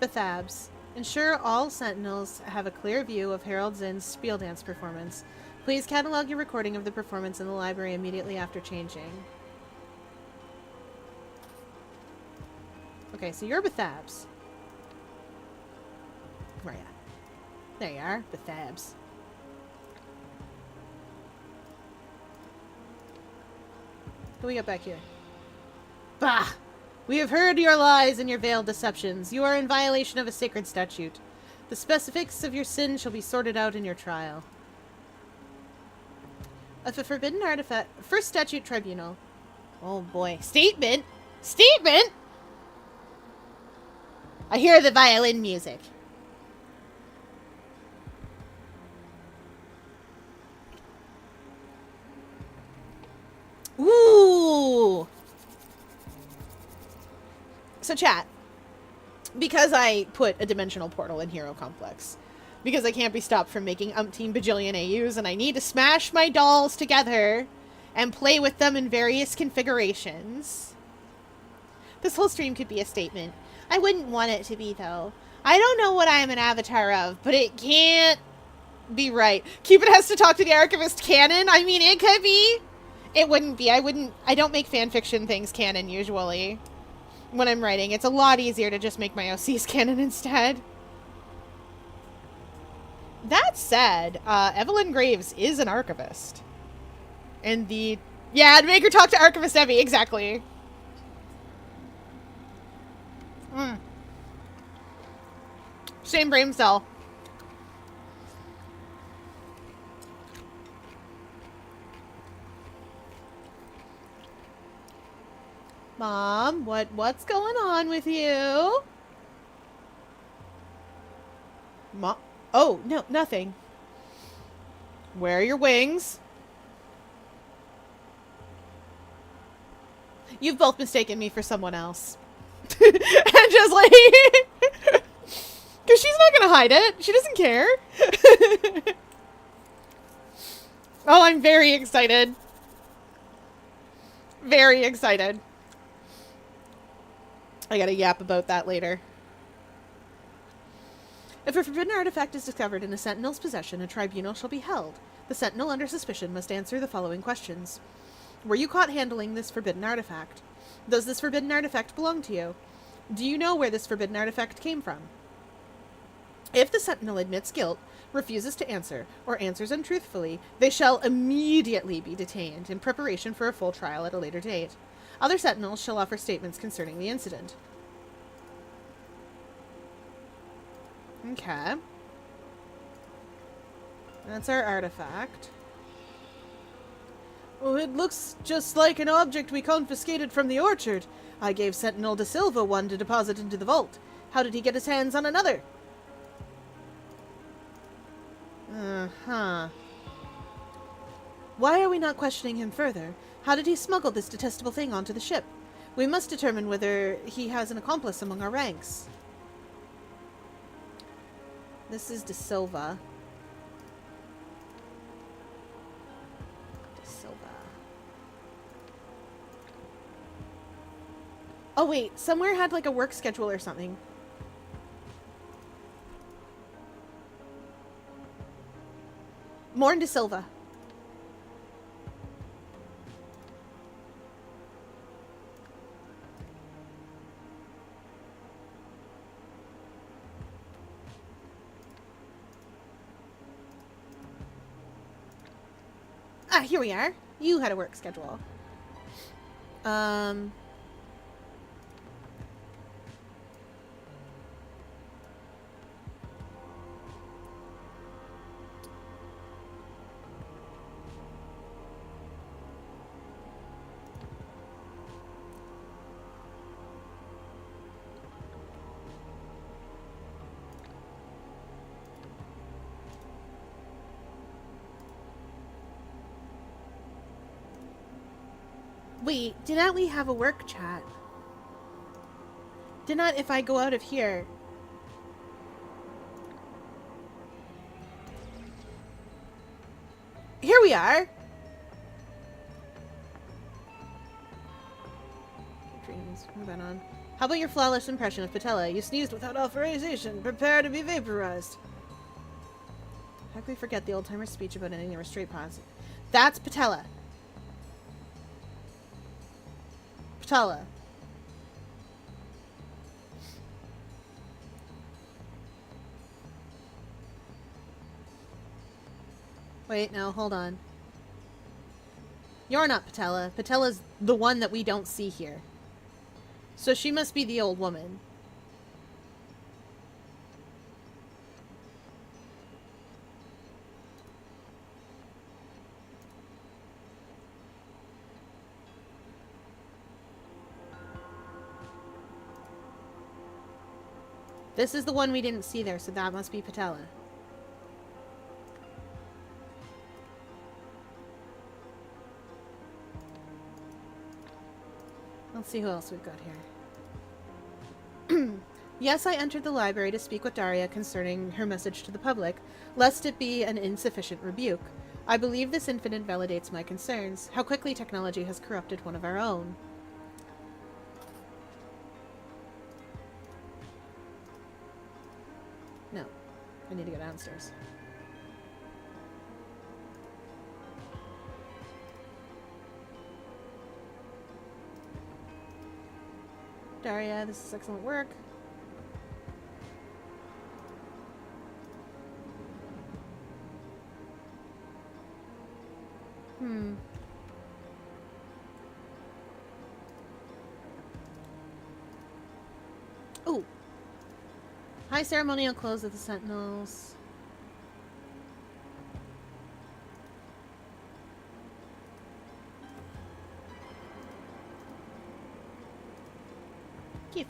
S2: Bethabs. Ensure all sentinels have a clear view of Harold Zinn's spiel dance performance. Please catalog your recording of the performance in the library immediately after changing. Okay, so you're Bethabs. Where are you? There you are, Bethabs. What do we got back here? Bah! We have heard your lies and your veiled deceptions. You are in violation of a sacred statute. The specifics of your sin shall be sorted out in your trial. Of a forbidden artifact... First Statute Tribunal. Oh boy. Statement! Statement! I hear the violin music. Ooh! So chat, because I put a dimensional portal in Hero Complex, because I can't be stopped from making umpteen bajillion AUs, and I need to smash my dolls together and play with them in various configurations. This whole stream could be a statement. I wouldn't want it to be, though. I don't know what I am an avatar of, but it can't be right. Cupid has to talk to the Archivist canon? I mean, it could be. It wouldn't be. I don't make fanfiction things canon, usually. When I'm writing, it's a lot easier to just make my OCs canon instead. That said, Evelyn Graves is an archivist. And the... Yeah, make her talk to Archivist Evie, exactly. same brain cell. Mom, what's going on with you? Mom? Oh, no, nothing. Where are your wings? You've both mistaken me for someone else. And just like... Because she's not going to hide it. She doesn't care. Oh, I'm very excited. Very excited. I gotta yap about that later. If a forbidden artifact is discovered in a sentinel's possession, a tribunal shall be held. The sentinel under suspicion must answer the following questions. Were you caught handling this forbidden artifact? Does this forbidden artifact belong to you? Do you know where this forbidden artifact came from? If the sentinel admits guilt, refuses to answer, or answers untruthfully, they shall immediately be detained in preparation for a full trial at a later date. Other sentinels shall offer statements concerning the incident. Okay. That's our artifact. Oh, it looks just like an object we confiscated from the orchard. I gave Sentinel De Silva one to deposit into the vault. How did he get his hands on another? Uh-huh. Why are we not questioning him further? How did he smuggle this detestable thing onto the ship? We must determine whether he has an accomplice among our ranks. This is De Silva. De Silva. Oh wait, somewhere had like a work schedule or something. Morn De Silva. Ah, here we are. You had a work schedule. Wait, didn't we have a work chat? Did not if I go out of here. Here we are! Dreams, move that on. How about your flawless impression of Patella? You sneezed without authorization. Prepare to be vaporized. How can we forget the old-timer speech about ending the restraint pause? That's Patella. Patella. Wait, no, hold on. You're not Patella. Patella's the one that we don't see here. So she must be the old woman. This is the one we didn't see there, so that must be Patella. Let's see who else we've got here. Yes, I entered the library to speak with Daria concerning her message to the public, lest it be an insufficient rebuke. I believe this incident validates my concerns. How quickly technology has corrupted one of our own. No. I need to go downstairs. Daria, this is excellent work. Oh. High ceremonial clothes of the Sentinels. Gift.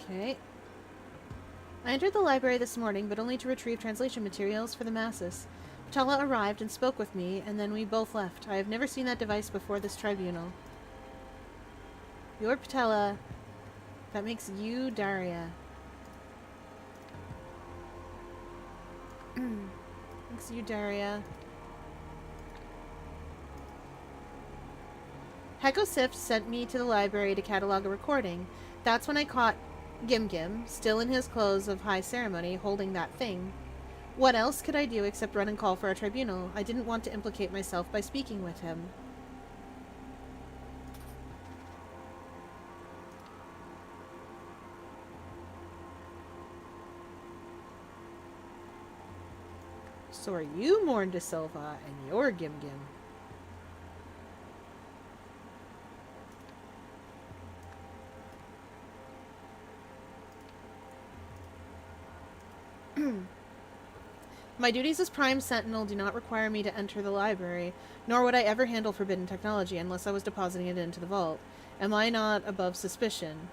S2: Okay. I entered the library this morning, but only to retrieve translation materials for the masses. Patella arrived and spoke with me, and then we both left. I have never seen that device before this tribunal. You're Patella. That makes you Daria. Makes you Daria. Heko Sift sent me to the library to catalog a recording. That's when I caught Gim Gim, still in his clothes of high ceremony, holding that thing. What else could I do except run and call for a tribunal? I didn't want to implicate myself by speaking with him. So are you Morn de Silva, and you're Gim Gim. My duties as Prime Sentinel do not require me to enter the library, nor would I ever handle forbidden technology unless I was depositing it into the vault. Am I not above suspicion?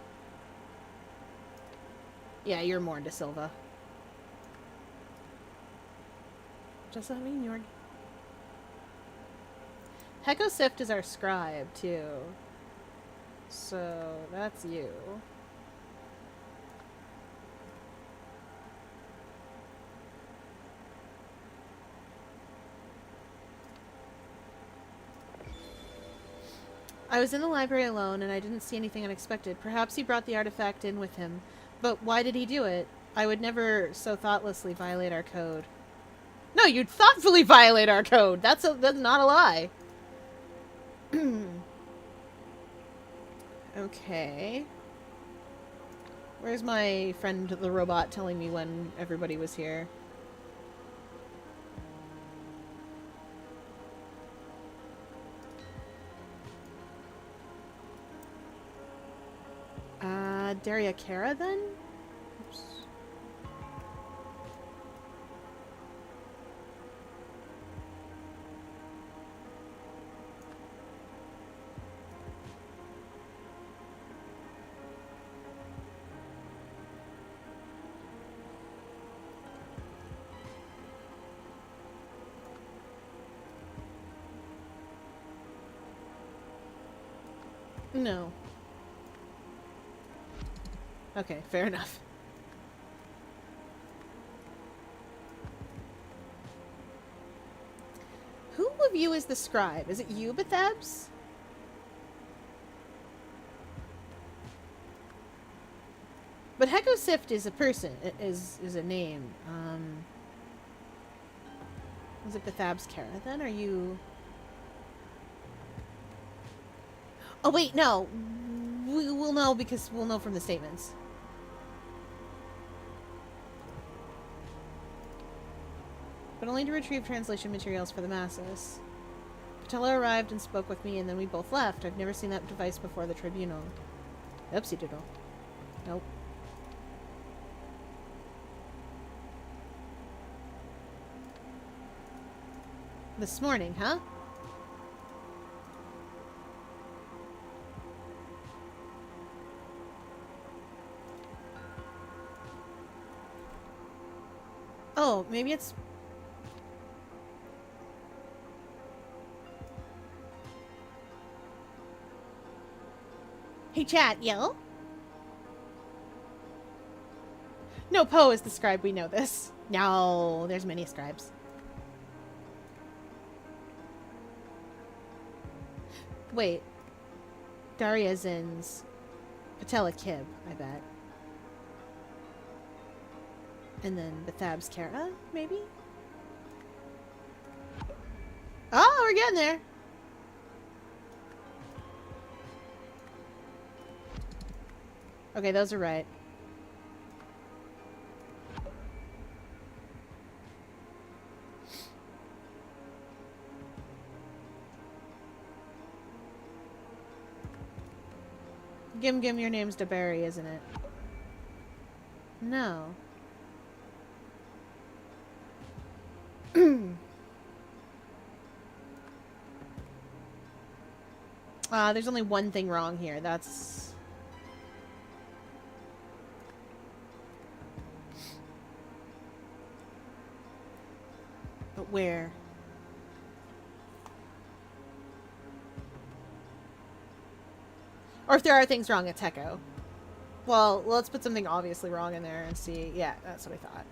S2: Yeah, you're Morn de Silva. Does that mean you're... Heko Sift is our scribe, too. So, that's you. I was in the library alone, and I didn't see anything unexpected. Perhaps he brought the artifact in with him. But why did he do it? I would never so thoughtlessly violate our code. No, you'd thoughtfully violate our code! That's not a lie! Okay. Where's my friend the robot telling me when everybody was here? Daria Kara then? Oops. No. Okay, fair enough. Who of you is the scribe? Is it you, Bethabs? But Heko Sift is a person, is a name. Is it Bethabs Kara then? Are you... Oh wait, no. We will know because we'll know from the statements. But only to retrieve translation materials for the masses. Patella arrived and spoke with me, and then we both left. I've never seen that device before the tribunal. Oopsie doodle. Nope. This morning, huh? Oh, maybe it's... Hey, chat, yo? No, Poe is the scribe, we know this. No, there's many scribes. Wait. Daria Zin's Patella Kib, I bet. And then Bethabs Kara, maybe? Oh, we're getting there. Okay, those are right. Gim Gim, your name's DeBerry, isn't it? No. There's only one thing wrong here. That's... But where? Or if there are things wrong, it's Hecko. Well, let's put something obviously wrong in there and see. Yeah, that's what I thought.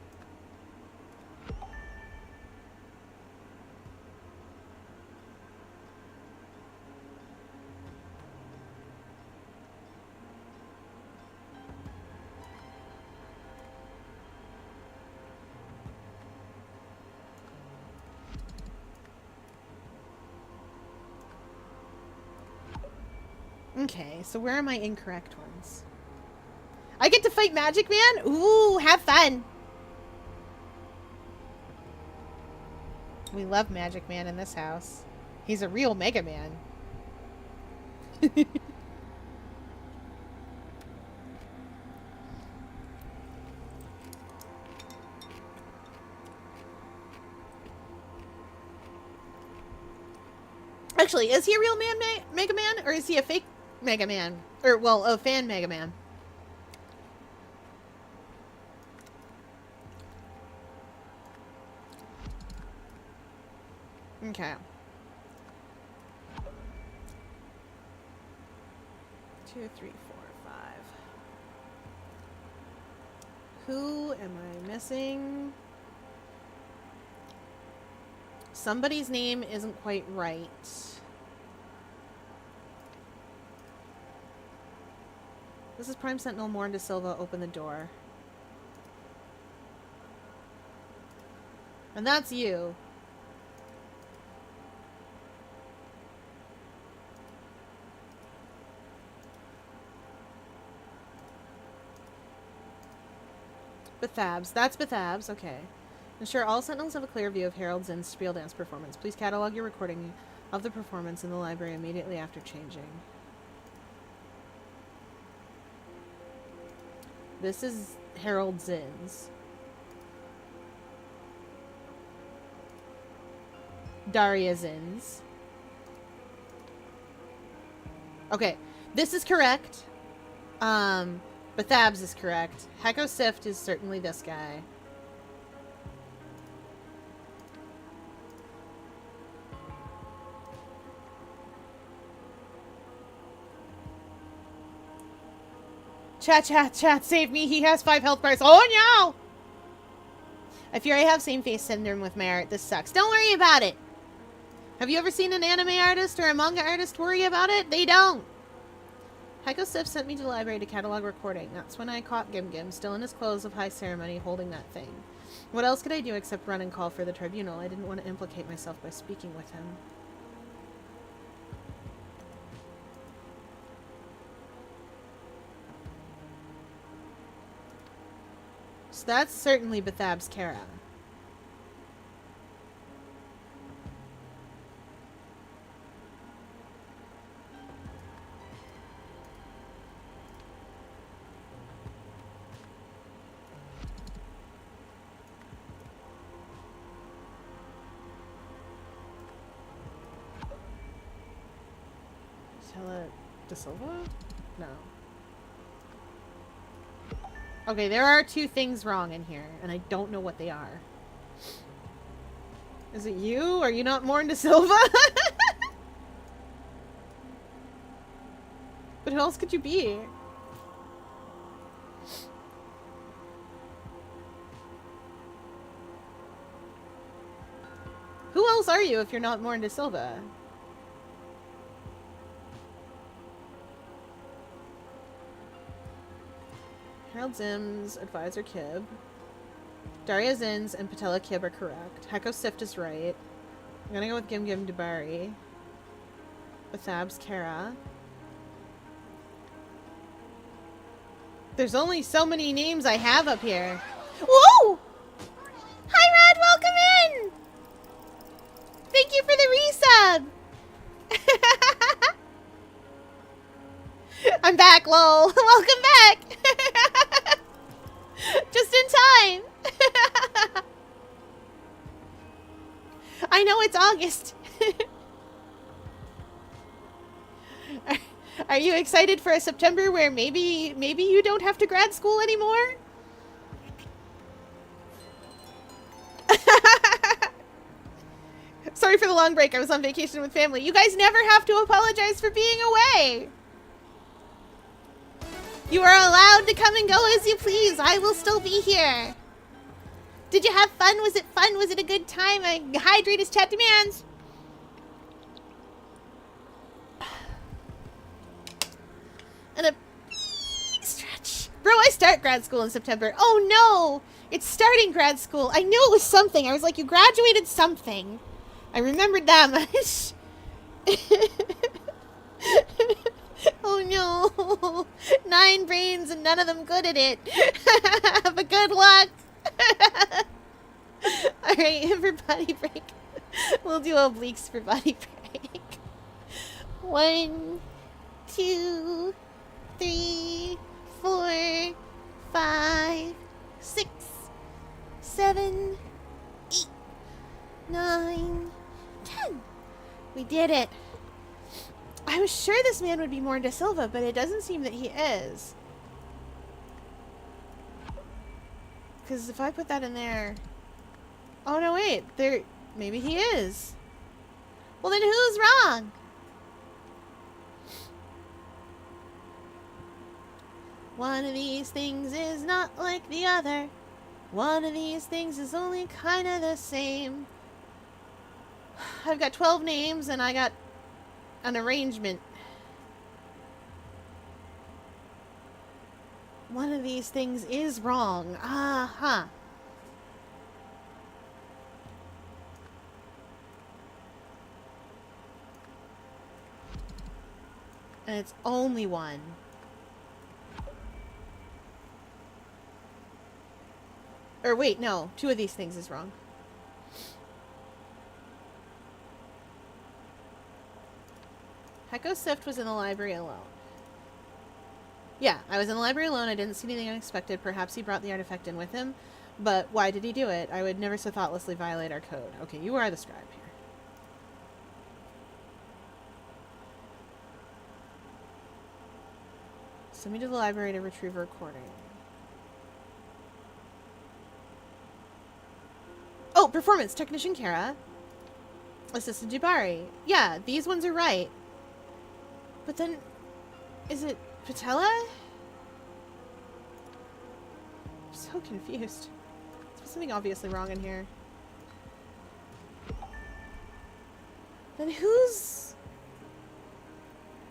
S2: Okay, so where are my incorrect ones? I get to fight Magic Man? Ooh, have fun! We love Magic Man in this house. He's a real Mega Man. Actually, is he a real Mega Man? Or is he a fake Mega Man? Or, well, a fan Mega Man? Okay. 2, 3, 4, 5. Who am I missing? Somebody's name isn't quite right. This is Prime Sentinel Morn de Silva. Open the door. And that's you. Bethabs. That's Bethabs. Okay. Ensure all Sentinels have a clear view of Harold Zinn's Spiel Dance performance. Please catalog your recording of the performance in the library immediately after changing. This is Harold Zinn's. Daria Zinn's. Okay. This is correct. Bethabs is correct. Hecko Sift is certainly this guy. Chat, save me. He has 5 health bars. Oh, no! I fear I have same face syndrome with my art. This sucks. Don't worry about it. Have you ever seen an anime artist or a manga artist worry about it? They don't. Hecko Sif sent me to the library to catalog recording. That's when I caught Gim Gim, still in his clothes of high ceremony, holding that thing. What else could I do except run and call for the tribunal? I didn't want to implicate myself by speaking with him. So that's certainly Bethab's Kara. De Silva? No. Okay, there are 2 things wrong in here, and I don't know what they are. Is it you? Are you not Morn de Silva? But who else could you be? Who else are you if you're not Morn de Silva? Harold Zim's advisor Kib. Daria Zinn's and Patella Kib are correct. Hecko Sift is right. I'm gonna go with Gim Gim Debari. Bethab's Kara. There's only so many names I have up here.
S1: Whoa! Hi, Rad, welcome in! Thank you for the resub!
S2: I'm back, lol. Welcome back!
S1: Just in time!
S2: I know it's August. Are you excited for a September where maybe you don't have to grad school anymore? Sorry for the long break. I was on vacation with family. You guys never have to apologize for being away. You are allowed to come and go as you please. I will still be here. Did you have fun? Was it fun? Was it a good time? Hydrate as chat demands. And a stretch. Bro, I start grad school in September. Oh no! It's starting grad school. I knew it was something. I was like, you graduated something. I remembered that much. Oh no. 9 brains and none of them good at it. But good luck. Alright, for body break. We'll do obliques for body break. 1, 2, 3, 4, 5, 6, 7, 8, 9, 10. We did it. I was sure this man would be more De Silva, but it doesn't seem that he is. Because if I put that in there... Oh, no, wait. There... Maybe he is. Well, then who's wrong? One of these things is not like the other. One of these things is only kind of the same. I've got 12 names and I got an arrangement. One of these things is wrong. Uh-huh. And it's only one. Or wait, no. 2 of these things is wrong. Hecko Sift was in the library alone. Yeah, I was in the library alone. I didn't see anything unexpected. Perhaps he brought the artifact in with him. But why did he do it? I would never so thoughtlessly violate our code. Okay, you are the scribe here. Send me to the library to retrieve a recording. Oh, performance. Technician Kara. Assistant Jabari. Yeah, these ones are right. But then, is it Patella? I'm so confused. There's something obviously wrong in here. Then who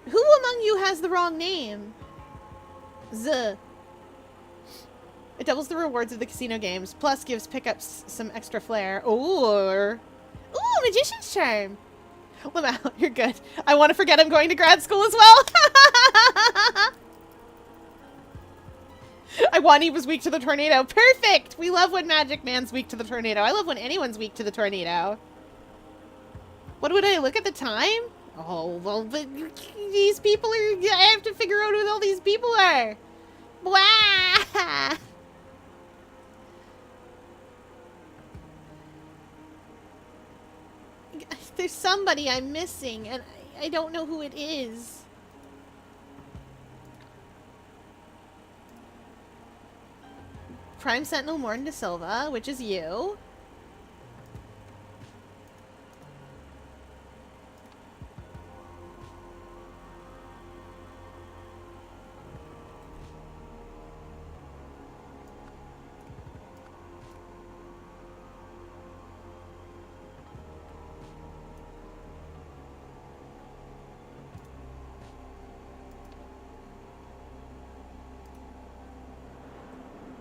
S2: among you has the wrong name? Z. It doubles the rewards of the casino games, plus gives pickups some extra flair. Ooh, Magician's Charm. Lamau, you're good. I want to forget I'm going to grad school as well. Iwani was weak to the tornado. Perfect! We love when Magic Man's weak to the tornado. I love when anyone's weak to the tornado. What would I look at the time? Oh, well, but these people are... I have to figure out who all these people are. Wow! There's somebody I'm missing, and I don't know who it is. Prime Sentinel Morton De Silva, which is you.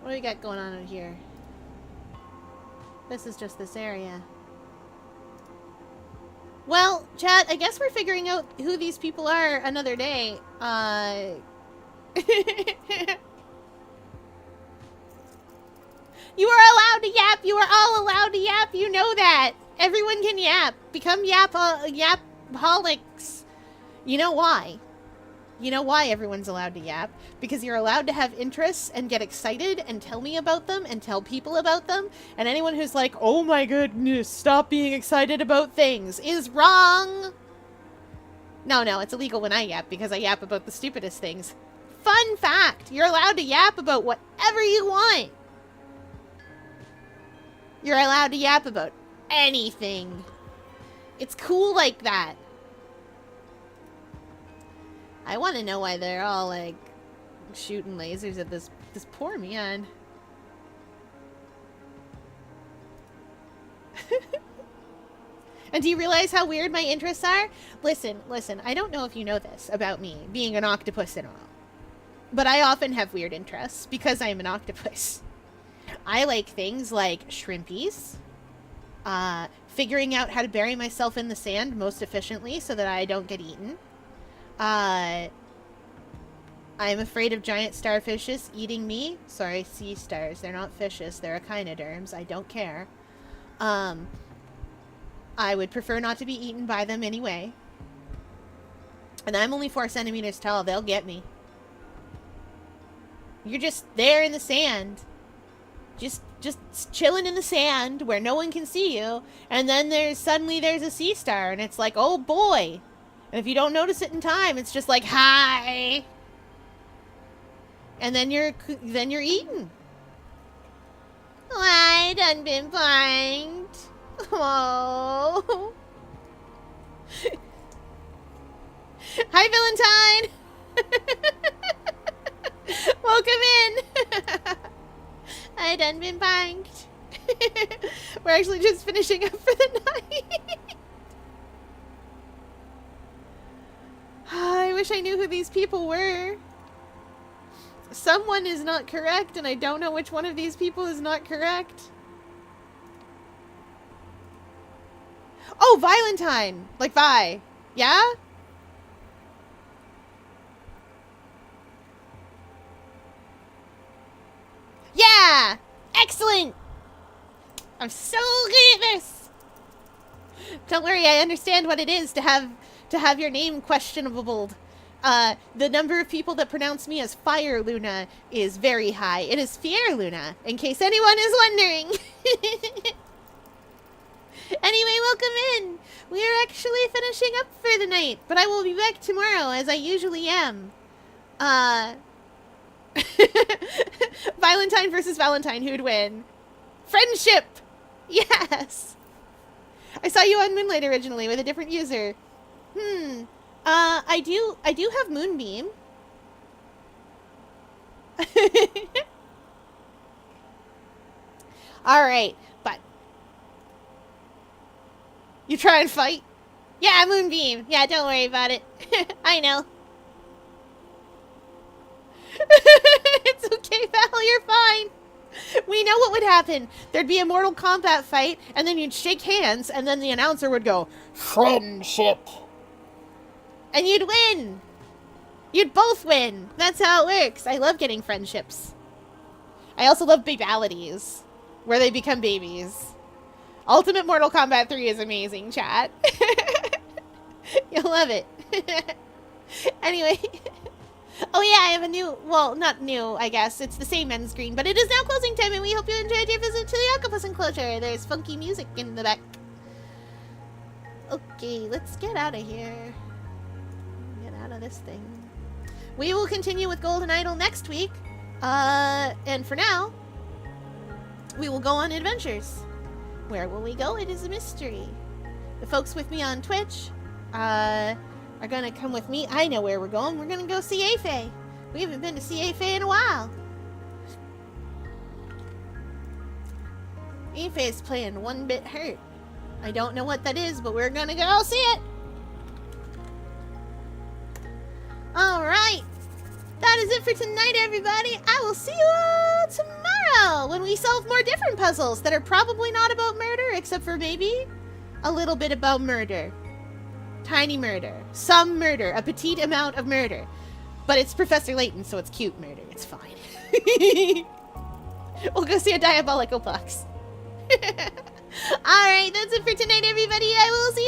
S2: What do we got going on out here? This is just this area. Well, chat, I guess we're figuring out who these people are another day. You are allowed to yap. You are all allowed to yap. You know that. Everyone can yap. Become yap-holics. You know why? You know why everyone's allowed to yap? Because you're allowed to have interests and get excited and tell me about them and tell people about them. And anyone who's like, oh my goodness, stop being excited about things, is wrong. No, it's illegal when I yap because I yap about the stupidest things. Fun fact, you're allowed to yap about whatever you want. You're allowed to yap about anything. It's cool like that. I want to know why they're all, like, shooting lasers at this poor man. And do you realize how weird my interests are? Listen, I don't know if you know this about me, being an octopus and all. But I often have weird interests because I am an octopus. I like things like shrimpies, figuring out how to bury myself in the sand most efficiently so that I don't get eaten. I'm afraid of giant starfishes eating me. Sorry, sea stars. They're not fishes. They're echinoderms. I don't care. I would prefer not to be eaten by them anyway. And I'm only 4 centimeters tall. They'll get me. You're just there in the sand. Just chilling in the sand where no one can see you. And then suddenly there's a sea star. And it's like, oh boy. And if you don't notice it in time, it's just like, hi. And then you're eaten. Oh, I done been blind. Oh. Hi, Valentine. Welcome in. I done been banked. We're actually just finishing up for the night. I wish I knew who these people were. Someone is not correct, and I don't know which one of these people is not correct. Oh, Valentine! Like Vi. Yeah? Yeah! Excellent! I'm so good at this! Don't worry, I understand what it is to have your name questionable. The number of people that pronounce me as Fire Luna is very high. It is Fier Luna, in case anyone is wondering. Anyway, welcome in. We are actually finishing up for the night, but I will be back tomorrow, as I usually am. Valentine versus Valentine, who'd win? Friendship! Yes! I saw you on Moonlight originally with a different user. I do have Moonbeam. Alright, but you try and fight? Yeah, Moonbeam. Yeah, don't worry about it. I know. It's okay, Val, you're fine. We know what would happen. There'd be a Mortal Kombat fight, and then you'd shake hands, and then the announcer would go, "Friendship." And you'd win. You'd both win. That's how it works. I love getting friendships. I also love babalities, where they become babies. Ultimate Mortal Kombat 3 is amazing, chat. You'll love it. Anyway. Oh yeah, I have a new, well, not new, I guess. It's the same end screen, but it is now closing time, and we hope you enjoyed your visit to the octopus enclosure. There's funky music in the back. Okay, let's get out of here. Get out of this thing. We will continue with Golden Idol next week. And for now, we will go on adventures. Where will we go? It is a mystery. The folks with me on Twitch, are gonna come with me. I know where we're going. We're gonna go see Afe. We haven't been to see Afe in a while. Afe is playing One Bit Hurt. I don't know what that is, but we're gonna go see it. Alright. That is it for tonight, everybody. I will see you all tomorrow when we solve more different puzzles that are probably not about murder, except for maybe a little bit about murder. Tiny murder. Some murder. A petite amount of murder. But it's Professor Layton, so it's cute murder. It's fine.
S1: We'll go see a diabolical box. Alright, that's it for tonight, everybody. I will see